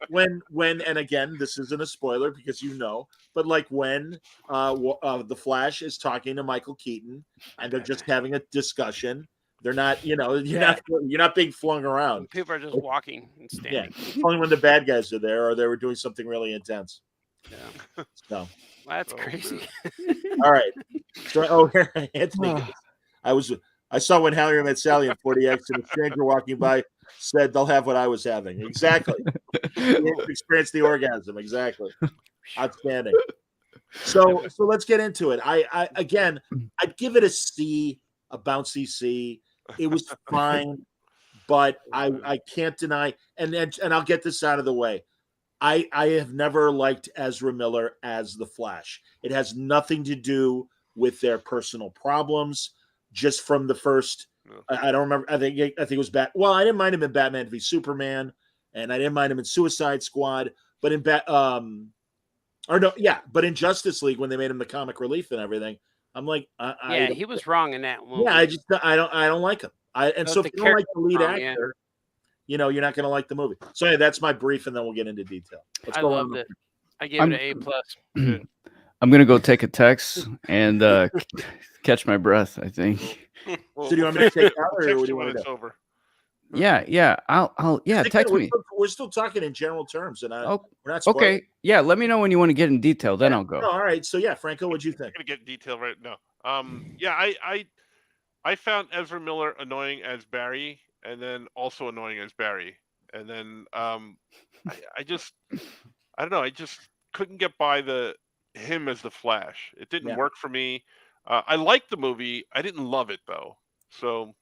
when, and again, this isn't a spoiler because you know, but like when the Flash is talking to Michael Keaton and they're just having a discussion, they're not, you're not being flung around. People are just walking and Yeah, standing. only when the bad guys are there or they were doing something really intense. Yeah. So, Well, that's Oh, crazy. all right. So, here, Anthony, I saw when Harry Met Sally in 40X and a stranger walking by said they'll have what I was having. Exactly. Experience the orgasm. Exactly. Outstanding. So let's get into it. I again, I'd give it a C, a bouncy C. It was fine, but I can't deny, and I'll get this out of the way. I have never liked Ezra Miller as the Flash. It has nothing to do with their personal problems. Just from the first, I don't remember. I think it was Well, I didn't mind him in Batman v Superman, and I didn't mind him in Suicide Squad. But in but in Justice League when they made him the comic relief and everything, I'm like, He was wrong in that movie. yeah, I don't like him. So if the you don't like the lead character wrong, actor, you're not going to like the movie. So yeah, that's my brief, and then we'll get into detail. Let's I go loved on. it. I gave it an A+. I'm gonna go take a text and catch my breath. I think. Well, So do you want me to take out, or what do 50 you want when to it's do? over. Yeah. I'll text me. We're still talking in general terms, and Oh, we're not spoiling. okay. Yeah, let me know when you want to get in detail. Then I'll go. No, all right. So yeah, Franco, what'd you I'm think? gonna get in detail right now. Yeah, I found Ezra Miller annoying as Barry, and then also annoying as Barry, and then I just I don't know. I just couldn't get by him as the Flash. It didn't Yeah. work for me. I liked the movie. I didn't love it though. So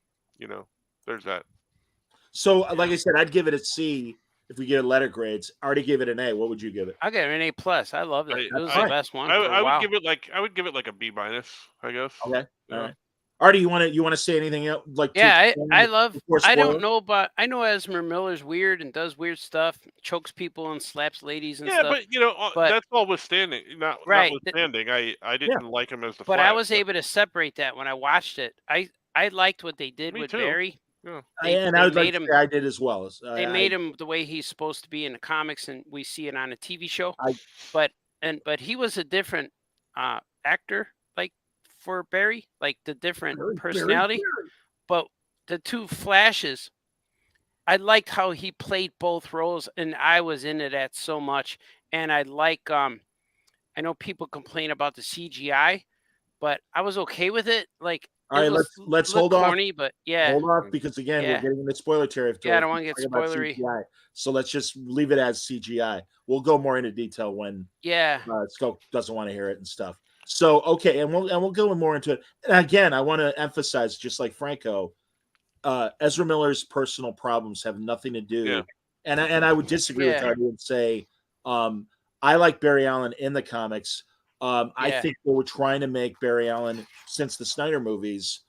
there's that. So like I said, I'd give it a C if we get letter grades. I already gave it an A. What would you give it? I got an A+. I loved it. It was fine. the best one. I Wow. would give it like a B-, I guess. Okay. Yeah. All right. Artie, you want to say anything else? Like Yeah, I before I don't spoiler? know, but I know Ezra Miller's weird and does weird stuff, chokes people and slaps ladies and Yeah, stuff. but that's notwithstanding. Right. Notwithstanding, I didn't like him as the But Flash. I was able to separate that when I watched it. I liked what they did Me with too. Barry. Yeah. And I would like to say I did as well. They made him the way he's supposed to be in the comics, and we see it on a TV show. I- But he was a different actor, like for Barry, like the different personality. But the two Flashes, I liked how he played both roles, and I was into that so much. And I like I know people complain about the CGI, but I was okay with it. Like, all right, let's hold off. Corny, but yeah, Hold off because again we're getting into spoiler territory. Yeah, I don't want to get spoilery. CGI. So let's just leave it as CGI. We'll go more into detail when Scope doesn't want to hear it and stuff. So okay, and we'll go more into it. And again, I want to emphasize, just like Franco, Ezra Miller's personal problems have nothing to do. Yeah. And I would disagree with Artie and say I like Barry Allen in the comics. I think they were trying to make Barry Allen, since the Snyder movies,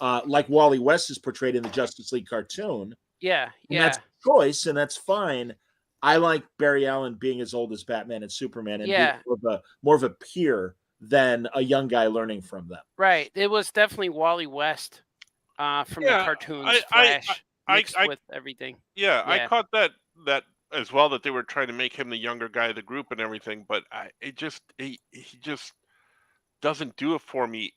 like Wally West is portrayed in the Justice League cartoon. Yeah, and that's a choice, and that's fine. I like Barry Allen being as old as Batman and Superman, and being more of a peer than a young guy learning from them. Right. It was definitely Wally West from the cartoons, Flash, mixed with everything. Yeah, I caught that as well, that they were trying to make him the younger guy of the group and everything, but he just doesn't do it for me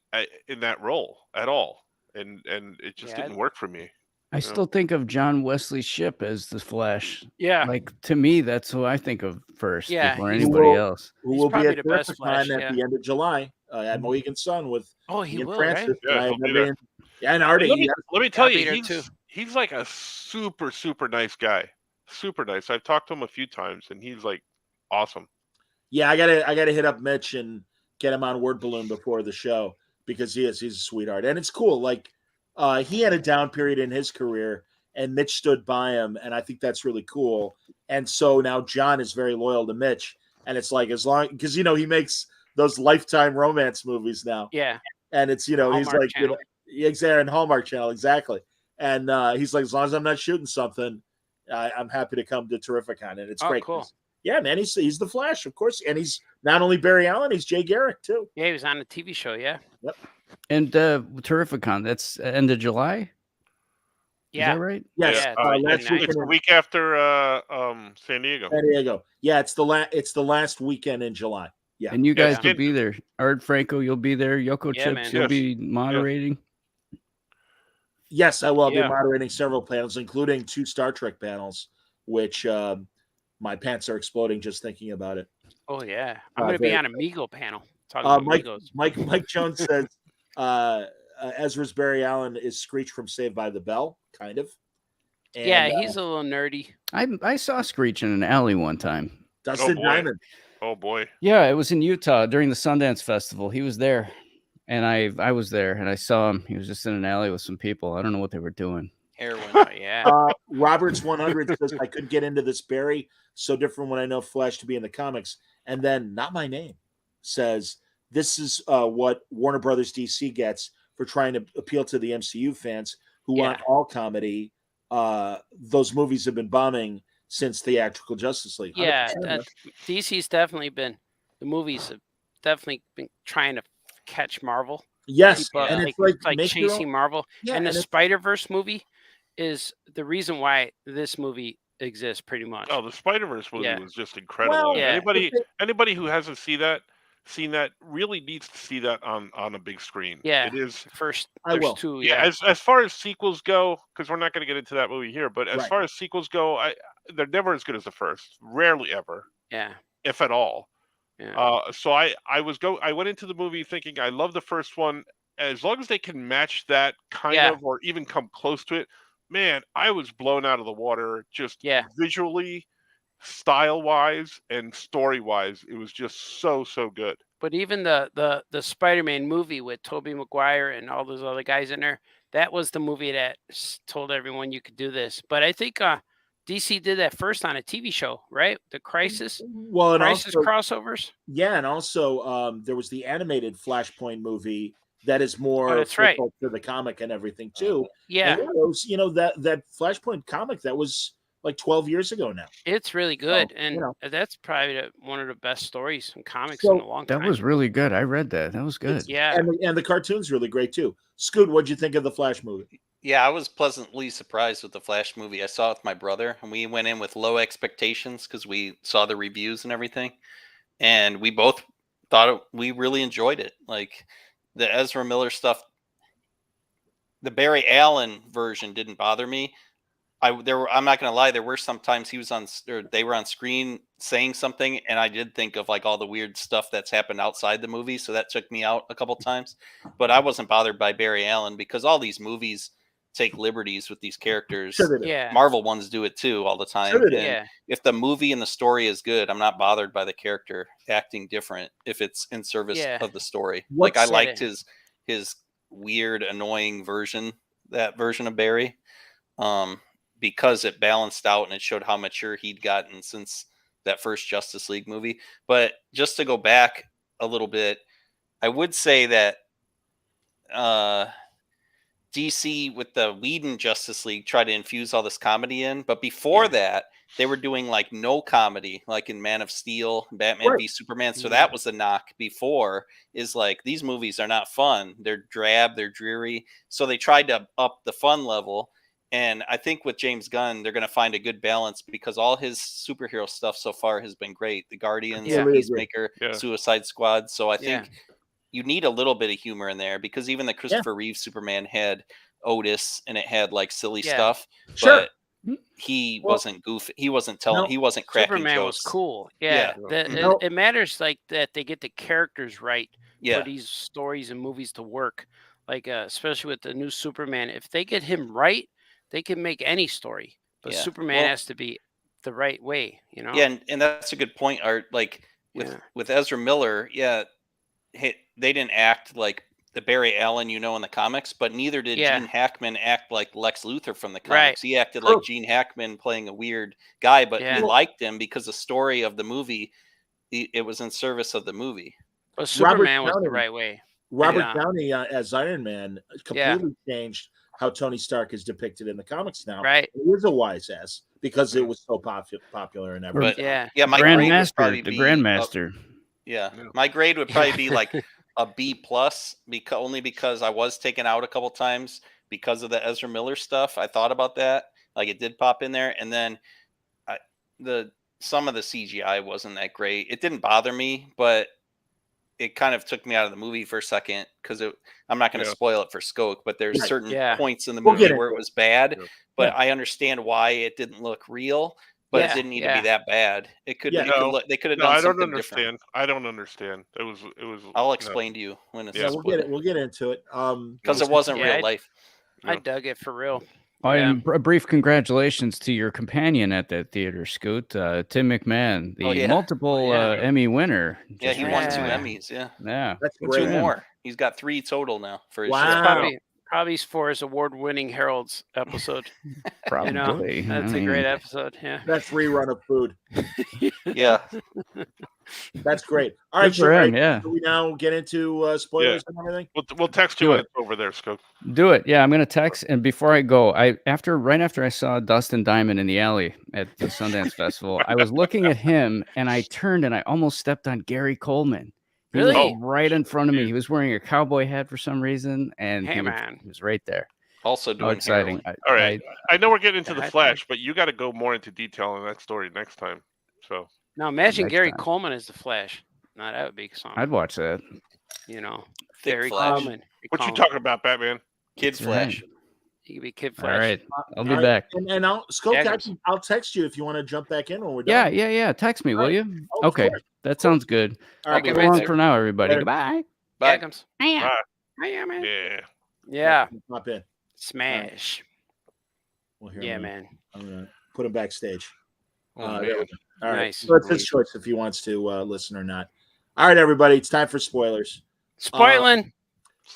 in that role at all, and it just didn't work for me. I still think of John Wesley Shipp as the Flash. Yeah, like to me, that's who I think of first before anybody else. Who will be at the best Flash at the end of July at Mohegan Sun with he will, Francis. right? And Artie. Let me tell you, he's like a super nice guy. Super nice. I've talked to him a few times, and he's like awesome. Yeah, I gotta hit up Mitch and get him on Word Balloon before the show, because he's a sweetheart, and it's cool. Like he had a down period in his career, and Mitch stood by him, and I think that's really cool. And so now John is very loyal to Mitch, and it's like, as long, because he makes those Lifetime romance movies now. Yeah, and it's Hallmark he's like Channel. And Hallmark Channel, exactly. And he's like, as long as I'm not shooting something, I'm happy to come to Terrificon, and it's great. Cool. Yeah, man, he's the Flash, of course, and he's not only Barry Allen, he's Jay Garrick too. Yeah, he was on a TV show. Yeah. Yep. And Terrificon, that's end of July. Yeah. Is that right? Yes. It's the week after San Diego. San Diego. Yeah, it's the last weekend in July. Yeah. And you guys will be there. Art Franco, you'll be there. Yoko Chips, man. you'll be moderating. Yes, I will be moderating several panels, including 2 Star Trek panels, which my pants are exploding just thinking about it. Oh yeah, I'm going to be on a Meagle panel talking about Meagles. Mike Jones says Ezra's Barry Allen is Screech from Saved by the Bell, kind of. And, yeah, he's a little nerdy. I saw Screech in an alley one time. Dustin Diamond. Oh boy. Yeah, it was in Utah during the Sundance Festival. He was there, and I was there, and I saw him. He was just in an alley with some people. I don't know what they were doing. Heroin, yeah. Roberts 100 says, I couldn't get into this Barry. So different when I know Flash to be in the comics. And then Not My Name says, this is what Warner Brothers DC gets for trying to appeal to the MCU fans who want all comedy. Those movies have been bombing since Theatrical Justice League. Yeah, DC's definitely been, the movies have definitely been trying to catch Marvel. Yes, people, and it's like chasing Marvel. Yeah, and the and Spider-Verse movie is the reason why this movie exists, pretty much. Oh, the Spider-Verse movie was just incredible. Well, Anybody who hasn't seen that, seen that really needs to see that on a big screen. Yeah, it is. first I there's will. two. Yeah, as far as sequels go, because we're not going to get into that movie here, but as Right. far as sequels go, they're never as good as the first. Rarely ever, yeah, if at all. yeah. So I went into the movie thinking I love the first one. As long as they can match that kind Yeah. of, or even come close to it, man, I was blown out of the water. Just Yeah. visually, style wise, and story wise, it was just so good. But even the Spider-Man movie with Tobey Maguire and all those other guys in there, that was the movie that told everyone you could do this. But I think DC did that first on a TV show, right? The Crisis Well, and Crisis also, crossovers. yeah, and also there was the animated Flashpoint movie that is more that's right. faithful to the comic and everything too. Yeah, And those, that Flashpoint comic that was like 12 years ago now. it's really good, So, and that's probably one of the best stories in comics So, in a long time. That was really good. I read that. That was good. Yeah, And the cartoon's really great too. Scoot, what'd you think of the Flash movie? Yeah, I was pleasantly surprised with the Flash movie. I saw it with my brother, and we went in with low expectations because we saw the reviews and everything, and we both thought we really enjoyed it. Like the Ezra Miller stuff, the Barry Allen version didn't bother me. I'm not gonna lie, there were sometimes they were on screen saying something, and I did think of like all the weird stuff that's happened outside the movie, so that took me out a couple times. But I wasn't bothered by Barry Allen because all these movies take liberties with these characters. Sure they do. yeah, Marvel ones do it too all the time. Sure they do. And yeah, if the movie and the story is good, I'm not bothered by the character acting different if it's in service Yeah. of the story. What's Like I that liked it- his weird, annoying version of Barry. Because it balanced out and it showed how mature he'd gotten since that first Justice League movie. But just to go back a little bit, I would say that DC with the Whedon Justice League tried to infuse all this comedy in, but before that, they were doing like no comedy, like in Man of Steel, Batman Right. v Superman. So that was the knock before, is like these movies are not fun. They're drab, they're dreary. So they tried to up the fun level. And I think with James Gunn, they're going to find a good balance because all his superhero stuff so far has been great. The Guardians, Yeah. Peacemaker, Yeah. Suicide Squad. So I Yeah. think you need a little bit of humor in there because even the Christopher Reeve Superman had Otis and it had like silly Yeah. stuff. Sure. But he Well, wasn't goofy. He wasn't telling. no, he wasn't cracking Superman jokes. was cool. Yeah, Yeah. No. it matters like that they get the characters right Yeah. for these stories and movies to work. Like especially with the new Superman, if they get him right, they can make any story. But Yeah. Superman Well- has to be the right way, you know. Yeah, and that's a good point, Art. Like with Ezra Miller, they didn't act like the Barry Allen in the comics, but neither did Yeah. Gene Hackman act like Lex Luthor from the Right. comics. He acted True. like Gene Hackman playing a weird guy, but Yeah. we liked him because the story of the movie, it was in service of the movie. But Superman was Downey- the right way. Robert Yeah. Downey as Iron Man completely changed how Tony Stark is depicted in the comics now. Right. He is a wise ass because it was so popular and everything. But Yeah. yeah, my grade would Grandmaster, probably the be Grandmaster. Yeah, Yeah. my grade would probably be like a B plus because I was taken out a couple times because of the Ezra Miller stuff. I thought about that, like it did pop in there, and then some of the CGI wasn't that great. It didn't bother me, but it kind of took me out of the movie for a second because I'm not going to Yeah. spoil it for Skoke, but there's Right. certain Yeah. points in the We'll movie get where into it was bad, Yeah. but Yeah. I understand why it didn't look real. But Yeah, it didn't need to yeah. be that bad. It could. Yeah. It could No, look, they could have No, done I don't something understand. different. I don't understand. It was. I'll no. explain to you when it's Yeah, Yeah, we'll get it. We'll get into it. because it wasn't Yeah, real life. I dug it for real. Oh, Yeah. and a brief congratulations to your companion at that theater, Scoot, Tim McMahon, the Oh, yeah. multiple Yeah. Emmy winner. Yeah, just he won 2 recently. Emmys. Yeah, Yeah. That's and great. 2 more. He's got 3 total now for his Wow. show. Probably for his award-winning Herald's episode. Probably. That's I a great mean, episode. Yeah. That's rerun of food. Yeah, That's great. All right, Good for so him, yeah. do we now get into spoilers and everything? We'll text you Do when it. it's over there, Scope. Do it. Yeah, I'm gonna text. And before I go, right after I saw Dustin Diamond in the alley at the Sundance Festival, I was looking at him and I turned and I almost stepped on Gary Coleman. He was Really? right in front of me. He was wearing a cowboy hat for some reason, and Hey, he man. was right there. also How doing exciting! heroin. All right. I know we're getting into Yeah, the I Flash, but you got to go more into detail on that story next time. So Now imagine Next Gary time. Coleman as the Flash. No, that would be something. I'd watch that. You know, Thick very Flash. common. What you talking about, Batman? Kid That's Flash. right. He could be Kid All Flash. right, I'll be All right, back. And I'll Skull Yeah, Captain, I'll text you if you want to jump back in when we're Yeah, done. yeah. Text me, will Right. you? Oh, of Okay, course. that sounds good. All right, Okay, So man. long for now, everybody. Later. Goodbye. Bye. Jackums. Bye. Yeah, man. Yeah. Yeah. Pop in. Smash. Well, here, Yeah, I'm man. gonna put him backstage. Oh, There man. we go. All right. Nice. So it's his choice if he wants to listen or not. All right, everybody. It's time for spoilers. Spoiling.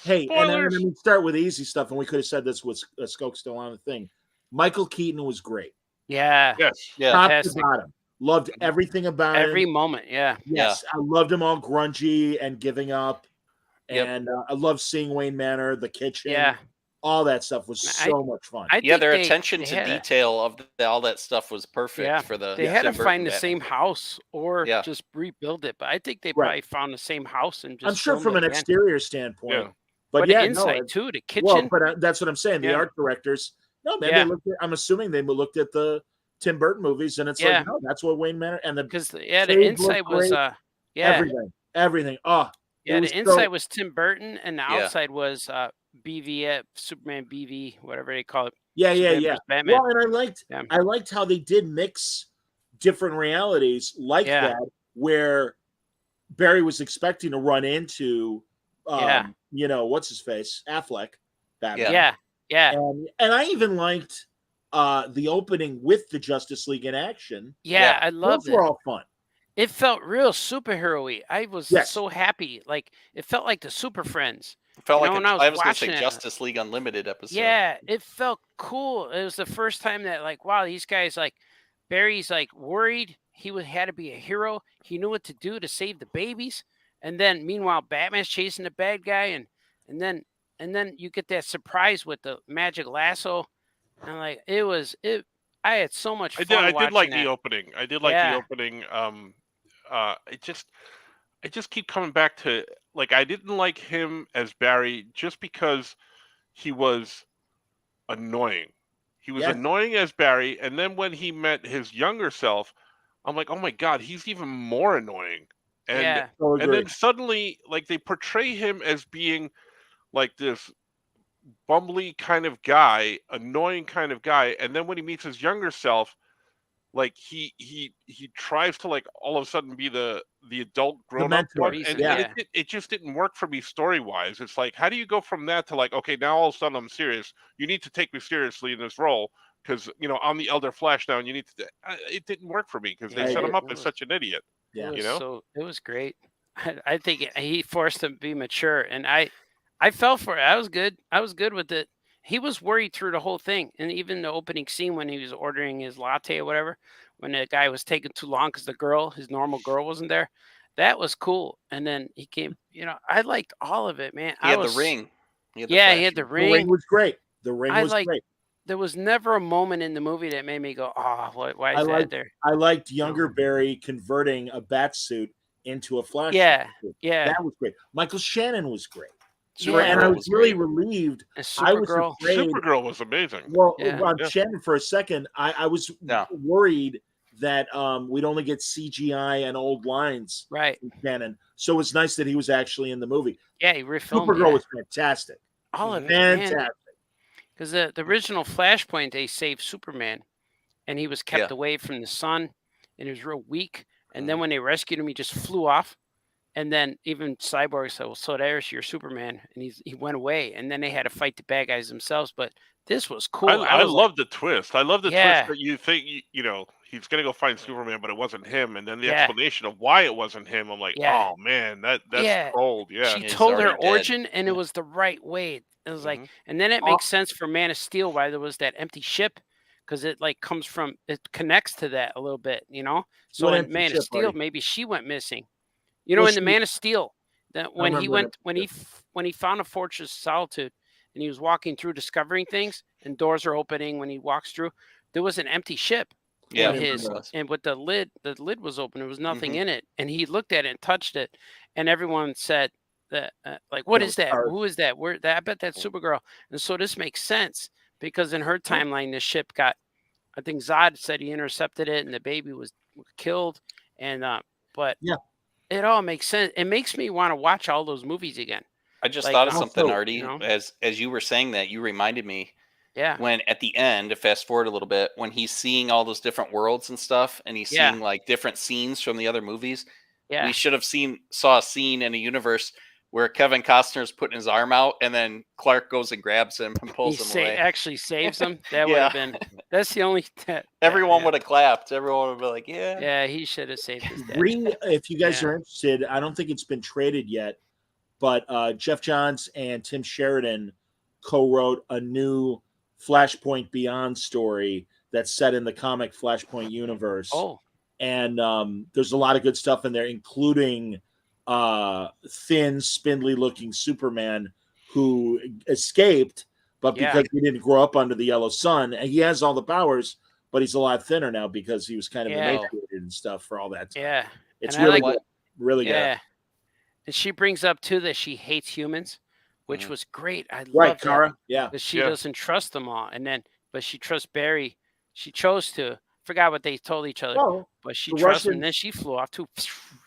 Hey, and I'm Spoilers. going to start with easy stuff, and we could have said this with Skoke still on the thing. Michael Keaton was great. Yeah. Yes. Yeah. Top to Fantastic. bottom. Loved everything about Every him. moment. Yeah. Yes, I loved him all grungy and giving up. Yep. And I love seeing Wayne Manor, the kitchen. Yeah. All that stuff was I- so much fun. I Yeah, think their they- attention they to had a- detail of all that stuff was perfect Yeah, for the. They had to Tim Burton find the Batman. same house or Yeah. just rebuild it. But I think they Right. probably found the same house and just I'm sure filmed from it an again. exterior standpoint. Yeah. But, But yeah, the inside no, too, the kitchen. well, but that's what I'm saying. The Yeah. art directors, no, man, Yeah. they looked at, I'm assuming they looked at the Tim Burton movies, and it's Yeah. like, no, that's what Wayne Manor and the Because the stage inside looked was great. yeah, everything. Oh, yeah. it The was inside so- was Tim Burton, and the Yeah. outside was BV Superman BV, whatever they call it. yeah, Superman yeah. versus Batman. Well, and Yeah. I liked how they did mix different realities like Yeah. that, where Barry was expecting to run into, Yeah. what's his face, Affleck, Batman. Yeah. And I even liked the opening with the Justice League in action. Yeah, I loved Those were it. all fun. It felt real superhero-y. I was Yes. so happy. Like it felt like the Super Friends. Felt You like know, when I I was was going to say watching it- Justice League Unlimited episode. Yeah, it felt cool. It was the first time that like, wow, these guys like Barry's like worried. He had to be a hero. He knew what to do to save the babies. And then meanwhile, Batman's chasing the bad guy, and then you get that surprise with the magic lasso. And like it I had so much I fun. did like watching the that. opening. I did like Yeah. the opening. I just keep coming back to, like, I didn't like him as Barry just because he was annoying. He was Yes. annoying as Barry, and then when he met his younger self, I'm like, oh my god, he's even more annoying. And Yeah. So and agree. then suddenly, like, they portray him as being like this bumbly kind of guy, annoying kind of guy, and then when he meets his younger self, like he tries to, like, all of a sudden be the adult grown up mentor, one, He's- and, yeah. it just didn't work for me story wise. It's like, how do you go from that to, like, okay, now all of a sudden I'm serious. You need to take me seriously in this role because I'm the Elder Flash now, and you need to. It didn't work for me because they Yeah, set it him up as was- such an idiot. Yeah. It was know? so it was great. I think he forced him to be mature, and I fell for it. I was good. I was good with it. He was worried through the whole thing, and even the opening scene when he was ordering his latte or whatever, when the guy was taking too long because his normal girl wasn't there. That was cool. And then he came. I liked all of it, man. He had the ring. He had the He flash had the The ring ring. was great. The ring I was like- great. There was never a moment in the movie that made me go, "Oh, why is that there?" I liked younger Barry converting a bat suit into a Flash. Yeah, suit. yeah. That was great. Michael Shannon was great. Yeah. And I Supergirl was really great. relieved. And I was Supergirl. afraid. Supergirl was amazing. Well, Yeah. on Yeah. Shannon for a second, I was Yeah. worried that we'd only get CGI and old lines Right. from Shannon. So it was nice that he was actually in the movie. Yeah, he refilmed Supergirl it. was fantastic. All of it, man. Fantastic. Because the original Flashpoint, they saved Superman, and he was kept Yeah. away from the sun, and he was real weak. And Mm. then when they rescued him, he just flew off. And then even Cyborg said, "Well, so there's your Superman," and he went away. And then they had to fight the bad guys themselves. But this was cool. I was like, love the twist. I love the Yeah. twist that you think he's gonna go find Superman, but it wasn't him, and then the Yeah. explanation of why it wasn't him. I'm like, Yeah. oh man, that's Yeah. cold. Yeah, she He's told her already dead. origin, and it was the right way. It was like, Mhm. and then it Oh. makes sense for Man of Steel why there was that empty ship, because it like it connects to that a little bit, So What in empty Man ship, of Steel, Artie? maybe she went missing. Well, In the she- Man of Steel, that when he remember went that. when he found a Fortress of Solitude, and he was walking through discovering things, and doors are opening when he walks through, there was an empty ship. Yeah. in it his was. and with the lid was open. There was nothing Mhm. in it, and he looked at it and touched it, and everyone said that like, what That is was that? hard. Who is that? Where that? I bet that's Supergirl. And so this makes sense because in her timeline, the ship got. I think Zod said he intercepted it, and the baby was killed. And but Yeah. it all makes sense. It makes me want to watch all those movies again. I just Like, thought of also, something, you Artie. know? As you were saying that, you reminded me Yeah. when at the end, to fast forward a little bit, when he's seeing all those different worlds and stuff, and he's Yeah. seeing like different scenes from the other movies. Yeah. We should have saw a scene in a universe where Kevin Costner's putting his arm out, and then Clark goes and grabs him and pulls him away. Actually saves him. That would Yeah. have been. That's the only. Everyone yeah. would have clapped. Everyone would be like, "Yeah." Yeah, he should have saved his dad. If you guys Yeah. are interested, I don't think it's been traded yet, but Jeff Johns and Tim Sheridan co-wrote a new Flashpoint Beyond story that's set in the comic Flashpoint universe. Oh, And there's a lot of good stuff in there, including thin, spindly-looking Superman who escaped, but Yeah. because he didn't grow up under the yellow sun, and he has all the powers, but he's a lot thinner now because he was kind of Yeah. emaciated and stuff for all that time. yeah, It's And I really like- good. Really good. yeah. And she brings up too that she hates humans, which Mhm. was great. I Right, love that. Kara? Yeah. Because she Yeah. doesn't trust them all, but she trusts Barry. She chose to. Forgot what they told each other, Well, but she the trusts him. Russians- And then she flew off too.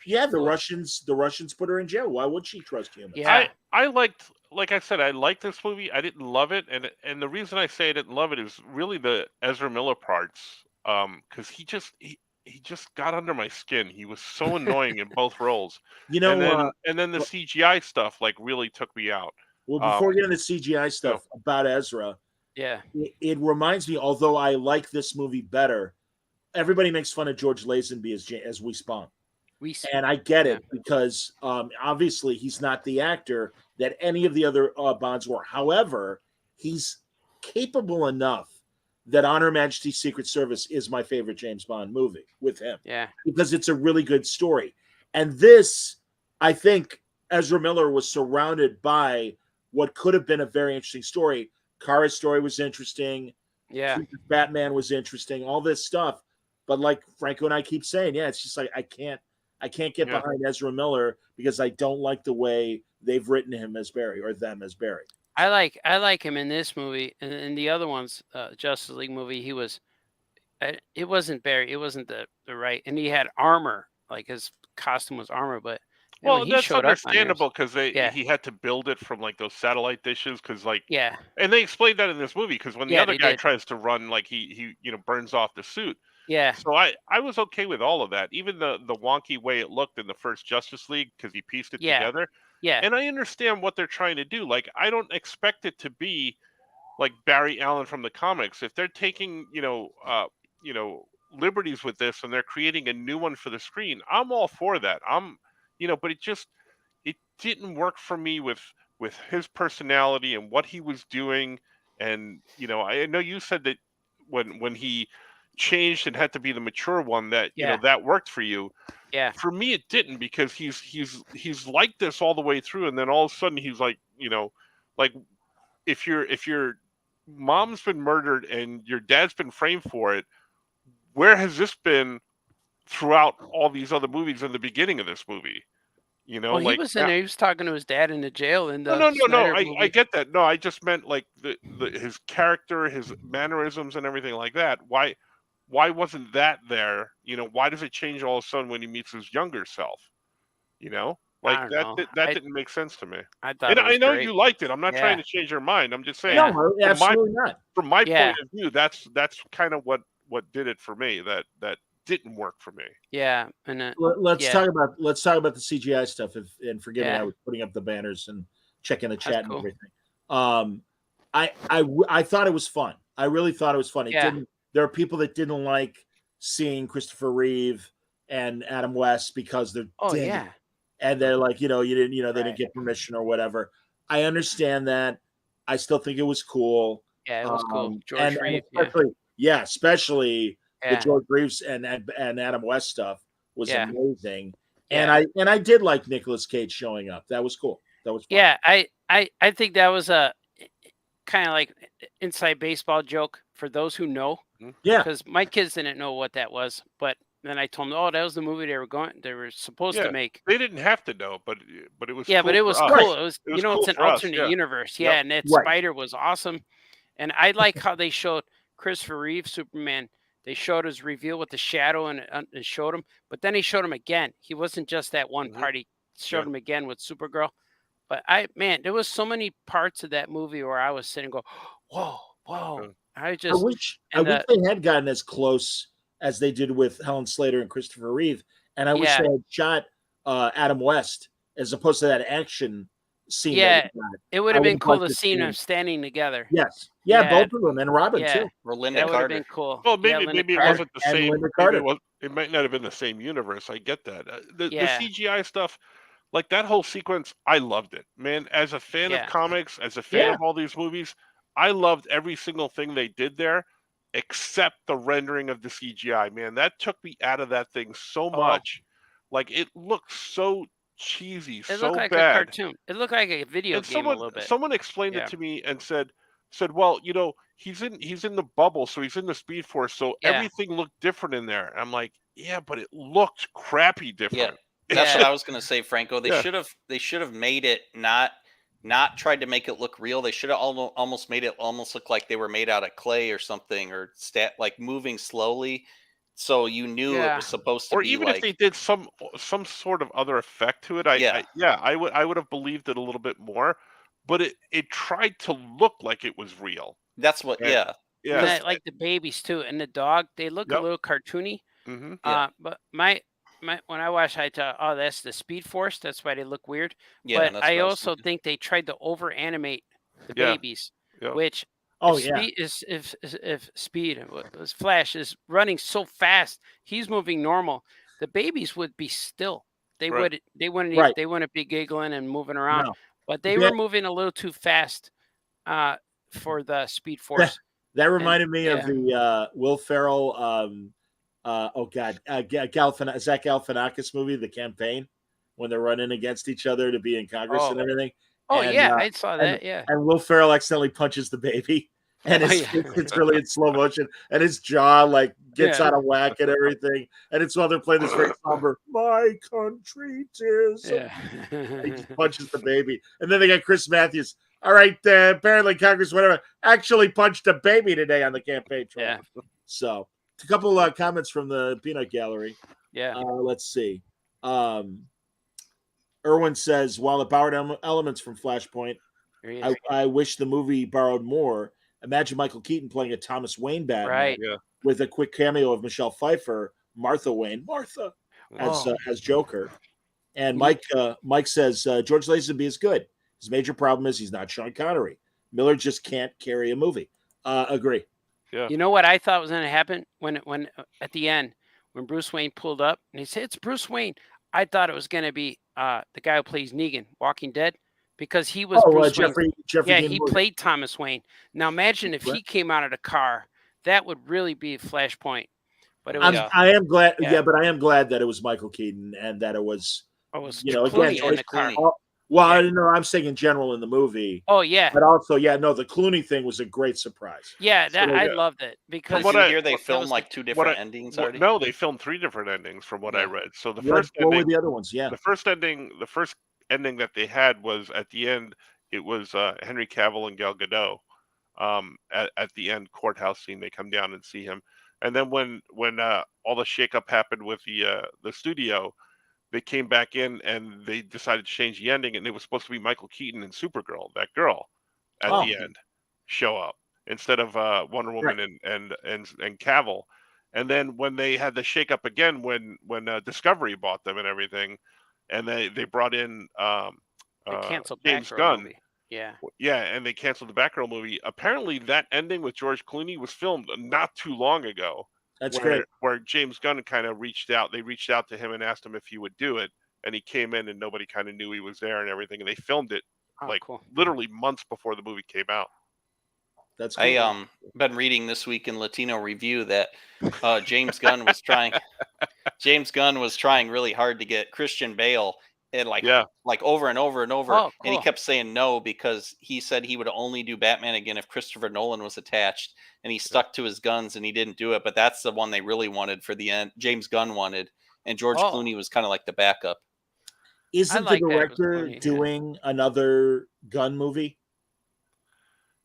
yeah, the Russians put her in jail. Why would she trust humans? Yeah. I liked, like I said, I liked this movie. I didn't love it, and the reason I say I didn't love it is really the Ezra Miller parts, because he just got under my skin. He was so annoying in both roles, You know, and then the CGI stuff like really took me out. well, before we get into CGI stuff about Ezra, Yeah. it reminds me, although I like this movie better, everybody makes fun of George Lazenby as We Spawn. And I get it because obviously he's not the actor that any of the other Bonds were. However, he's capable enough that On Her Majesty's Secret Service is my favorite James Bond movie with him. Yeah. Because it's a really good story. And this, I think Ezra Miller was surrounded by what could have been a very interesting story. Kara's story was interesting. Yeah. Batman was interesting, all this stuff. But like Franco and I keep saying, yeah, it's just like I can't get behind Ezra Miller because I don't like the way they've written him as Barry or them as Barry. I like him in this movie and in the other ones, Justice League movie. He was, it wasn't Barry. It wasn't the right, and he had armor. Like his costume was armor, but Well, he that's showed up on yours. understandable because Yeah. he had to build it from like those satellite dishes because like Yeah. and they explained that in this movie because when the Yeah, other they guy did. tries to run like he burns off the suit. Yeah. So I was okay with all of that, even the wonky way it looked in the first Justice League because he pieced it Yeah. together. Yeah. And I understand what they're trying to do. Like I don't expect it to be like Barry Allen from the comics. If they're taking liberties with this and they're creating a new one for the screen, I'm all for that. But it didn't work for me with his personality and what he was doing. And I know you said that when he changed and had to be the mature one that that worked for you. Yeah. For me it didn't because he's like this all the way through, and then all of a sudden he's like like if your mom's been murdered and your dad's been framed for it, where has this been throughout all these other movies in the beginning of this movie? Well, he was in there. He was talking to his dad in the jail. In the No. Snyder I movie. get that. No, I just meant like his character, his mannerisms, and everything like that. Why wasn't that there? Why does it change all of a sudden when he meets his younger self? Like that didn't make sense to me. I thought. And it was I know great. you liked it. I'm not Yeah. trying to change your mind. I'm just saying. No, absolutely not. From my Yeah. point of view, that's kind of what did it for me. That didn't work for me. Yeah, and Let's talk about the CGI stuff. And forgive me, Yeah. I was putting up the banners and checking the That's chat cool. and everything. I thought it was fun. I really thought it was fun. There are people that didn't like seeing Christopher Reeve and Adam West because they're dead. yeah. And they're like, you didn't, they Right. didn't get permission or whatever. I understand that. I still think it was cool. Yeah, it was cool. George and Reeve. especially the Yeah. George Reeves and Adam West stuff was Yeah. amazing. Yeah. And I did like Nicolas Cage showing up. That was cool. That was fun. Yeah, I think that was a kind of like inside baseball joke for those who know. Yeah. Because my kids didn't know what that was, but then I told them, "Oh, that was the movie they were supposed Yeah. to make." They didn't have to know, but it was. Yeah, cool but it for was us. cool. It was, It was it's cool an for us, alternate yeah. universe. Yep. Yeah, and that Right. Spider was awesome. And I like how they showed Christopher Reeve Superman They showed his reveal with the shadow and showed him, but then he showed him again. He wasn't just that one part. He showed him again with Supergirl. But there was so many parts of that movie where I was sitting and go, whoa. I wish they had gotten as close as they did with Helen Slater and Christopher Reeve. And I wish they had shot Adam West as opposed to that action scene. Yeah, it would have been cool to see them standing together. Yes. Yeah, both of them. And Robin, too. Or Linda Carter. That would have been cool. Well, maybe it wasn't the same. Maybe it might not have been the same universe. I get that. The CGI stuff, like that whole sequence, I loved it, man. As a fan of comics, as a fan of all these movies, I loved every single thing they did there, except the rendering of the CGI. Man, that took me out of that thing so much. Like, it looked so cheesy, it so looked like bad. A cartoon. It looked like a video game a little bit. Someone explained it to me and said, well, he's in the bubble, so he's in the Speed Force, so everything looked different in there. I'm like, yeah, but it looked crappy different. Yeah, that's what I was gonna say, Franco. They should have made it not tried to make it look real. They should have almost made it almost look like they were made out of clay or something, or like moving slowly, so you knew it was supposed to or be. Or even if they did some sort of other effect to it, I would have believed it a little bit more. But it tried to look like it was real. That's what. Yeah. Like the babies too, and the dog. They look a little cartoony. Mm-hmm. But my when I watched, I thought, oh, that's the Speed Force. That's why they look weird. Yeah, but I also think they tried to over animate the babies, which if Flash is running so fast, he's moving normal. The babies would be still. They wouldn't be giggling and moving around. No. But they were moving a little too fast for the Speed Force. That reminded me of the Will Ferrell. Zach Galifianakis movie, The Campaign, when they're running against each other to be in Congress and everything. Oh, I saw that. And Will Ferrell accidentally punches the baby, and it's really in slow motion, and his jaw gets out of whack and everything. And it's while they're playing this very somber, "My country tis." He just punches the baby, and then they got Chris Matthews. All right, apparently Congress, whatever, actually punched a baby today on the campaign trail. Yeah. So a couple comments from the Peanut Gallery. Yeah. Let's see. Erwin says, while it borrowed elements from Flashpoint, I wish the movie borrowed more. Imagine Michael Keaton playing a Thomas Wayne Batman with a quick cameo of Michelle Pfeiffer, Martha Wayne, as Joker. And Mike says, George Lazenby is good. His major problem is he's not Sean Connery. Miller just can't carry a movie. Agree. Yeah. You know what I thought was going to happen when at the end, when Bruce Wayne pulled up and he said, "It's Bruce Wayne." I thought it was going to be the guy who plays Negan, Walking Dead, because he was Bruce Wayne. Jeffrey he played Thomas Wayne. Now imagine if he came out of the car, that would really be Flashpoint. But it was, I am glad. Yeah, but I am glad that it was Michael Keaton and that it was again in the car. Well, I don't know. I'm saying in general in the movie. Oh yeah. But also, the Clooney thing was a great surprise. Yeah, I loved it because they filmed like two different endings already. No, they filmed three different endings from what I read. So the first ending, what were the other ones? Yeah. The first ending that they had was at the end. It was Henry Cavill and Gal Gadot. At the end courthouse scene, they come down and see him, and then when all the shakeup happened with the studio. They came back in and they decided to change the ending, and it was supposed to be Michael Keaton and Supergirl, that girl, at the end, show up instead of Wonder Woman and Cavill. And then when they had the shakeup again, when Discovery bought them and everything, and they brought in James Gunn, movie. and they canceled the Batgirl movie. Apparently, that ending with George Clooney was filmed not too long ago. That's great. Where James Gunn kind of reached out. They reached out to him and asked him if he would do it, and he came in, and nobody kind of knew he was there and everything. And they filmed it literally months before the movie came out. That's cool. I been reading this week in Latino Review that James Gunn was trying. James Gunn was trying really hard to get Christian Bale. And over and over and over. Oh, cool. And he kept saying no because he said he would only do Batman again if Christopher Nolan was attached, and he stuck to his guns and he didn't do it. But that's the one they really wanted for the end. James Gunn wanted, and George Clooney was kind of like the backup. Isn't the director doing another Gunn movie?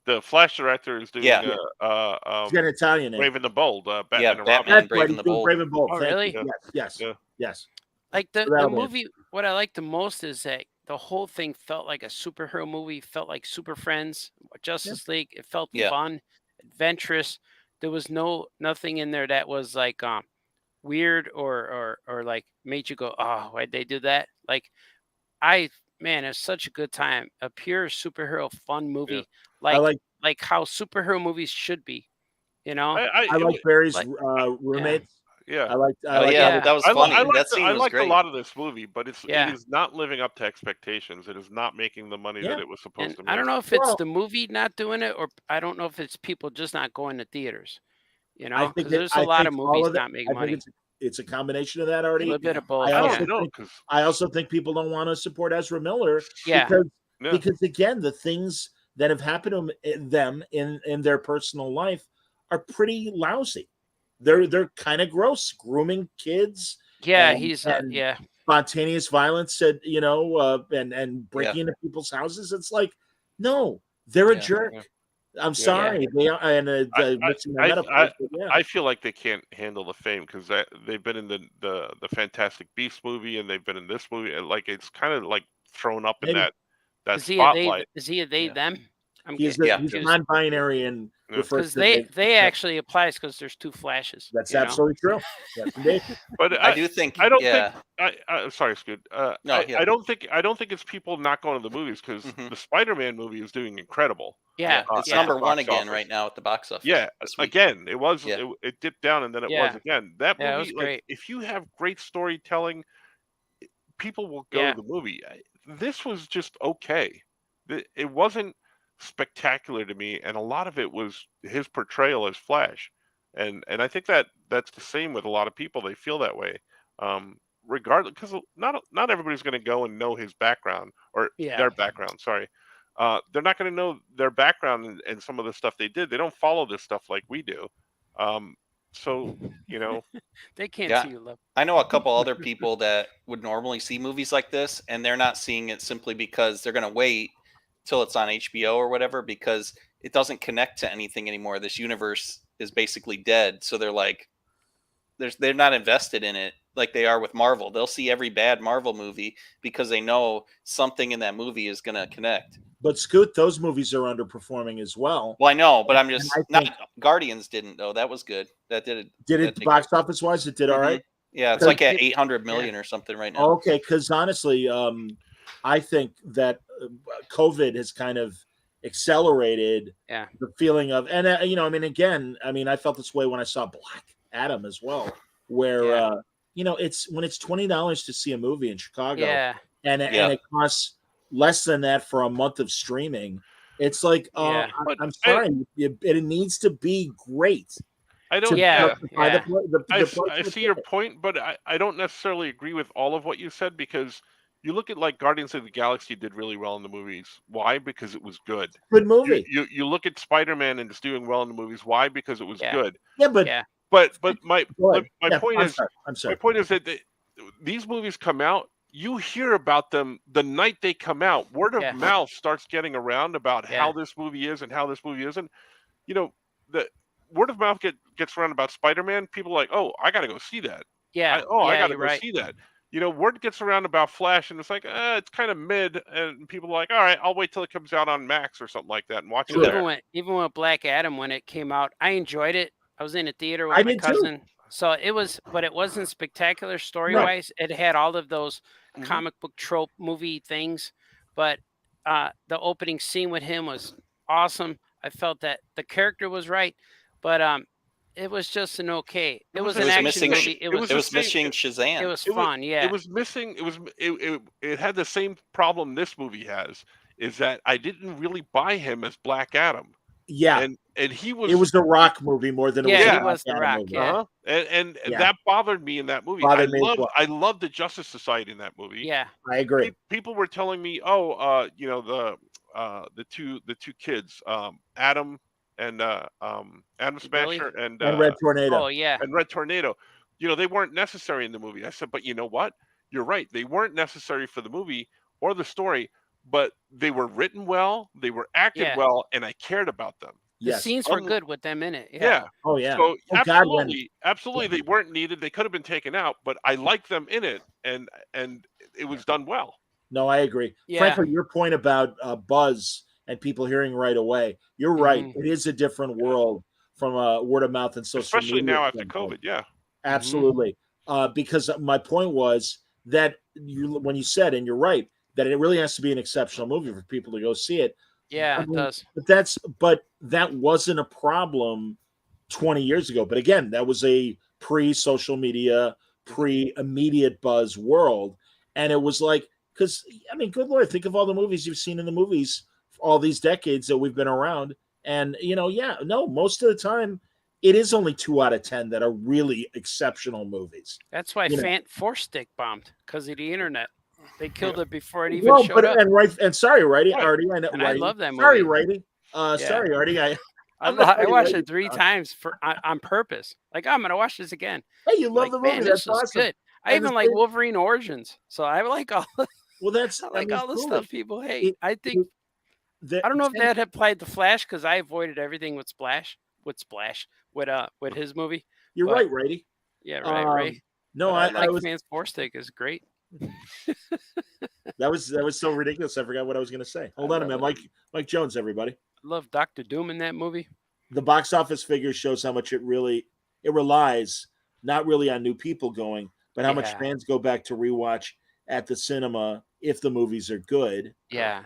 the Flash director is doing Yeah. He's got an Italian name. Brave and the Bold, Batman Yeah, and Robin. Batman. That's Brave right. and He's the doing Bold. Brave and Bold. Oh, Thank really? you. Yes. Yeah. Yes. Like the that'll be it. movie, what I liked the most is that the whole thing felt like a superhero movie, felt like Super Friends, Justice League. It felt Yeah. fun, adventurous. There was nothing in there that was like weird or like made you go, oh, why'd they do that? Like man, it's such a good time. A pure superhero fun movie, I like like how superhero movies should be. You know, I like Barry's like- roommates. Yeah. I like. Oh like yeah, that was funny. That scene I was liked great. a lot of this movie, but it Yeah. is not living up to expectations. It is not making the money Yeah. that it was supposed and to make. I don't know if it's Well- the movie not doing it, or I don't know if it's people just not going to theaters. You I know, think because it- there's I a lot think of all movies of it- not making I think money. it's a combination of that A already. little bit of both. I I also don't know think- because I also think people don't want to support Ezra Miller Yeah. because again, the things that have happened to them in their personal life are pretty lousy. They're kind of gross, grooming kids, Yeah, and- he's and- yeah. spontaneous violence, and and breaking into people's houses. It's like, no, they're a Yeah. jerk. Yeah. I'm sorry, they are, and mixing my metaphors, but yeah. I feel like they can't handle the fame because they've been in the Fantastic Beasts movie and they've been in this movie, and like it's kind of like thrown up in Maybe. that Is he a they? spotlight. Is he a they Yeah. them? I'm he's getting Yeah. he's confused. non-binary and Yeah. refers Because to they actually applies because there's two flashes. That's you know? absolutely true. Yes, indeed. But I do think. I don't yeah. think sorry, Scoot. No, yeah. I don't think it's people not going to the movies because Mhm. the Spider-Man movie is doing incredible. Yeah, It's yeah. number one Box again office. right now at the box office. Yeah, this week. again, it was Yeah. it dipped down and then it Yeah. was again. That movie, Yeah, it was like, great. if you have great storytelling, people will go Yeah. to the movie. This was just okay. It wasn't spectacular to me, and a lot of it was his portrayal as Flash, and I think that's the same with a lot of people. They feel that way, regardless, because not everybody's going to go and know his background or Yeah. their background. Sorry. They're not going to know their background and some of the stuff they did. They don't follow this stuff like we do. So, They can't Yeah. see you love. I know a couple other people that would normally see movies like this, and they're not seeing it simply because they're going to wait till it's on HBO or whatever, because it doesn't connect to anything anymore. This universe is basically dead. So they're like, they're not invested in it like they are with Marvel. They'll see every bad Marvel movie because they know something in that movie is going to connect. But Scoot, those movies are underperforming as well. Well, I know, but I'm just And I think- not. Guardians didn't though. That was good. That did it. Did that it did box office wise? It did all Mhm. right. Yeah, it's Because like at it- 800 million or something right now. Okay, because honestly, I think that COVID has kind of accelerated Yeah. the feeling of, and again, I felt this way when I saw Black Adam as well, where Yeah. it's when it's $20 to see a movie in Chicago, Yeah, and it costs less than that for a month of streaming. It's like, Yeah. I'm sorry, it needs to be great. I don't. Yeah. justify yeah. the I price of see your ticket. point, but I don't necessarily agree with all of what you said because you look at like Guardians of the Galaxy did really well in the movies. Why? Because it was good. Good movie. You look at Spider-Man and it's doing well in the movies. Why? Because it was Yeah. good. Yeah, but Yeah. But my go ahead. my Yeah, point I'm is sorry. I'm my sorry. point is that these movies come out. You hear about them the night they come out. Word of Yeah. mouth starts getting around about Yeah. how this movie is and how this movie isn't. The word of mouth gets around about Spider-Man. People are like, oh, I got to go see that. Yeah. I yeah, got to you're go right. see that. Word gets around about Flash, and it's like, it's kind of mid, and people are like, all right, I'll wait till it comes out on Max or something like that and watch it And there. even with Black Adam when it came out, I enjoyed it. I was in a theater with I my did too. cousin. So it was, but it wasn't spectacular story wise. It had all of those Mhm. comic book trope movie things, but the opening scene with him was awesome. I felt that the character was right, but it was just an okay. It was It an was action missing. movie. it was It was the same- missing Shazam. It was it was- fun. Yeah. It was missing. It had the same problem this movie has. Is that I didn't really buy him as Black Adam, Yeah, and he was. it was the Rock movie more than it Yeah, was. he a was the Black Rock, Adam movie. yeah. Uh-huh. And Yeah. that bothered me in that movie. Bothered me as well. I loved the Justice Society in that movie. yeah. I agree. People were telling me, the two kids, Adam and Adam Billy? Smasher and And Red Tornado. Oh yeah. and Red Tornado. They weren't necessary in the movie. I said, but you know what? You're right. They weren't necessary for the movie or the story, but they were written well, they were acted Yeah. well, and I cared about them. The Yes. scenes were good with them in it. Yeah. Oh yeah. So Oh, God, when- absolutely, they weren't needed. They could have been taken out, but I liked them in it, and it was done well. No, I agree. Yeah. Frankly, your point about buzz and people hearing right away, you're right. Mhm. It is a different world from word of mouth and social Especially media. now after standpoint. COVID. Yeah. Absolutely. Because my point was that when you said, and you're right, that it really has to be an exceptional movie for people to go see it. Yeah, I it mean, does. But that wasn't a problem 20 years ago. But again, that was a pre-social media, pre-immediate buzz world. And it was like, because I mean, good Lord, think of all the movies you've seen in the movies all these decades that we've been around. And most of the time it is only 2 out of 10 that are really exceptional movies. That's why You know. Force Stick bombed because of the internet. They killed it before it even showed up. And sorry, Righty, Right. Artie, I know. And I Righty. love that Sorry, movie. Righty. Sorry, Artie. I not watched Righty. it 3 times on purpose. Like, I'm gonna watch this again. Hey, you love Like, the movie. man, That's this was awesome. good. I And even the like thing- Wolverine Origins, so I like all. Well, that's I like all the cool. stuff people hate. I think The- I don't know if that had played the Flash because I avoided everything with Splash with his movie. You're but- right, Righty. Yeah, right. No, But I was. Fans Force Stick is great. That was so ridiculous. I forgot what I was going to say. Hold on a minute, Mike Jones, everybody. I love Doctor Doom in that movie. The box office figure shows how much it relies not really on new people going, but how much Yeah. fans go back to rewatch at the cinema if the movies are good. Yeah,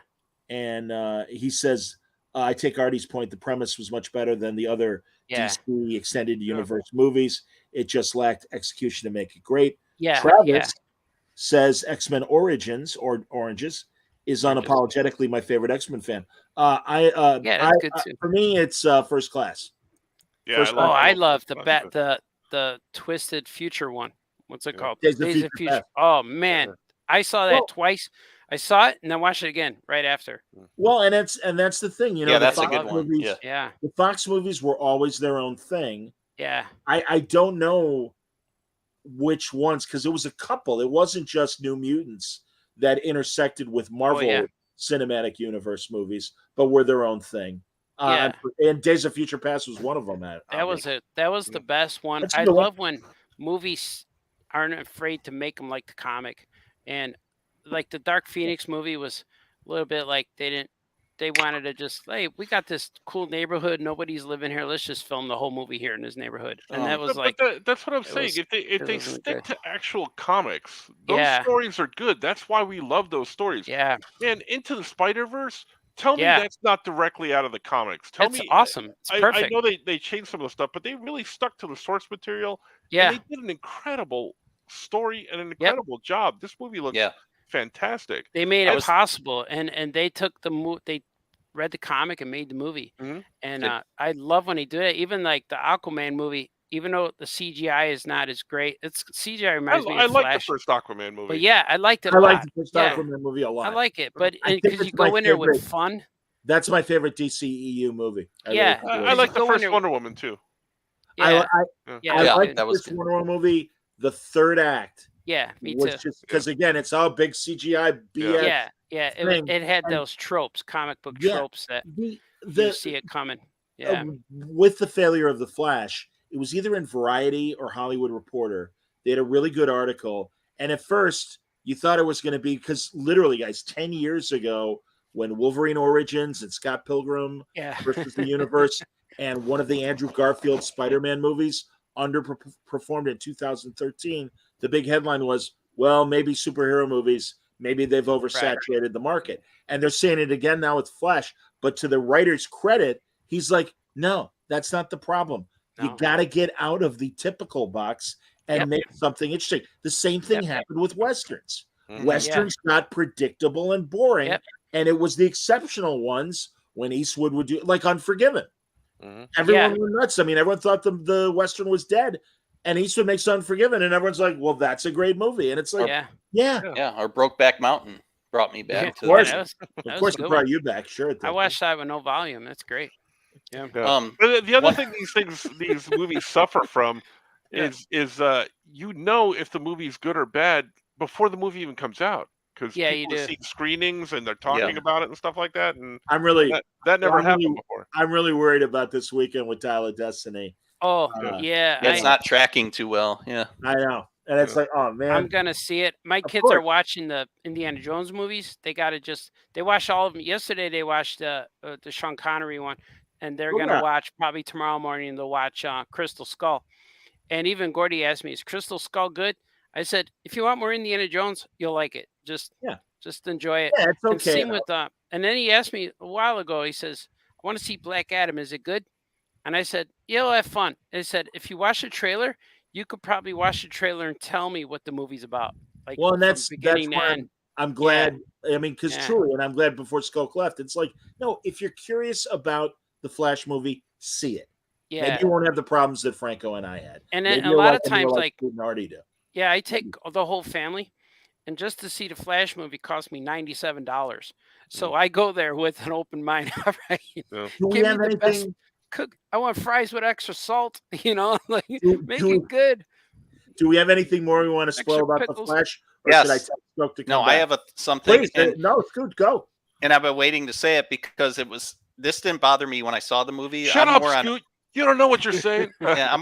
And he says, I take Artie's point. The premise was much better than the other yeah, DC extended universe movies. It just lacked execution to make it great. yeah. Travis yeah. says X-Men Origins or Oranges is unapologetically my favorite X-Men fan. That's good too. For me, it's First Class. Yeah. First Oh, I love the the Twisted Future one. What's it Yeah. called? Days of Future Past. Oh man, I saw that Well- twice. I saw it and then watched it again right after. Well, and that's the thing, Yeah, the that's a Fox good one. movies- Yeah. Yeah, The Fox movies were always their own thing. yeah, I don't know which ones, because it was a couple. It wasn't just New Mutants that intersected with Marvel yeah. Cinematic Universe movies, but were their own thing. And Days of Future Past was one of them. That was it. That was the best one. That's I the one- love when movies aren't afraid to make them like the comic, and like the Dark Phoenix movie was a little bit like they wanted to just, hey, we got this cool neighborhood, nobody's living here, let's just film the whole movie here in this neighborhood, and that was like, that's what I'm it saying. was- If they it was stick good. to actual comics, those Yeah. stories are good. That's why we love those stories. yeah, And Into the Spider-Verse, tell me Yeah. that's not directly out of the comics. Tell that's me awesome. It's I perfect. know they changed some of the stuff, but they really stuck to the source material. Yeah, And they did an incredible story and an incredible job. This movie looks Yeah. fantastic. they made I it was- possible, and they took they read the comic and made the movie, Mhm. and Did- I love when he did it. Even like the Aquaman movie, even though the CGI is not as great, it's CGI reminds me I of like the Flash. first Aquaman movie. But yeah, I liked it I a like lot. the first Yeah. Aquaman movie a lot. I like it, but I think because you it's my go in there with favorite. fun, That's my favorite DCEU movie. Yeah. really I do. like the go in first there- Wonder Woman too. yeah, I yeah, Yeah, like that was this good. Wonder Woman movie. The third act yeah, me was too. just because again, it's all big CGI BS. Yeah, yeah, thing. it had And- those tropes, comic book Yeah. tropes that The you see it coming. Yeah, with the failure of the Flash, it was either in Variety or Hollywood Reporter. They had a really good article, and at first you thought it was going to be, because literally, guys, 10 years ago, when Wolverine Origins and Scott Pilgrim yeah, versus the Universe and one of the Andrew Garfield Spider-Man movies underperformed in 2013, the big headline was, well, maybe superhero movies, maybe they've oversaturated the market. And they're saying it again now with Flash. But to the writer's credit, he's like, no, that's not the problem. You No. got to get out of the typical box and Yep. make something interesting. The same thing Yep. happened with Westerns. Mhm. Westerns got predictable and boring. Yep. And it was the exceptional ones when Eastwood would do, like Unforgiven. Mhm. Everyone Yeah. went nuts. I mean, everyone thought the Western was dead. And Eastwood makes Unforgiven, and everyone's like, well, that's a great movie. And it's like, yeah. yeah, Yeah, or Brokeback Mountain brought me back Yeah, to course. that was of a course good it brought one. you back. Sure. it I did. watched that with no volume. That's great. Yeah. Yeah. But the other what- thing these movies suffer from Yeah. is if the movie's good or bad before the movie even comes out. because Yeah, you people do. see screenings and they're talking about it and stuff like that, and I'm really that never well, I'm happened really- before. I'm really worried about this weekend with Dial of Destiny. Oh, Uh, yeah. It's not tracking too well. Yeah. I know, and it's like, oh man, I'm gonna see it. My kids course. are watching the Indiana Jones movies. They watched all of them yesterday. They watched the Sean Connery one, and they're Oh, gonna yeah. watch probably tomorrow morning. They'll watch Crystal Skull. And even Gordy asked me, "Is Crystal Skull good?" I said, "If you want more Indiana Jones, you'll like it. Just enjoy it." Yeah, it's And okay. same with and then he asked me a while ago. He says, "I want to see Black Adam. Is it good?" And I said, "You'll have fun." And he said, "If you watch the trailer, you could probably watch the trailer and tell me what the movie's about." Like, Well, and from that's beginning to why end. I'm glad. I mean, because Yeah. truly, and I'm glad before Skulk left, it's like, no, if you're curious about the Flash movie, see it. Yeah. Maybe you won't have the problems that Franco and I had. And then Maybe a you'll lot like of it more times, like like, Steve and Artie do. yeah, I take the whole family, and just to see the Flash movie cost me $97. So I go there with an open mind. All right, Do we give me have the best anything? cook. I want fries with extra salt. Like make do- it good. Do we have anything more we want to spoil Extra about pickles. the Flash? Or Yes. should I tell Stroke to come No, back? I have something. Please, and, no, it's good. Go. and I've been waiting to say it because this didn't bother me when I saw the movie. Shut I'm up, more on- Scoot. You don't know what you're saying. yeah,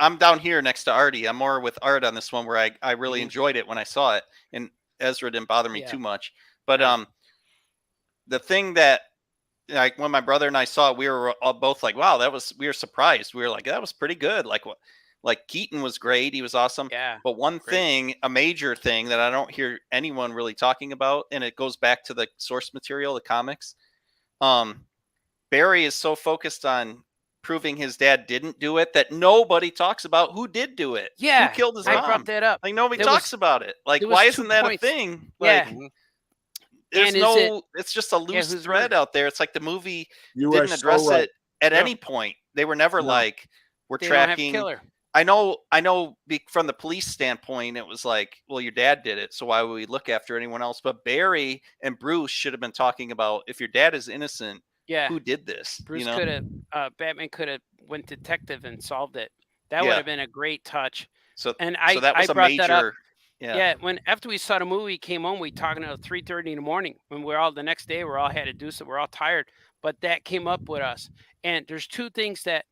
I'm down here next to Artie. I'm more with Art on this one where I really enjoyed it when I saw it, and Ezra didn't bother me too much. But the thing that, like, when my brother and I saw it, we were all both like, wow, we were surprised. We were like, that was pretty good. Like Keaton was great. He was awesome. Yeah. But one thing, a major thing that I don't hear anyone really talking about, and it goes back to the source material, the comics. Barry is so focused on proving his dad didn't do it that nobody talks about who did do it. Yeah, Who killed his I mom? brought that up. Like, nobody There was- talks about it. Like, there was why 2 isn't that points. a thing? Yeah. Like, there's And is no, it- it's just a loose who's thread right? out there. It's like the movie You didn't are so address right. it at Yeah. any point. They were never No. like, we're They don't have tracking. killer. I know from the police standpoint, it was like, well, your dad did it, so why would we look after anyone else? But Barry and Bruce should have been talking about, if your dad is innocent, Yeah. who did this? Bruce you know? could have Batman could have went detective and solved it. That would Yeah. have been a great touch. So, And so that was I a brought major. that up. Yeah. Yeah, when after we saw the movie, we came home, we talking until 3:30 in the morning. When we're all the next day, we're all had to do so. We're all tired, but that came up with us. And there's 2 things that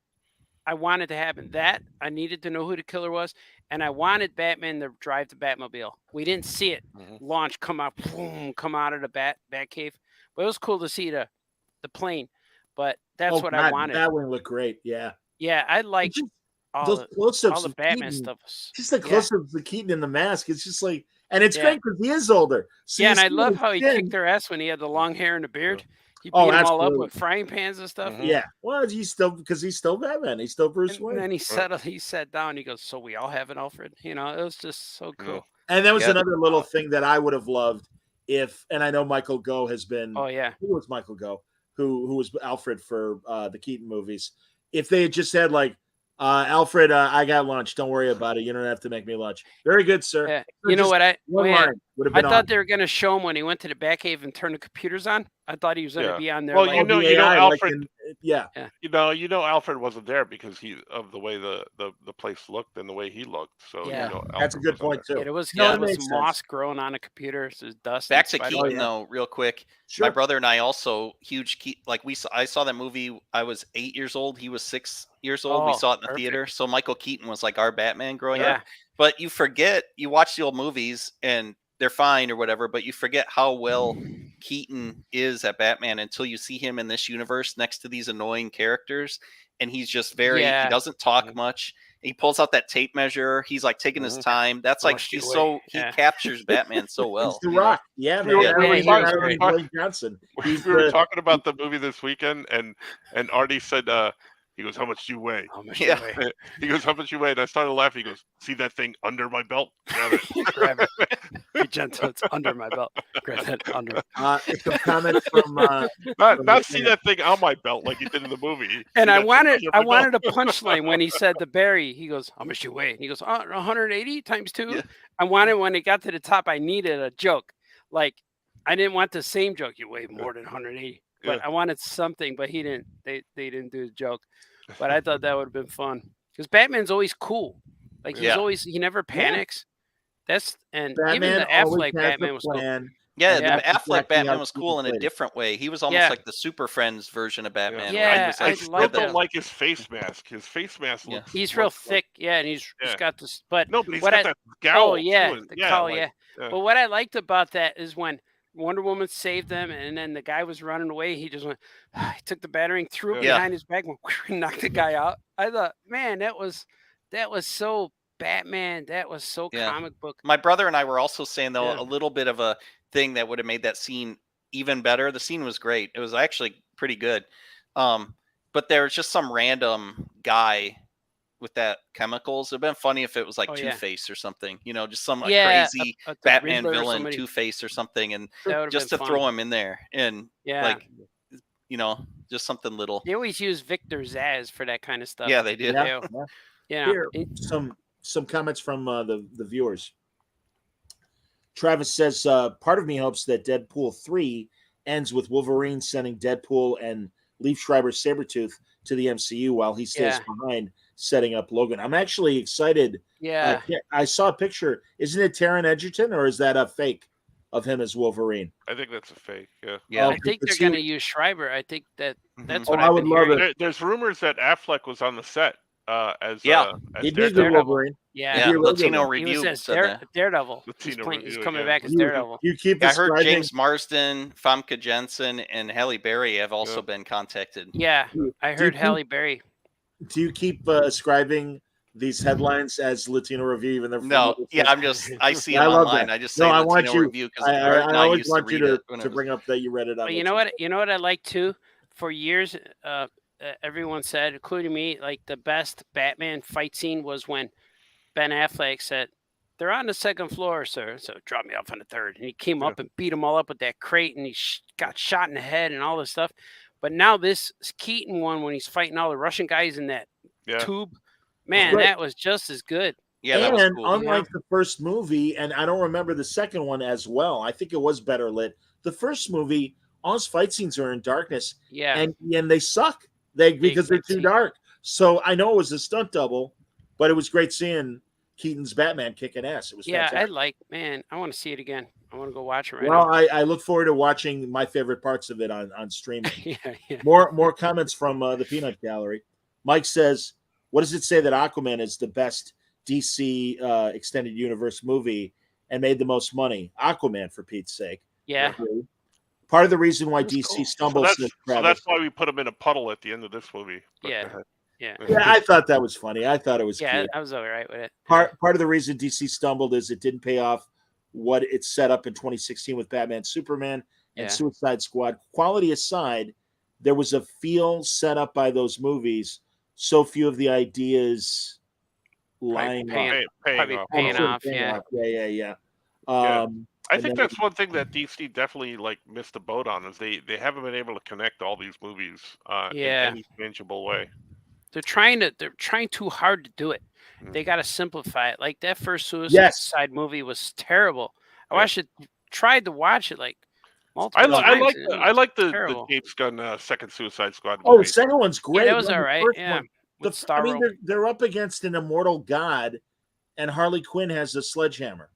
I wanted to happen. That I needed to know who the killer was, and I wanted Batman to drive the Batmobile. We didn't see it launch, come out of the Batcave, but it was cool to see the plane. But that's what I wanted. That one looked great. Yeah. Yeah, I liked Just all those the close-ups of Keaton, Batman stuff. Just the Yeah. close-ups of Keaton in the mask. It's just like, and it's Yeah. great because he is older. So Yeah, you and I see love his how he chin. kicked their ass when he had the long hair and the beard. He beat Oh, them all up absolutely. with frying pans and stuff. Yeah. Well, he's still Batman. He's still Bruce And Wayne. then he sat down. He goes, "So we all have an Alfred." It was just so cool. And that was Yeah. another little thing that I would have loved if, and I know Michael Goh has been. Oh yeah, Who was Michael Goh? Who was Alfred for the Keaton movies? If they had just said like, Alfred, I got lunch. Don't worry about it. You don't have to make me lunch. Very good, sir. yeah. Or You know just what? one man, line would have I been thought on. they were gonna show him when he went to the Batcave and turned the computers on. I thought he was gonna Yeah. be on there. Well, like, you know, The AI, like Alfred. yeah. You know, Alfred wasn't there because of the way the place looked and the way he looked. So Yeah. you know, That's a Alfred good wasn't point there. too. yeah, there was No, there it was makes moss sense. growing on a computer. So there's dust. Back and to spider- Keaton though, real quick. Sure. My brother and I also huge like I saw that movie. I was 8 years old. He was 6 years old. We Oh, saw it in the perfect. theater. So Michael Keaton was like our Batman growing Yeah. up. But you forget, you watch the old movies and they're fine or whatever, but you forget how well Keaton is at Batman until you see him in this universe next to these annoying characters. And he's just he Yeah. doesn't talk much. He pulls out that tape measure. He's like taking his time. That's like, Push he's you so, away. he Yeah. captures Batman so well. He's the you know? Rock. Yeah, We man. were- That we was were Dwayne talking- Johnson. We He's were the- talking about the movie this weekend, and Artie said, he goes, "How much do you weigh?" How much Yeah. do you weigh? He goes, "How much you weigh?" And I started laughing. He goes, "See that thing under my belt? Grab it." Grab it. Be gentle. It's under my belt. Grab that under. some comments from Not see that thing on my belt like he did in the movie. And See I that thing wanted under I my wanted a belt. punchline when he said to Barry, he goes, "How much you weigh?" And he goes, 180 times 2. Yeah. I wanted when it got to the top, I needed a joke. Like I didn't want the same joke. You weigh more than 180. But Yeah. I wanted something, but he didn't. They didn't do the joke. But I thought that would have been fun. Because Batman's always cool. Like he's Yeah. always he never panics. That's and Batman even the always Affleck has Batman a was cool. plan. Yeah, Yeah. the Affleck Exactly Batman how was Keaton cool in a played it. different way. He was almost Yeah. like the Super Friends version of Batman. where Yeah, he was I like, I still like don't that. like his face mask. His face mask Yeah. looks. He's real looks like- thick, yeah, and he's Yeah. got this. But No, but he's what got I that scowl. oh yeah, too, and- the yeah, cowl, like- yeah. yeah. But what I liked about that is when Wonder Woman saved them, and then the guy was running away. He just went, he took the battering, threw it Yeah. behind his back, went, knocked the guy out. I thought, man, that was so Batman. That was so Yeah. comic book. My brother and I were also saying though Yeah. a little bit of a thing that would have made that scene even better. The scene was great. It was actually pretty good. But there was just some random guy with that chemicals. It'd been funny if it was like Oh, yeah. Two-Face or something, just some like Yeah, crazy the Batman Riddler or villain, somebody. Two-Face or something, and That would've just been to fun. throw him in there and Yeah. like just something little. They always use Victor Zsasz for that kind of stuff. Yeah, they did. Yeah. Yeah. Here, some comments from the viewers. Travis says, part of me hopes that Deadpool 3 ends with Wolverine sending Deadpool and Liev Schreiber's Sabretooth to the MCU while he stays behind setting up Logan. I'm actually excited. Yeah. I saw a picture. Isn't it Taron Egerton, or is that a fake of him as Wolverine? I think that's a fake. Yeah. Yeah. I think they're going to use Schreiber. I think that's Mhm. what I I've would been love hearing. it. There's rumors that Affleck was on the set as Yeah. as He'd be a good Daredevil. Wolverine. Yeah. Yeah, You're right, Latino though. He was Review as said that. Daredevil. He's, Latino playing, he's Review, coming yeah. back as You- Daredevil. You keep I heard describing- James Marsden, Famke Jensen, and Halle Berry have also Yeah. been contacted. Yeah, I Do you heard think- Halle Berry. Do you keep ascribing these headlines as Latino Review, even though No, yeah, I see I them love online. that. I just No, say I Latino want you- Review because I always want you to to bring up that you read it on. But you know what? You know what I like too. For years, everyone said, including me, like the best Batman fight scene was when Ben Affleck said, "They're on the second floor, sir. So drop me off on the third." And he came up and beat them all up with that crate, and he got shot in the head and all this stuff. But now this Keaton one, when he's fighting all the Russian guys in that Yeah. tube, man, Right. that was just as good. Yeah, that was And cool. unlike the first movie, and I don't remember the second one as well, I think it was better lit. The first movie, all his fight scenes are in darkness, Yeah. and they suck. Because they're too dark. So I know it was a stunt double, but it was great seeing Keaton's Batman kicking ass. It was Yeah, fantastic. I want to see it again. I want to go watch it right Well, now. I look forward to watching my favorite parts of it on streaming. Yeah. More comments from the Peanut Gallery. Mike says, "What does it say that Aquaman is the best DC extended universe movie and made the most money? Aquaman, for Pete's sake." Yeah. Part of the reason why That's DC cool. stumbles. So that's why we put him in a puddle at the end of this movie. But Yeah. go ahead. Yeah. Yeah, I thought that was funny. I thought it was Yeah, cute. I was all right with it. Part of the reason DC stumbled is it didn't pay off what it set up in 2016 with Batman, Superman, and Yeah. Suicide Squad. Quality aside, there was a feel set up by those movies. So few of the ideas lying paying- probably off. paying Sort of off, paying yeah. off. Yeah. Yeah. I and think then- that's one thing that DC definitely like missed the boat on is they haven't been able to connect all these movies Yeah. in any tangible way. They're trying too hard to do it. Mm. They got to simplify it. Like that first Suicide Yes. movie was terrible. I Yeah. watched it, tried to watch it like I, multiple li- I times. like and the, it I like the terrible. James Gunn second Suicide Squad Oh, the movie. second one's great. Yeah, that was The all right. first Yeah, one- with I mean, Starro. they're up against an immortal god, and Harley Quinn has a sledgehammer.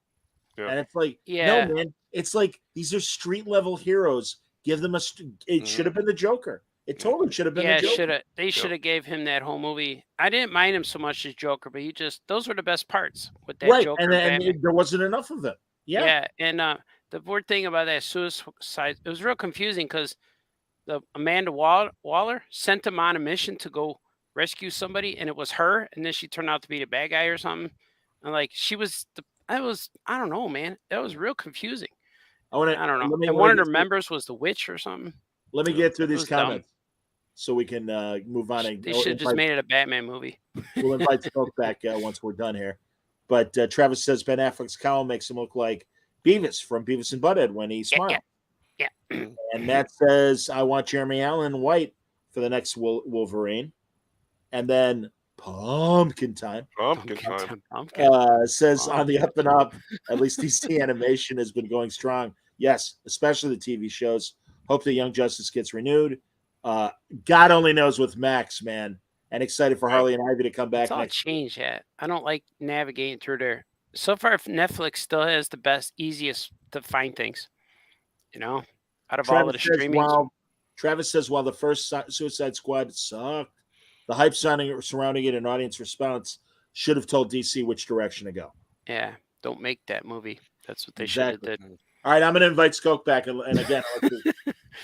Yeah. And it's like, Yeah. no, man. It's like these are street level heroes. Give them it should have been the Joker. It totally should have been Yeah, the Joker. should have. They should have gave him that whole movie. I didn't mind him so much as Joker, but those were the best parts with that Right, Joker. and Batman. there wasn't enough of it. Yeah. And the weird thing about that Suicide, it was real confusing because the Amanda Waller sent him on a mission to go rescue somebody, and it was her, and then she turned out to be the bad guy or something. And like I don't know, man. That was real confusing. I don't know. And one of their members was the witch or something. Let me get through It these was dumb. comments so we can move on. And They should have just made it a Batman movie. We'll invite Smoke back once we're done here. But Travis says Ben Affleck's cowl makes him look like Beavis from Beavis and Butthead when he smiles. Yeah. And Matt says, I want Jeremy Allen White for the next Wolverine. And then Pumpkin Time Pumpkin time. says on the up and up, at least DC animation has been going strong. Yes, especially the TV shows. Hope that Young Justice gets renewed. God only knows with Max, man. And excited for Harley and Ivy to come back It's all next. changed yet. I don't like navigating through there. so far Netflix still has the best, easiest to find things. You know, out of all of the streaming. Travis says while the first Suicide Squad sucked, the hype surrounding it and audience response should have told DC which direction to go. Yeah, don't make that movie. That's what they should have did. All right, I'm going to invite Skoke back, and again,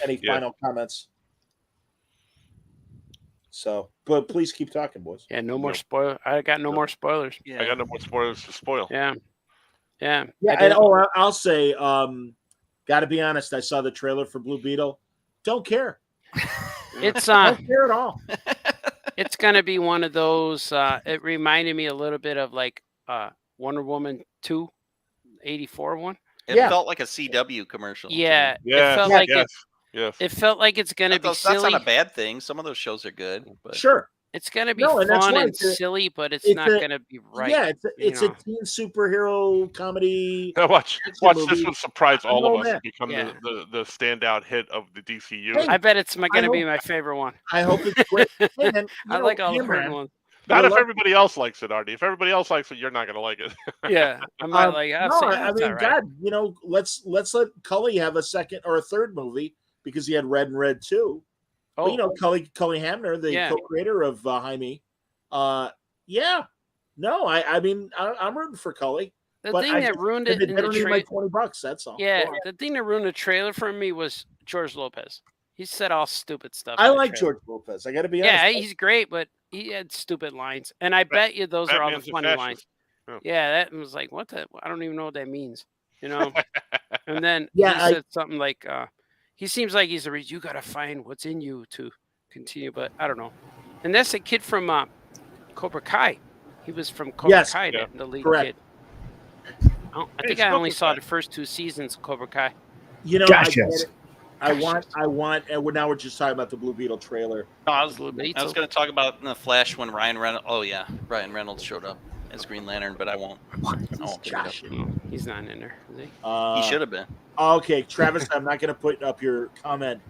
any final comments? So, but please keep talking, boys. Yeah, no more spoil. I got no more spoilers. Yeah. I got no more spoilers to spoil. Yeah. And I'll say, got to be honest. I saw the trailer for Blue Beetle. Don't care. It's don't care at all. It's gonna be one of those. It reminded me a little bit of like Wonder Woman 2, 84 one. It felt like a CW commercial. Yeah, Yeah. It felt like Yes. it felt like it's gonna be silly. That's not a bad thing. Some of those shows are good. But Sure. It's gonna be fun and silly, but it's not gonna be right. Yeah, it's a teen superhero comedy. Watch movie. this would surprise all of us that. and become Yeah. the standout hit of the DCU. Hey, I bet it's gonna be my favorite one. I hope it's great. Hey, man, I like all the current ones. Not if everybody else likes it, Artie. If everybody else likes it, you're not going to like it. Yeah, I might like. I mean, God, let's let Cully have a second or a third movie because he had Red and Red 2. Oh, Well, Cully Hamner, the co-creator of Jaime. No, I mean, I'm rooting for Cully. The thing that ruined it in the trailer, like $20. That's all. Yeah, the thing that ruined the trailer for me was George Lopez. He said all stupid stuff. I like George Lopez. I got to be honest. Yeah, he's great, but he had stupid lines, and I bet you those are all the funny lines. Oh. Yeah, that was like, what the? I don't even know what that means, you know. And then he Yeah, said something like, he seems like he's you got to find what's in you to continue, but I don't know. And that's a kid from Cobra Kai. He was from Cobra Kai, the lead kid. I think I only saw the first 2 seasons of Cobra Kai. You know, I want, and now we're just talking about the Blue Beetle trailer. Oh, I was going to talk about in the Flash when Ryan Reynolds showed up as Green Lantern, but I won't. He's not in there, is he? He should have been. Okay, Travis, I'm not going to put up your comment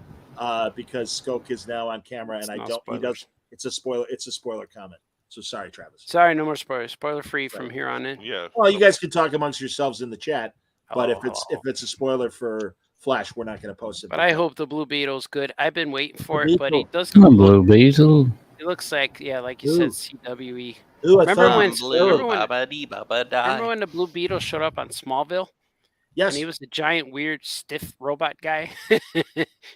because Skoke is now on camera, and he does. It's a spoiler. It's a spoiler comment. So sorry, Travis. Sorry, no more spoilers. Spoiler free from here on in. Yeah. Well, you guys can talk amongst yourselves in the chat, but if it's a spoiler for Flash, we're not going to post it. But I hope the Blue Beetle's good. I've been waiting for it, but he does. Blue Beetle. It looks like, like you said, CWE. Ooh, remember when the Blue Beetle showed up on Smallville? Yes. And he was the giant, weird, stiff robot guy.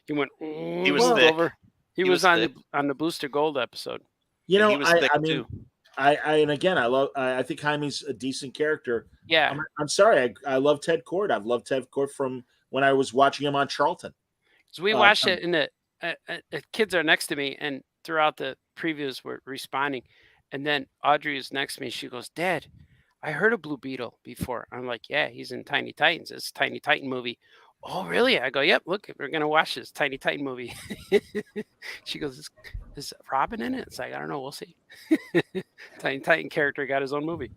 He went. He was thick. Over. He was on the Booster Gold episode. You know, he was thick too. And again, I think Jaime's a decent character. Yeah. I'm sorry. I love Ted Kord. I've loved Ted Kord from when I was watching him on Charlton. So we watched it, and the kids are next to me, and throughout the previews were responding. And then Audrey is next to me. She goes, "Dad, I heard of Blue Beetle before." I'm like, "Yeah, he's in Tiny Titans. It's a Tiny Titan movie." "Oh, really?" I go, "Yep, look, we're going to watch this Tiny Titan movie." She goes, is Robin in it? It's like, I don't know. We'll see. Tiny Titan character got his own movie.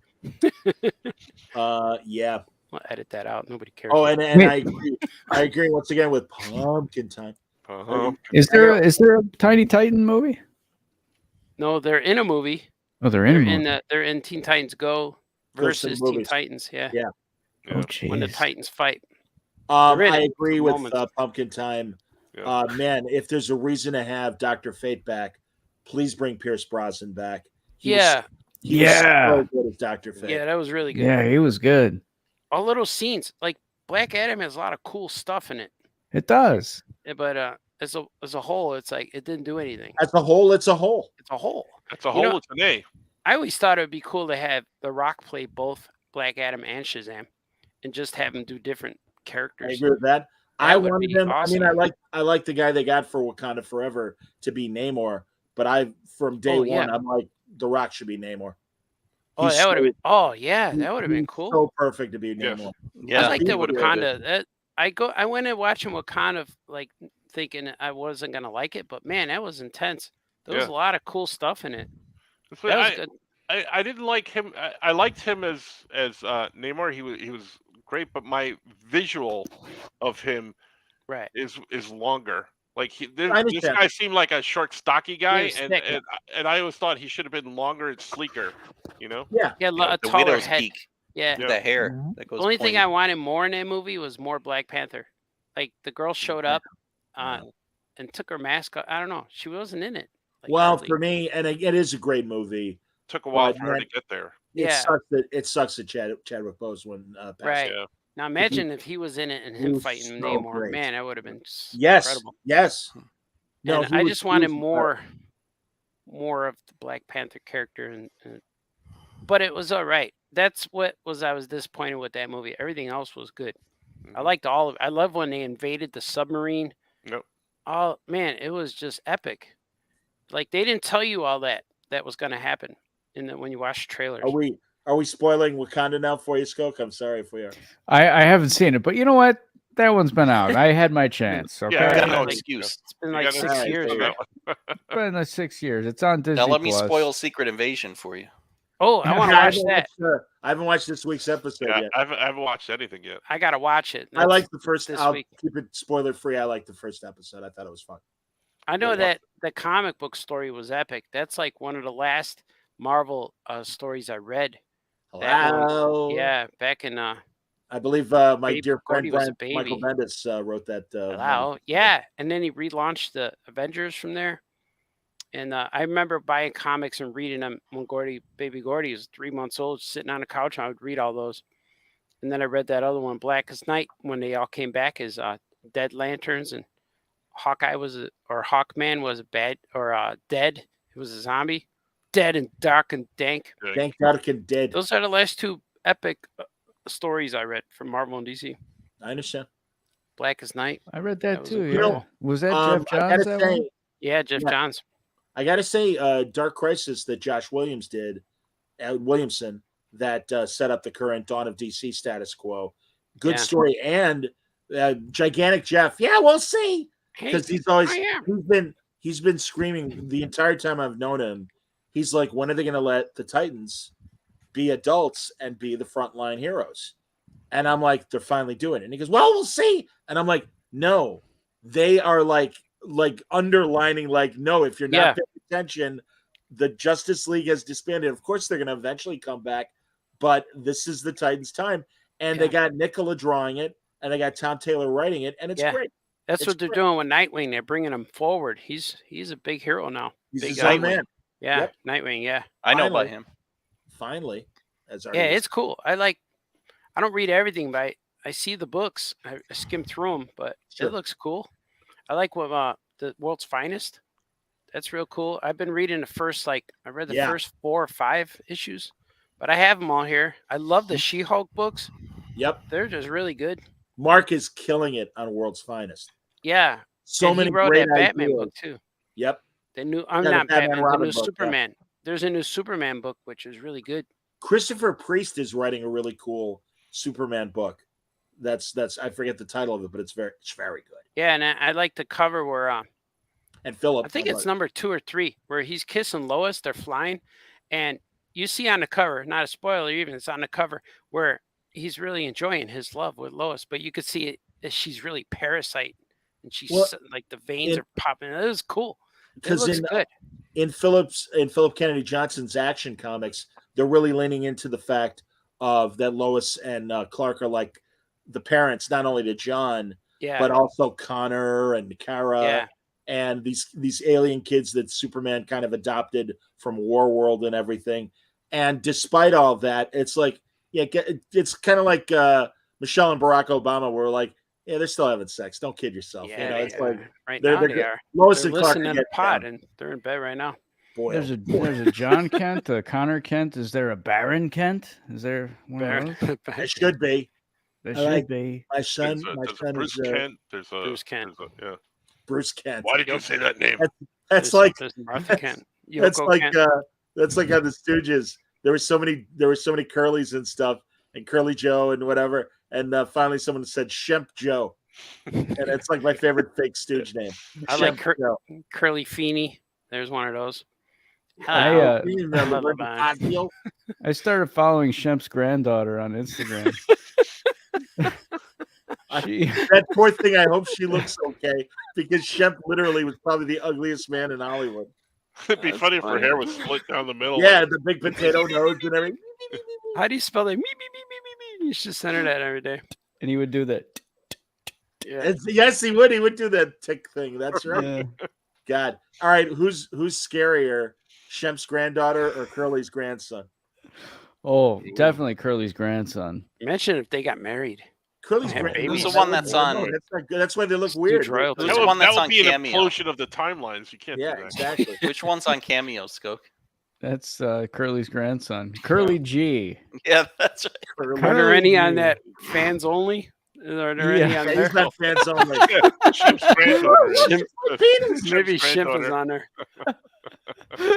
Yeah. We'll edit that out. Nobody cares. Oh, and I agree once again with Pumpkin Time. Is there a Tiny Titan movie? No, they're in a movie. Oh, they're in a movie. They're in Teen Titans Go versus Teen Titans. Yeah. Oh, geez. When the Titans fight. I agree with Pumpkin Time. Yeah. Man, if there's a reason to have Dr. Fate back, please bring Pierce Brosnan back. He was so good as Dr. Fate. Yeah, that was really good. Yeah, he was good. All little scenes. Like Black Adam has a lot of cool stuff in it. It does. But as a whole, it's like it didn't do anything. As a whole, it's a whole. It's a whole. It's a whole. It's an A. I always thought it would be cool to have The Rock play both Black Adam and Shazam, and just have him do different characters. I agree with that. I wanted him. Awesome. I mean, I like the guy they got for Wakanda Forever to be Namor, but from day one, I'm like, The Rock should be Namor. Oh, that would have been. Oh, yeah, that would have been cool. So perfect to be Namor. Yeah, I like that Wakanda. I went and watching Wakanda, like thinking I wasn't gonna like it, but man, that was intense. There was a lot of cool stuff in it. That was good. I didn't like him. I liked him as Namor. He was great, but my visual of him is longer. Like this guy seemed like a short, stocky guy, and I always thought he should have been longer and sleeker. You know? Yeah. A taller head. Yeah. With that hair Mhm. that goes. The only thing pointy. I wanted more in that movie was more Black Panther. Like the girl showed up Yeah. and took her mask off. I don't know. She wasn't in it. Like, Well, hardly. for me, and it is a great movie. Took a while But for her to man, get there. Yeah. It sucks that Chadwick Boseman passed. Right. Yeah. Now imagine if he was in it and he him was fighting so Namor. great. Man, that would have been Yes, incredible. yes. No, And he I was- just he wanted was incredible. more of the Black Panther character, but it was all right. That's what I was disappointed with that movie. Everything else was good. I liked all of it. I love when they invaded the submarine. Yep. Oh man, it was just epic. Like they didn't tell you all that was going to happen when you watch trailers. Are we spoiling Wakanda now for you, Skoke? I'm sorry if we are. I haven't seen it, but you know what? That one's been out. I had my chance. Okay, Yeah, Got no like- excuse. It's been You like got no 6 excuse years. on man. been 6 years. It's on Disney. Now let me Plus. spoil Secret Invasion for you. Oh, I want to watch that. I haven't watched this week's episode Yeah, yet. I haven't watched anything yet. I got to watch it. I like the first. this I'll week. keep it spoiler free. I like the first episode. I thought it was fun. I know Well, that the comic book story was epic. That's like one of the last Marvel stories I read. That one- Hello. Yeah, back in I believe my Baby dear friend Gordy was a Brian, Michael baby. Bendis wrote that. Wow. Yeah, and then he relaunched the Avengers from there. And I remember buying comics and reading them when Baby Gordy was 3 months old, sitting on the couch. I would read all those. And then I read that other one, Blackest Night, when they all came back as Dead Lanterns, and Hawkman was dead. It was a zombie, dead and dark and dank. Thank God it dead. Those are the last two epic stories I read from Marvel and DC. I understand. Blackest Night. I read That that was too. incredible. Yeah. Was that I Jeff gotta Johns? That say, one? Yeah, Jeff Yeah. Johns. I gotta say, Dark Crisis that Josh Williams did, Williamson, that set up the current Dawn of DC status quo. Good Yeah. story, and Gigantic Jeff. Yeah, we'll see, because Hey, he's always I am. he's been screaming the entire time I've known him. He's like, when are they going to let the Titans be adults and be the frontline heroes? And I'm like, they're finally doing it. And he goes, well, we'll see. And I'm like, no, they are like underlining, like, no, if you're not Yeah. paying attention, the Justice League has disbanded. Of course, they're going to eventually come back, but this is the Titans' time. And they got Nicola drawing it, and they got Tom Taylor writing it, and it's Yeah. great. That's It's what they're great. doing with Nightwing. They're bringing him forward. He's a big hero now. He's Big his own Nightwing. man. Yeah, Yep. Nightwing. Yeah, I know Finally. about him. Finally, as our yeah. It's cool. I don't read everything, but I see the books. I skim through them, but Sure. it looks cool. I like what the World's Finest. That's real cool. I've been reading the first I read the Yeah. first 4 or 5 issues, but I have them all here. I love the She-Hulk books. Yep. They're just really good. Mark is killing it on World's Finest. Yeah. So and many he wrote great that Batman ideas. book too. Yep. The new Yeah, the not Batman Batman, the Robin new book, yeah. Superman. There's a new Superman book which is really good. Christopher Priest is writing a really cool Superman book. That's I forget the title of it, but it's very good. Yeah, and I like the cover where And Philip, I think it's number 2 or 3 where he's kissing Lois. They're flying, and you see on the cover, not a spoiler even, it's on the cover where he's really enjoying his love with Lois, but you could see it that she's really parasite, and she's Well, like the veins are popping. It was cool. It because looks good. in Philip Kennedy Johnson's Action Comics, they're really leaning into the fact of that Lois and Clark are like the parents, not only to John, Yeah, but also Connor and Kara. yeah, And these alien kids that Superman kind of adopted from Warworld and everything. And despite all that, it's like, yeah, it's kind of like Michelle and Barack Obama were like, yeah, they're still having sex. Don't kid yourself. yeah. You know, they it's are. like Right they're- now they're they good. are. Lois They're and Clark listening are to the getting pod, down. and they're in bed right now. Boy, There's a John Kent, a Connor Kent. Is there a Baron Kent? Is there one of those? it should be. There I should like- be. My son, There's my a son Bruce is Kent. There's a Bruce Kent. yeah. Bruce Kent. Why did you say that name? That's like there's Martha Kent. that's Yoko like Kent. that's like on the Stooges. There were so many Curlys and stuff, and Curly Joe and whatever. And finally, someone said Shemp Joe, and it's like my favorite fake Stooge name. I like Shemp Joe. Curly Feeney. There's one of those. I, Hello. You remember Love Linda Laverne. Cosgrove? I started following Shemp's granddaughter on Instagram. She- That poor thing. I hope she looks okay, because Shemp literally was probably the ugliest man in Hollywood. It'd be That's funny if her funny. hair was split down the middle. Yeah, the big potato nose and everything. How do you spell that? Me, me, me, me, me, me. You should send her that every day. And he would do that. Yeah. Yes, he would. He would do that tick thing. That's right. Yeah. God. All right. Who's scarier, Shemp's granddaughter or Curly's grandson? Oh, definitely Curly's grandson. Imagine if they got married. Curly's Yeah, grandson. babies. Who's the one that's on? No, that's not good. That's why they look Huge weird. royalty. Who's That the would, one that's that would on be an Cameo? implosion of the timelines. You can't Yeah, do that. exactly. Which one's on Cameo, Skoke? That's Curly's grandson, Curly G. Yeah, that's right. Curly. Are there any on Curly. that fans only? Are there Yeah. any on Yeah, there? he's not fans only. Shemp's granddaughter. Maybe Shemp's Shimp was granddaughter. on there.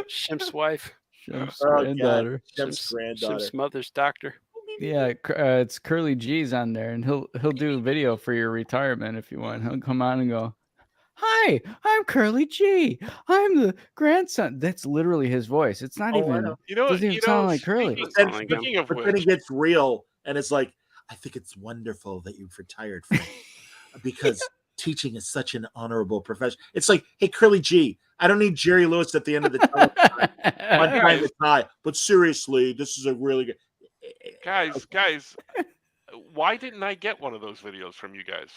Shimp's wife. Shemp's Oh, God. granddaughter. Shemp's granddaughter. Shimp's mother's doctor. Yeah, it's Curly G's on there, and he'll do a video for your retirement if you want. He'll come on and go, "Hi, I'm Curly G. I'm the grandson." That's literally his voice. It's not Oh, I even. know. You know, Doesn't even sound like Curly. Speaking of But then which, he gets real, and it's like, I think it's wonderful that you've retired from because teaching is such an honorable profession. It's like, hey, Curly G, I don't need Jerry Lewis at the end of the telephone on time to tie, but seriously, this is a really good. guys, why didn't I get one of those videos from you guys?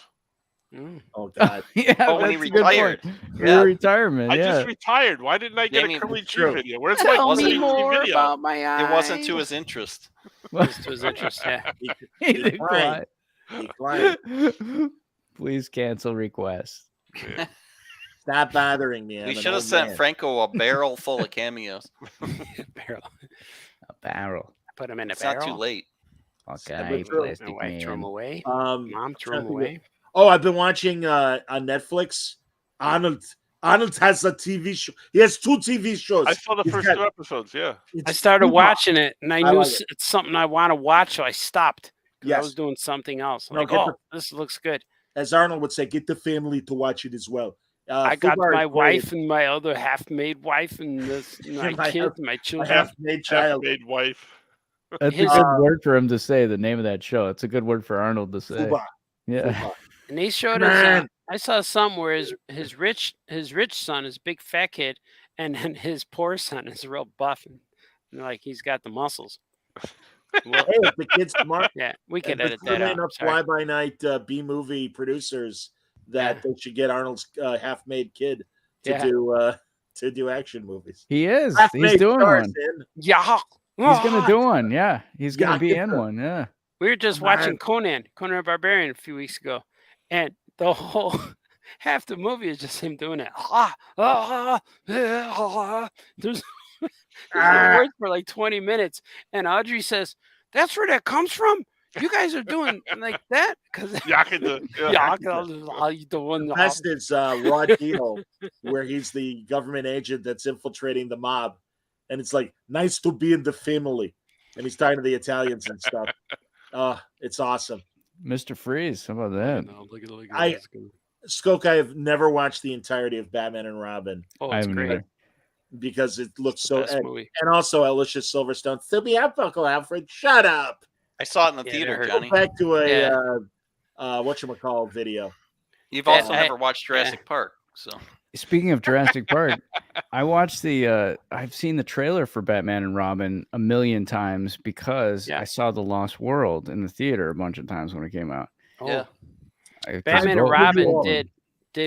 Oh God! Yeah, Oh, when he that's a good point. retired. Your Yeah. retirement. I Yeah. just retired. Why didn't I get Jamie, a Curly G true. video? Where's my Tell Curly me G more video? about my eyes. It wasn't to his interest. It's to his interest, yeah. He Decline. declined. Decline. Please cancel request. Yeah. Stop bothering me. I'm We an should have old sent man. Franco a barrel full of cameos. Barrel. A barrel. Put him in a It's barrel. not too late. Okay, true. plastic My wife threw him man. away. Um, Mom threw him trying to away. Oh, I've been watching on Netflix. Arnold has a TV show. He has 2 TV shows. I saw the He's first got- 2 episodes. Yeah. it's I started Cuba. watching it, and I I knew like it. it's something I want to watch, so I stopped. 'Cause I Yes. was doing something else. No, Like, get oh, the- this looks good. As Arnold would say, get the family to watch it as well. I got Fubar my is wife great. and my other half-made wife and this, my My kids, half- my My children. half-made child. Half-made wife. That's His- a good word for him to say. The name of that show. It's a good word for Arnold to say. Fubar. Yeah. Fubar. And they showed us. Man. I saw some where his rich son is a big fat kid, and then his poor son is real buff and like he's got the muscles. Well, Hey, if the kids smart. yeah, we could There's edit that out. enough Sorry. fly-by-night B-movie producers that they should get Arnold's half-made kid to Yeah. do action movies. He is. He's Half-made doing stars, one. man. Yeah, He's gonna do one. Yeah. He's gonna Yeah, be get in the- one. Yeah. We were just Come watching on. Conan the Barbarian a few weeks ago, and the whole half the movie is just him doing it. There's no words for like 20 minutes, and Audrey says, "That's where that comes from. You guys are doing like that because Yakuza. Yeah. the Best is Raw Deal, where he's the government agent that's infiltrating the mob, and it's like nice to be in the family, and he's talking to the Italians and stuff. It's awesome. Mr. Freeze. How about that? Skoke, I have never watched the entirety of Batman and Robin Oh, I it's haven't great. either. because it looks It's the so. best movie. And also Alicia Silverstone. Still be up, Uncle Alfred. Shut up. I saw it in the Yeah, theater, they're- Johnny. Go back to a Yeah. whatchamacallit video. You've also I- never watched Jurassic Park, so Speaking of Jurassic Park, I watched I've seen the trailer for Batman and Robin a million times because Yeah. I saw The Lost World in the theater a bunch of times when it came out. Oh, Yeah. Batman and Both. Robin Both. did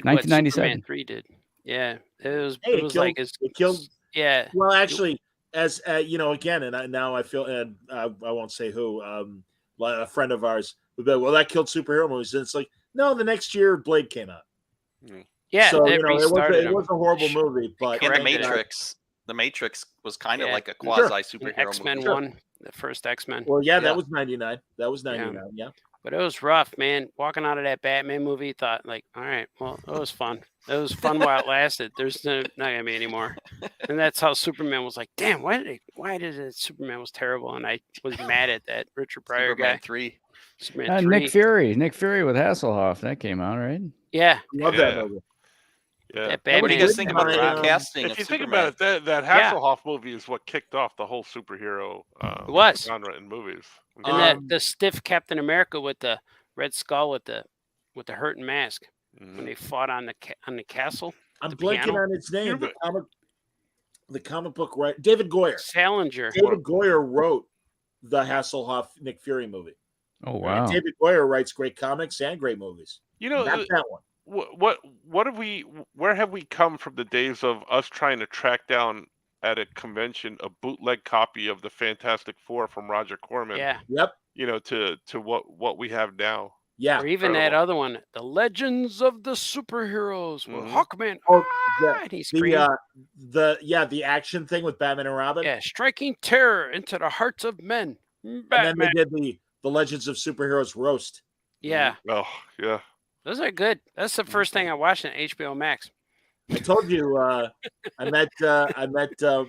what 1997. Superman 3 did. Yeah, it Hey, was like it killed. yeah. Well, actually, as again, and now I feel, and I won't say who, a friend of ours would be like, well, that killed superhero movies, and it's like, no, the next year Blade came out. Yeah, so they it restarted was a horrible movie, but in the corrected it. Matrix, the Matrix was kind of Yeah. like a Sure. quasi superhero X-Men movie. 1, the first X-Men. well, yeah, Yeah. that was 99. That was 99. Yeah. But it was rough, man. Walking out of that Batman movie, thought like, all right, well, it was fun. It was fun while it lasted. There's not gonna be any more. And that's how Superman was like, damn, why did it Superman was terrible? And I was mad at that Richard Pryor Superman guy. 3. Superman 3. Nick Fury with Hasselhoff. That came out, right? Yeah, Love Yeah. that movie. Yeah. that What do Batman. you guys think about the Superman, recasting If of you think Superman? about it, that Yeah. Hasselhoff movie is what kicked off the whole superhero It was. genre in movies. And that the stiff Captain America with the red skull with the hurting mask when Mhm. they fought on the castle. I'm The blanking piano? on its name. You're The comic book, right? David Goyer. Salinger. David Goyer wrote the Hasselhoff Nick Fury movie. Oh And wow. David Goyer writes great comics and great movies. You know, That's that one. what have we? Where have we come from the days of us trying to track down at a convention a bootleg copy of the Fantastic Four from Roger Corman? Yeah. Yep. You know, to what we have now. Yeah. Or even that incredible. other one, The Legends of the Superheroes, where Mhm. Hawkman, Oh, and he screams, the action thing with Batman and Robin. yeah, striking terror into the hearts of men. And then Batman. they did the Legends of Superheroes roast. Yeah, Oh yeah. those are good. That's the first thing I watched on HBO Max. I told you I met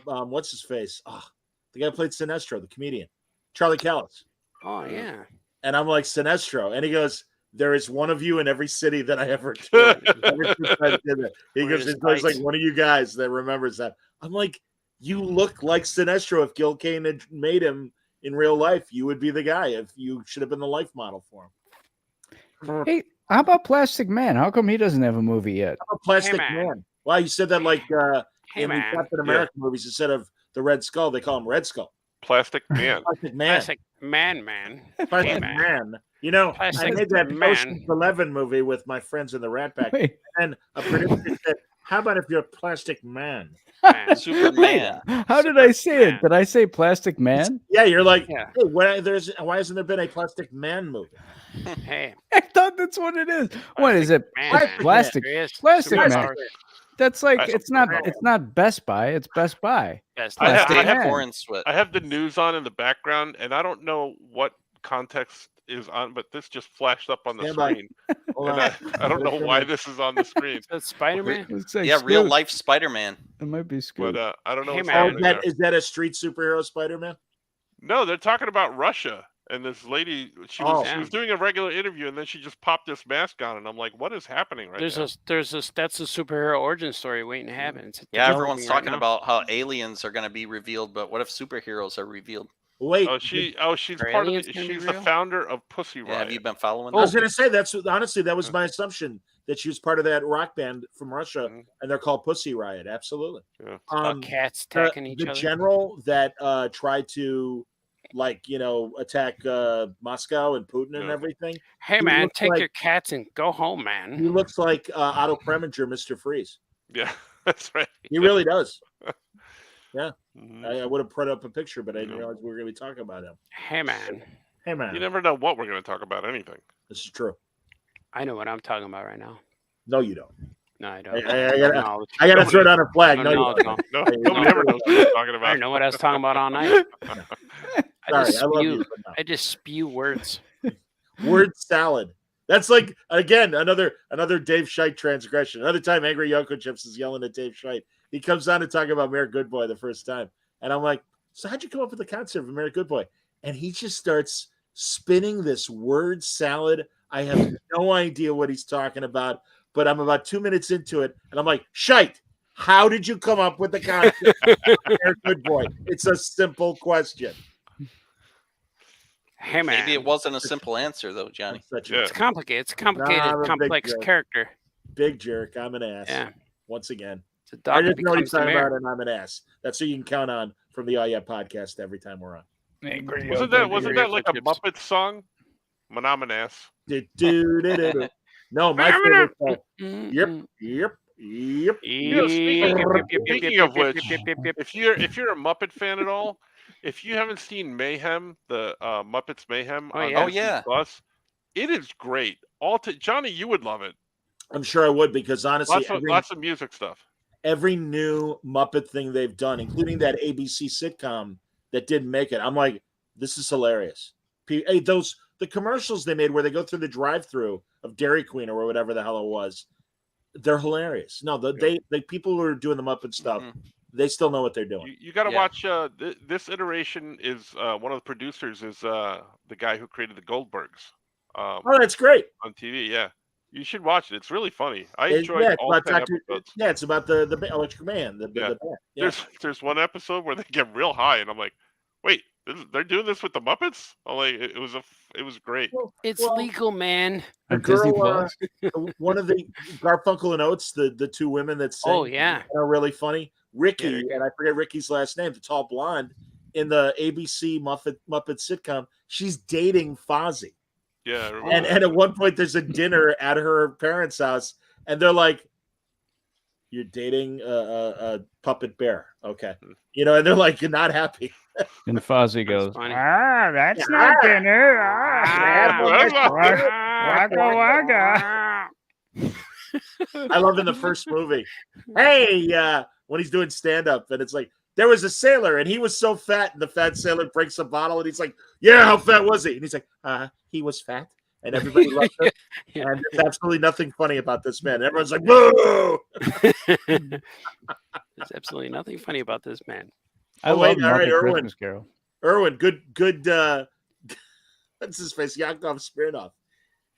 what's his face? Oh, the guy who played Sinestro, the comedian, Charlie Callis. Oh yeah. And I'm like, Sinestro. And he goes, there is one of you in every city that I ever toured. Ever since I did it. He goes, Weirdest there's like bites. one of you guys that remembers that. I'm like, you look like Sinestro. If Gil Kane had made him in real life, you would be the guy. If you should have been the life model for him. Hey, how about Plastic Man? How come he doesn't have a movie yet? I'm a Plastic man. Man. Wow, you said that like Hey in the man. Captain America movies, instead of the Red Skull, they call him Red Skull. Plastic Man. Plastic Man. Classic man. Plastic Hey, Man. man. You know, Plastic I made that Man. Ocean's 11 movie with my friends in the Rat Pack, Wait, and a producer said, "How about if you're a Plastic Man?" Man. Superman. how did I say it? Man. Did I say Plastic Man? Yeah, you're like, Yeah. hey, why hasn't there been a Plastic Man movie? Hey, I thought that's what it is. What is it? man. Plastic. There he is. Plastic Superpower. Man. That's like I- it's not Best Buy. It's Best Buy. Best I have- Dave Plastic Man. Warren Sweat. I have the news on in the background, and I don't know what context is on, but this just flashed up on the Stand by. screen. Hold And on. I don't know why this is on the screen, That's Spider-Man. It's like Yeah, real Scoot. life Spider-Man. It might be Scoot. but I don't know Hey, what's man. Oh, happening there. is that a street superhero Spider-Man? No, they're talking about Russia, and this lady, she Oh. was doing a regular interview, and then she just popped this mask on, and I'm like, what is happening right now? That's a superhero origin story waiting to happen. It's Yeah, happening everyone's right talking now. about how aliens are going to be revealed, but what if superheroes are revealed? Wait, She's Are part of aliens the, gonna be she's the real? founder of Pussy Yeah, Riot. have you been following I was that? going to say that was my assumption that she was part of that rock band from Russia, Mhm. and they're called Pussy Riot. Absolutely. Yeah. About cats attacking each the other. general that tried to attack Moscow and Putin and Yeah. everything. Hey he man, looks take like- your cats and go home, He man. looks like Otto Preminger, Mr. Freeze. Yeah, that's right. He really does. Mhm. I would have put up a picture, but I didn't Yeah. realize we were going to be talking about him. Hey man, Hey man, You never know what we're going to talk about. Anything. this is true. I know what I'm talking about right now. No, you don't. No, I I, don't. I gotta, Knowledge. I gotta throw down a flag. No, you No, don't. no. No, Hey, nobody no. ever knows what we're talking I about. don't know what I was talking about all night. Sorry, I love you. but I just spew words. no. Word salad. That's like again another Dave Scheidt transgression. Another time, Angry Yoko Chips is yelling at Dave Scheidt. He comes on to talk about Mayor Goodboy the first time, and I'm like, "So how'd you come up with the concept of Mayor Goodboy?" And he just starts spinning this word salad. I have no idea what he's talking about, but I'm about 2 minutes into it, and I'm like, "Scheidt, how did you come up with the concept of Mayor Goodboy?" It's a simple question. Hey man, Maybe it wasn't a simple answer though, Johnny. I'm such Yeah. it's complicated. It's a complicated, I'm a big complex joke. character. big jerk. I'm an ass. Yeah, Once again. it's a I dog that just know what he's becomes the talking mayor. about, and I'm an ass. That's who you can count on from the Oh Yeah podcast every time we're on. Angry Wasn't Yoko that like a Chips. Muppet song? Monomonous. Do-do-do-do-do. No, my favorite song. Mm, Yep, mm. yep, yep. know, speaking of which, Yep, yep, yep. if you're a Muppet fan at all, if you haven't seen Mayhem, the Muppets Mayhem Oh, on yeah. Oh, Disney yeah. Plus, it is great. Johnny, you would love it. I'm sure I would, because honestly, Lots of music stuff. every new Muppet thing they've done, including that ABC sitcom that didn't make it, I'm like, this is hilarious. Hey, the commercials they made where they go through the drive-through of Dairy Queen or whatever the hell it was, they're hilarious. No, they people who are doing the Muppet stuff, Mhm. they still know what they're doing. You got to Yeah. watch. This iteration is one of the producers is the guy who created the Goldbergs Oh, that's great. on TV. Yeah, you should watch it. It's really funny. I It's enjoyed it's all about 10 Dr. episodes. Yeah, it's about the Electric Man. The band. Yeah. There's one episode where they get real high, and I'm like, wait, they're doing this with the Muppets? I'm like, it was great. It's Well, legal, man. A On Disney girl, Plus. one of the Garfunkel and Oates, the two women that sing, Oh, yeah. are really funny. Ricky, Yeah, they're good. and I forget Ricky's last name, the tall blonde. in the ABC Muppet sitcom, she's dating Fozzie. Yeah, I remember And that. at one point, there's a dinner at her parents' house, and they're like, "You're dating a puppet bear, okay?" You know, and they're like, "You're not happy." And Fozzie goes, funny. that's not dinner. Waka waka. I love in the first movie. Hey, when he's doing stand up, and it's like there was a sailor, and he was so fat, and the fat sailor breaks a bottle, and he's like, "Yeah, how fat was he?" And he's like, "He was fat," and everybody loved him. Yeah. And there's absolutely nothing funny about this man. Everyone's like, "Boo!" There's absolutely nothing funny about this man. I Oh, love wait, all right, Muppet Erwin. Christmas Carol. Erwin, good. What's his face? Yakov Smirnoff.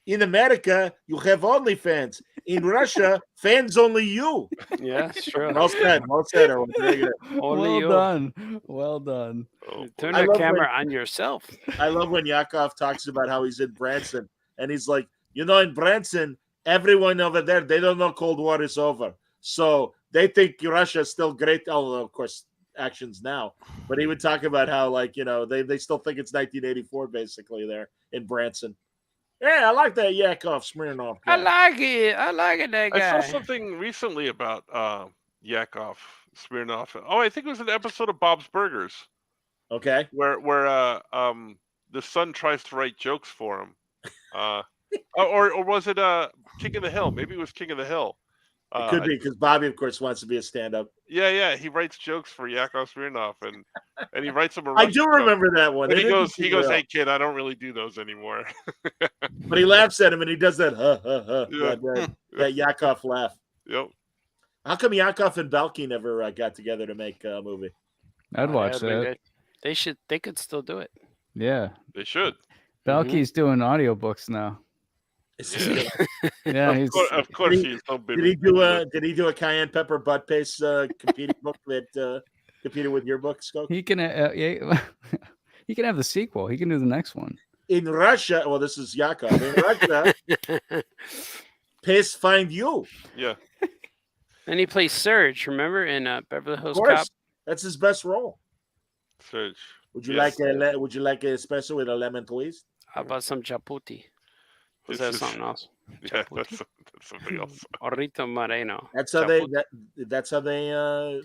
In America, you have OnlyFans. In Russia, fans only you. Yeah, sure. Well said, Erwin. Very good. Only Well you. done. Well done. Oh, Turn I the love camera on yourself. I love when Yakov talks about how he's in Branson, and he's like, in Branson, everyone over there, they don't know Cold War is over. So they think Russia is still great, although, of course, actions now. But he would talk about how, like, they still think it's 1984, basically, there in Branson. Yeah, I like that Yakov Smirnoff guy. I like it. I like it, that I guy. saw something recently about Yakov Smirnoff. Oh, I think it was an episode of Bob's Burgers Okay. where the son tries to write jokes for him. Or was it King of the Hill? Maybe it was King of the Hill. It could be because Bobby, of course, wants to be a stand-up. Yeah. He writes jokes for Yakov Smirnoff, and he writes them. I do remember that one. And They he didn't goes, do well. "Hey kid, I don't really do those anymore." But he laughs at him, and he does that, Yeah. that Yakov laugh. Yep. How come Yakov and Balky never got together to make a movie? I'd watch That'd be that. good. They could still do it. Yeah. They should. Balky's doing audiobooks now. Yeah. Yeah, he's Of course, he's so busy. Did he do a cayenne pepper butt paste competing book that competed with your book, Skoke? he can he can have the sequel. He can do the next one. In Russia, well, this is Yakov. In Russia, paste find you. Yeah. Then he plays Surge, remember, in Beverly Of Hills course, Cop? that's his best role. Serge. Would you Yes. Would you like a espresso with a lemon twist? How about some Chaputi? Was This that is- something else? Yeah, that's something else. Orito Moreno. That's how they. Chaputi. That's how they.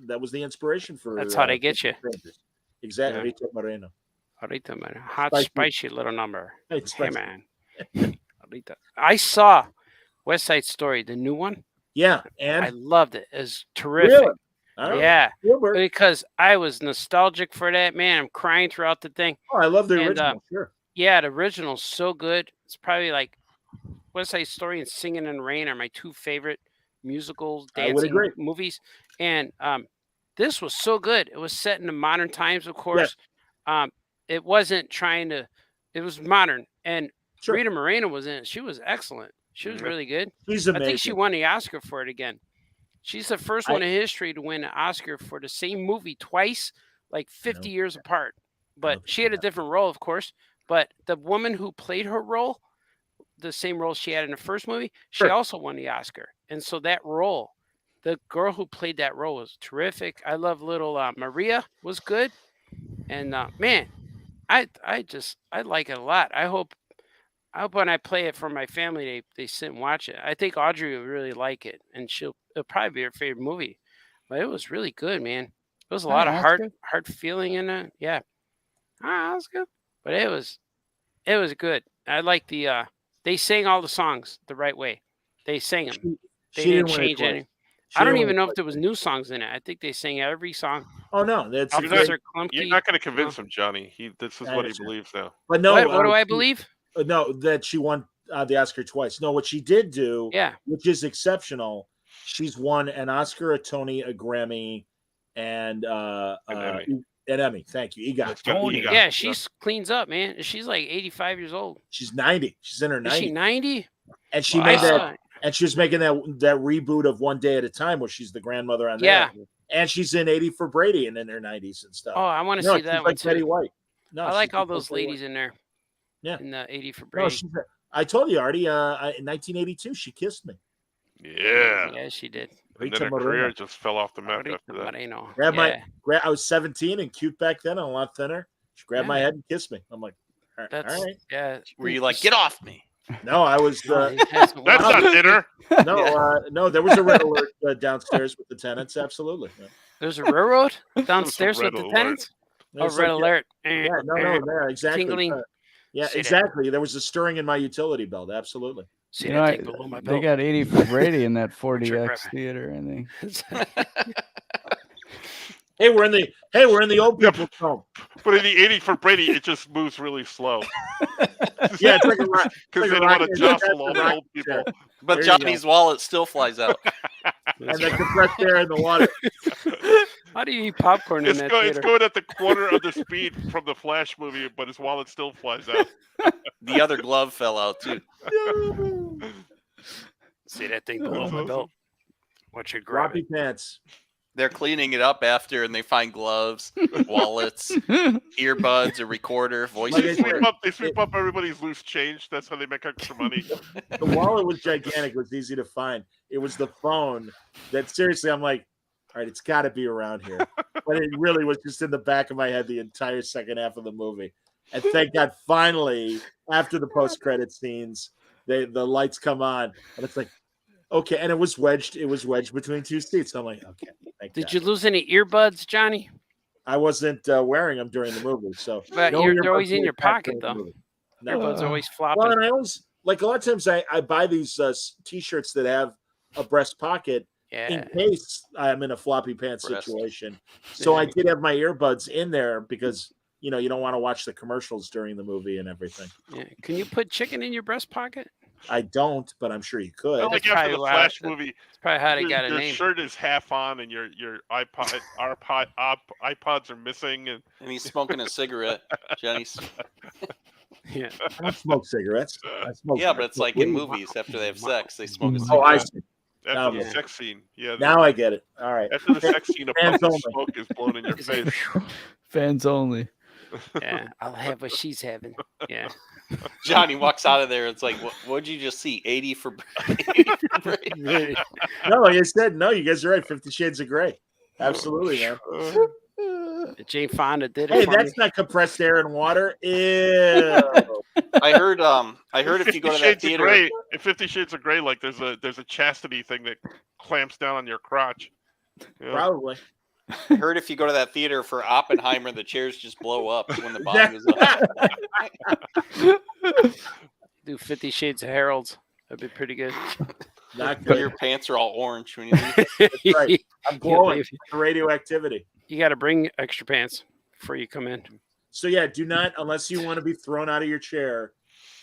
That was the inspiration for. That's how they get you. Exactly, Yeah. Rito Moreno. Orito Moreno. Hot, Spicy. spicy little number. Hey, Hey, spicy. man. Orito. I saw West Side Story, the new one. Yeah, I and loved it. It's terrific. Really? All right. Yeah, Spielberg. because I was nostalgic for that, man. I'm crying throughout the thing. Oh, I love the And, original. Sure. Yeah, the original's so good. It's probably like West Side Story and Singing in the Rain are my two favorite musicals, I would dancing agree. movies. And this was so good. It was set in the modern times, of course. It wasn't trying to. It was modern, and Sure. Rita Moreno was in it. She was excellent. She was Mhm. really good. She's I amazing. think she won the Oscar for it again. She's the first I- one in history to win an Oscar for the same movie twice, like 50 years apart. But Okay. she had a different role, of course. But the woman who played her role, the same role she had in the first movie, she Sure. also won the Oscar. And so that role, the girl who played that role was terrific. I love little Maria was good. And man, I like it a lot. I hope when I play it for my family, they sit and watch it. I think Audrey will really like it, and it'll probably be her favorite movie. But it was really good, man. There was a lot of heart feeling in it. Yeah, that was good. But it was good. I like the they sang all the songs the right way. They sang them. They She didn't win it change twice. any. She I don't didn't even win know it if there was new songs in it. I think they sang every song. twice. Oh no, that's You're not- Officer You're Klumpke. not going to convince him, Johnny. This is I what he understand. believes now. But no, What do I she- believe? No, that she won the Oscar twice. No, what she did do, Yeah. which is exceptional, she's won an Oscar, a Tony, a Grammy, and Emmy. an Emmy. Thank you, EGOT. That's got Tony. ego. Yeah, she's cleans up, man. She's like 85 years old. She's 90. She's in her Is she 90s, 90? and she I made that. saw it. And she was making that reboot of One Day at a Time, where she's the grandmother on Yeah. there. And she's in 80 for Brady and in her 90s and stuff. Oh, I want to no, see she's that one like Betty too. White. No, I like she's all like those Betty White. ladies in there. Yeah. In the 80 for No, Brady. I told you already. In 1982, she kissed me. Yeah. Yeah, she did. And then Rita her Moreno. career just fell off the map Rita after that. Moreno. Grabbed Yeah, I was 17 and cute back then and a lot thinner. She grabbed my Yeah. head and kissed me. I'm like, all that's right. yeah. Were you like, get off me? No, I was. No, it hasn't That's worked. not dinner. No, there was a red alert downstairs with the tenants. Absolutely. Yeah. There's a railroad downstairs red with the alert. tenants. Oh, It's red like, alert. Yeah, no, exactly. Tingling. Yeah, See that? exactly. There was a stirring in my utility belt. Absolutely. See You that know, thing below my they belt? got 80 for Brady in that Trick 40X rabbit. theater, I think. Hey, we're in the old Yeah. people's home. But in the 80 for Brady, it just moves really slow. Yeah, it's like a rock. Because like they a don't want rocket- to jostle that's all a the rocket old people. chair. But There you Johnny's wallet still flies out. And the compressed air in the water. How do you eat popcorn in It's, that it's theater? going at the quarter of the speed from the Flash movie, but his wallet still flies out. The other glove fell out too. See that thing below my belt? Watch it grab Floppy it. pants. They're cleaning it up after, and they find gloves, wallets, earbuds, a recorder, voice Like I They said, recorder. sweep up everybody's loose change. That's how they make extra money. The wallet was gigantic. It was easy to find. It was the phone that seriously, I'm like, all right, it's got to be around here. But it really was just in the back of my head the entire second half of the movie. And thank God, finally, after the post-credit scenes, the lights come on, and it's like, okay. And it was wedged between two seats. I'm like, okay. Thank Did God. you lose any earbuds, Johnny? I wasn't wearing them during the movie, so But no they're earbuds always in were your packed pocket, during the though. movie. No. Earbuds always flopping. Well, and I always like a lot of times I buy these t-shirts that have a breast pocket yeah. in case I'm in a floppy pants Breast. situation. So I Yeah. did have my earbuds in there because you don't want to watch the commercials during the movie and everything. Yeah. Can you put chicken in your breast pocket? I don't, but I'm sure you could. Well, like That's after probably the why Flash I- movie, That's probably how they got a your name. shirt is half on and your iPods are missing. And And he's smoking a cigarette. Johnny's. Yeah. I don't smoke cigarettes. I smoke. Yeah, but it's like in weed. movies after they have sex, they smoke a Oh, cigarette. I see. after the Yeah. sex scene, yeah. Now I get it. All right. After the sex scene, a Fans puff of only. smoke is blown in your He's like, face. Fans only. yeah. I'll have what she's having. Yeah. Johnny walks out of there. It's like, what'd you just see? 80 for Brady. No, like I said, no, you guys are right. 50 Shades of Grey. Absolutely, man. Jane Fonda did it Hey, for that's me. not compressed air and water. Ew. I heard if you go to that 50 Shades of theater, Grey, in 50 Shades of Grey, like there's a chastity thing that clamps down on your crotch. You know? Probably. I heard if you go to that theater for Oppenheimer, the chairs just blow up when the bomb goes up. Do 50 Shades of Harold's. That'd be pretty good. Not But your good. pants are all orange when you leave. right. I'm glowing. baby. The radioactivity. You got to bring extra pants before you come in. So yeah, do not, unless you want to be thrown out of your chair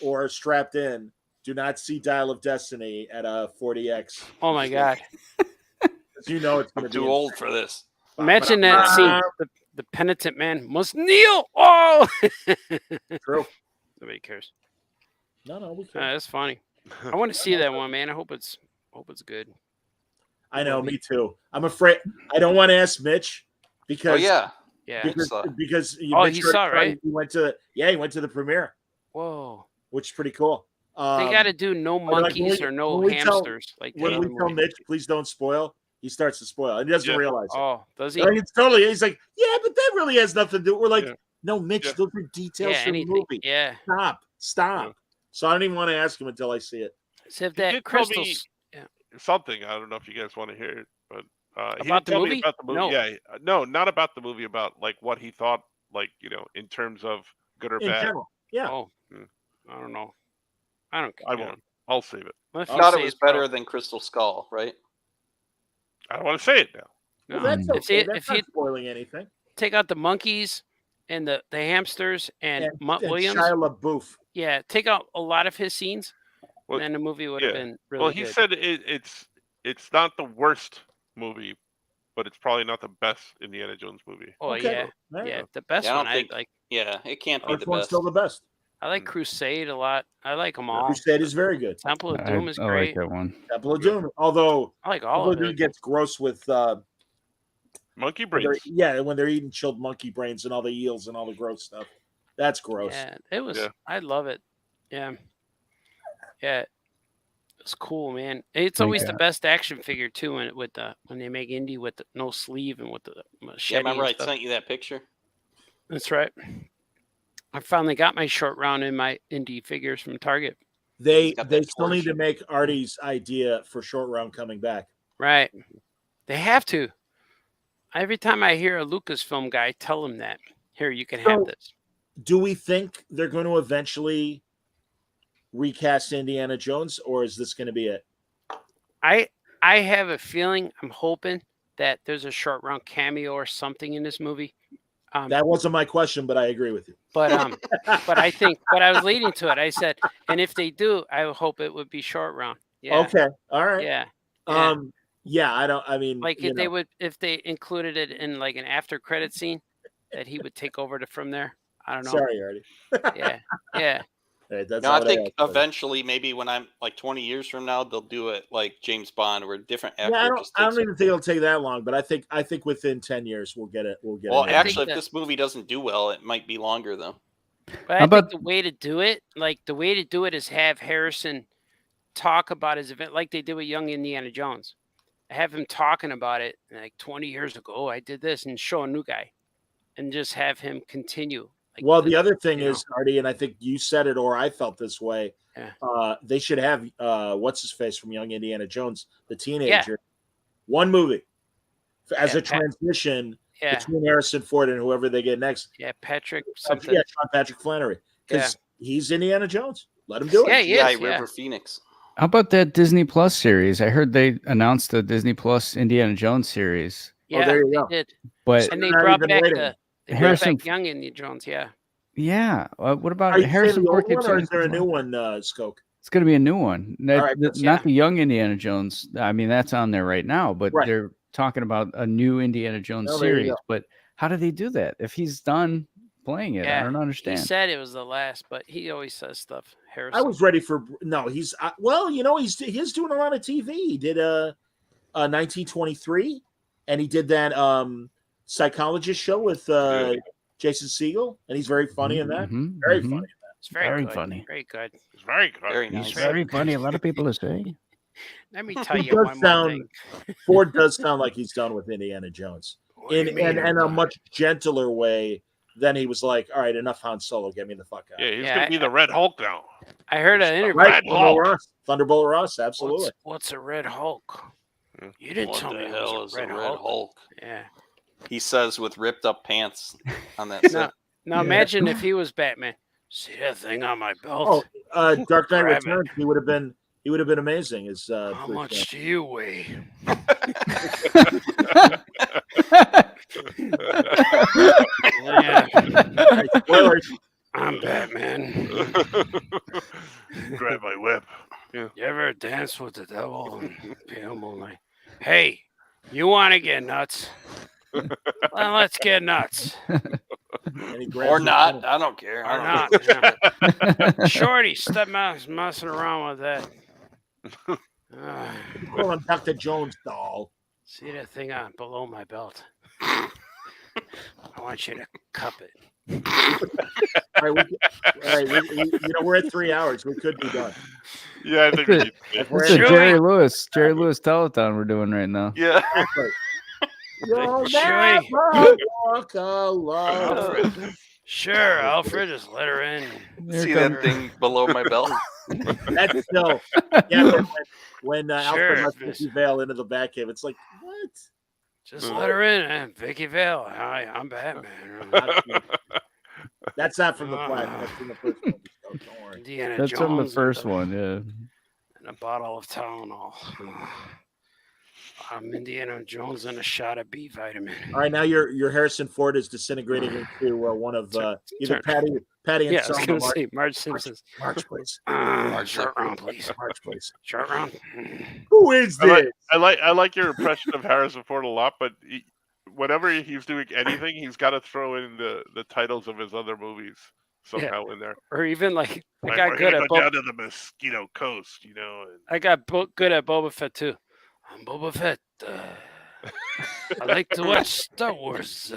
or strapped in, do not see Dial of Destiny at a 40X. Oh my God. You know it's going I'm to be too old for this. Imagine that scene. The penitent man must kneel. Oh, True. nobody cares. No, we can. That's funny. I want to see that one, man. I hope it's good. I know, me too. I'm afraid I don't want to ask Mitch because Oh yeah, Yeah. because, saw it. because Oh, Mitch he heard saw it, about right? it. He went to the premiere, Whoa. which is pretty cool. They got to do no like, when monkeys we- or no when we tell- hamsters. Like the when other we tell movie. Mitch, please don't spoil, he starts to spoil. And he doesn't Yeah. realize it. Oh, does he? Like, it's totally. He's like, yeah, but that really has nothing to do. We're like, Yeah. no, Mitch, Yeah. those are details Yeah, from anything. the movie. Yeah. Stop. Yeah. So I don't even want to ask him until I see it. So if He that did tell me crystals. something. I don't know if you guys want to hear it, but he About didn't the tell me movie? about the movie. No. Yeah, no, not about the movie. About like what he thought, like in terms of good or In bad. general, yeah. Oh, I don't know. I don't. I won't. I'll save it. I thought it was better than Crystal Skull, right? I don't want to say it now. Well, No. that's okay. That's if not you spoiling anything. take out the monkeys and the hamsters and Mutt Williams, Shia LaBeouf. yeah, take out a lot of his scenes, Well, then the movie would have yeah. been really Well, he good. said it's not the worst movie, but it's probably not the best Indiana Jones movie. Oh Okay. yeah, the best Yeah, I one. don't I think- like. Yeah, it can't be Which the one's best. still the best? I like Crusade a lot. I like them all. Crusade is very good. Temple of I, Doom is I like great. that one. Temple of Doom. Although I like Temple all of of Doom it. gets gross with Monkey when they're- Brains. yeah, when they're eating chilled monkey brains and all the eels and all the gross stuff. That's gross. Yeah, it was. Yeah. I love it. Yeah, yeah. It's cool, man. It's always the best action figure too, when they make Indy with no sleeve and with the machete. Yeah, remember and I stuff. sent you that picture? That's right. I finally got my short round in my Indy figures from Target. They got that still need torch. to make Artie's idea for short round coming back. Right. They have to. Every time I hear a Lucasfilm guy tell him that, here, you can have this. Do we think they're going to eventually recast Indiana Jones, or is this going to be it? I have a feeling, I'm hoping that there's a short round cameo or something in this movie. That wasn't my question, but I agree with you. But I think, but I was leading to it. I said, and if they do, I hope it would be short round. Yeah. Okay. All right. Yeah. Yeah. I mean, like if they included it in like an after credit scene, that he would take over from there. I don't know. Sorry, Artie. Yeah. Yeah. Right, that's No, I all think asked. eventually, maybe when I'm like 20 years from now, they'll do it like James Bond, where a different actor Yeah, just I takes don't it. even think it'll take that long, but I think within 10 years we'll get it. Well, it. actually, if this movie doesn't do well, it might be longer though. But I think the way to do it, is have Harrison talk about his event like they did with Young Indiana Jones. Have him talking about it like 20 years ago. I did this, and show a new guy, and just have him continue. Well, the other thing is, Artie, and I think you said it, or I felt this way. Yeah. They should have what's his face from Young Indiana Jones, the teenager, one movie as a transition between Harrison Ford and whoever they get next. Yeah, Patrick something. Yeah, Sean Patrick Flannery, because he's Indiana Jones. Let him do it. Yeah, River Phoenix. How about that Disney Plus series? I heard they announced the Disney Plus Indiana Jones series. Yeah, there you go. They did. But And they brought back Harrison Young Indiana Jones. Yeah. Yeah. What about Are you Harrison saying the Ford? old one, or is there a new one, Skoke? It's going to be a new one. right, Not the Young Indiana Jones. I mean, that's on there right now, but they're talking about a new Indiana Jones series. But how do they do that? If he's done playing it, I don't understand. He said it was the last, but he always says stuff. Harrison. I was ready for he's he's doing a lot of TV. He did 1923, and he did that psychologist show with Jason Segel, and he's very funny in that. Very funny in that. It's very good. funny. Very good. It's very good. Very nice. He's very funny. A lot of people are saying. Let me tell you one more thing. Ford does sound like he's done with Indiana Jones in a much gentler way than he was like, all right, enough Han Solo, get me the fuck out. Yeah, he's gonna be the Red Hulk now. I heard an interview. Right, Thunderbolt Ross, absolutely. What's a Red Hulk? You didn't tell me What the hell is a Red Hulk? Yeah. He says with ripped up pants on that set. Now imagine if he was Batman. See that thing on my belt? Oh, Dark Knight Grab Returns. He would have been amazing. As how much do you weigh? I'm Batman. Grab my whip. Yeah. You ever dance with the devil in pale moonlight? Hey, you want to get nuts? Well, let's get nuts. Or not. I don't care. Or not. Shorty, stop messing around with that. Call him Dr. Jones doll. See that thing on below my belt? I want you to cup it. All right, we're at 3 hours. We could be done. Yeah, I think we It's a Jerry Lewis telethon we're doing right now. Yeah. You'll Chewy. never walk alone. Sure, Alfred, just let her in. See that thing below my belt? That's still, when Alfred lets Vicky Vale into the Batcave, it's like, what? Just let her in, Vicky Vale. Hi, I'm Batman. That's not from the Flash. That's from the first one. So don't worry. Indiana That's Jones from the first one, yeah. And a bottle of Tylenol. I'm Indiana Jones and a shot of B vitamin. All right, now your Harrison Ford is disintegrating into one of either Patty and yeah, I was going to Selma. say Marge Simpsons. March, please. Short round, please. March, please. Short round. Who is this? I like your impression of Harrison Ford a lot, but whenever he's doing anything, he's got to throw in the titles of his other movies somehow in there. Or even like I Like, got we're good gonna at go down to the Mosquito Coast, you know. And I got good at Boba Fett too. I'm Boba Fett. I like to watch Star Wars.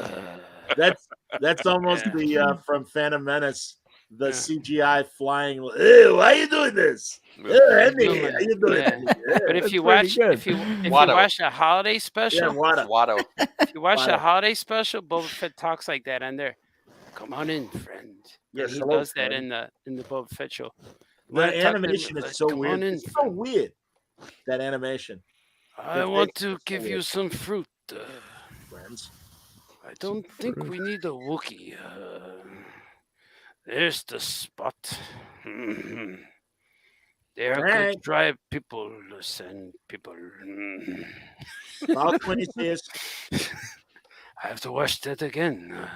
That's almost the from Phantom Menace the Yeah. CGI flying. Hey, why are you doing this? Hey, Andy, doing how you doing? Yeah. Andy? Yeah. But if That's you pretty watch, good. if you Watto. watch a holiday Yeah, special, Wada. Watto. if you watch Watto. a holiday special, Boba Fett talks like that on there. Come on in, friend. Yes, And he hello, does that friend. in the Boba Fett show. The Wanna talk to him, animation like, is so "Come weird. on in, It's so friend. weird. That animation, I Their want faces are to so give you weird. some fruit. friends. I don't think we need a Wookiee. There's the spot. They're Alright. good drive people, listen, people. About 20 years. I have to watch that again.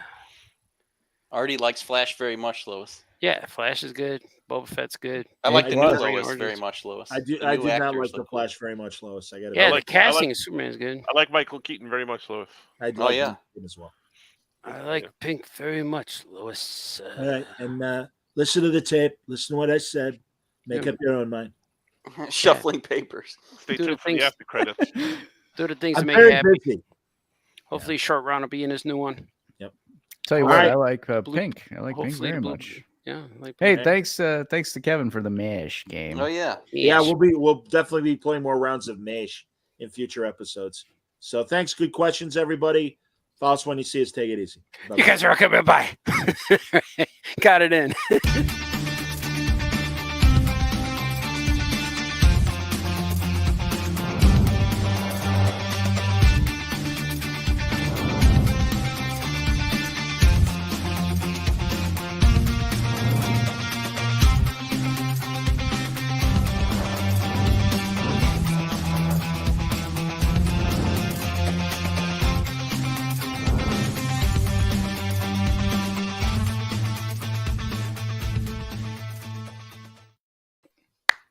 Artie likes Flash very much, Lois. Yeah, Flash is good. Boba Fett's good. I like I the was. new Green Lois Origins. very much, Lois. I do. The I new did not actor like is so the cool. Flash very much, Lois. I got to. Yeah, like- the casting I like- of Superman is good. I like Michael Keaton very much, Lois. I do Oh, like yeah. him as well. I like Pink very much, Lois. All right, and listen to the tape. Listen to what I said. Make Yeah. up your own mind. Shuffling papers. Stay Do the tuned for the things- after credits. Do the things that I'm make you very happy. busy. Hopefully, Short Round will be in his new one. Tell you All what, right. I like Blue- Pink. I like Pink Hopefully, very Blue- much. Yeah, I like Hey, Blue. thanks to Kevin for the MASH game. Oh yeah. Yeah, Yes. we'll definitely be playing more rounds of Mash in future episodes. So thanks, good questions, everybody. Follow us when you see us. Take it easy. Bye-bye. You guys are okay. Bye. Got it in.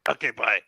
Okay, bye.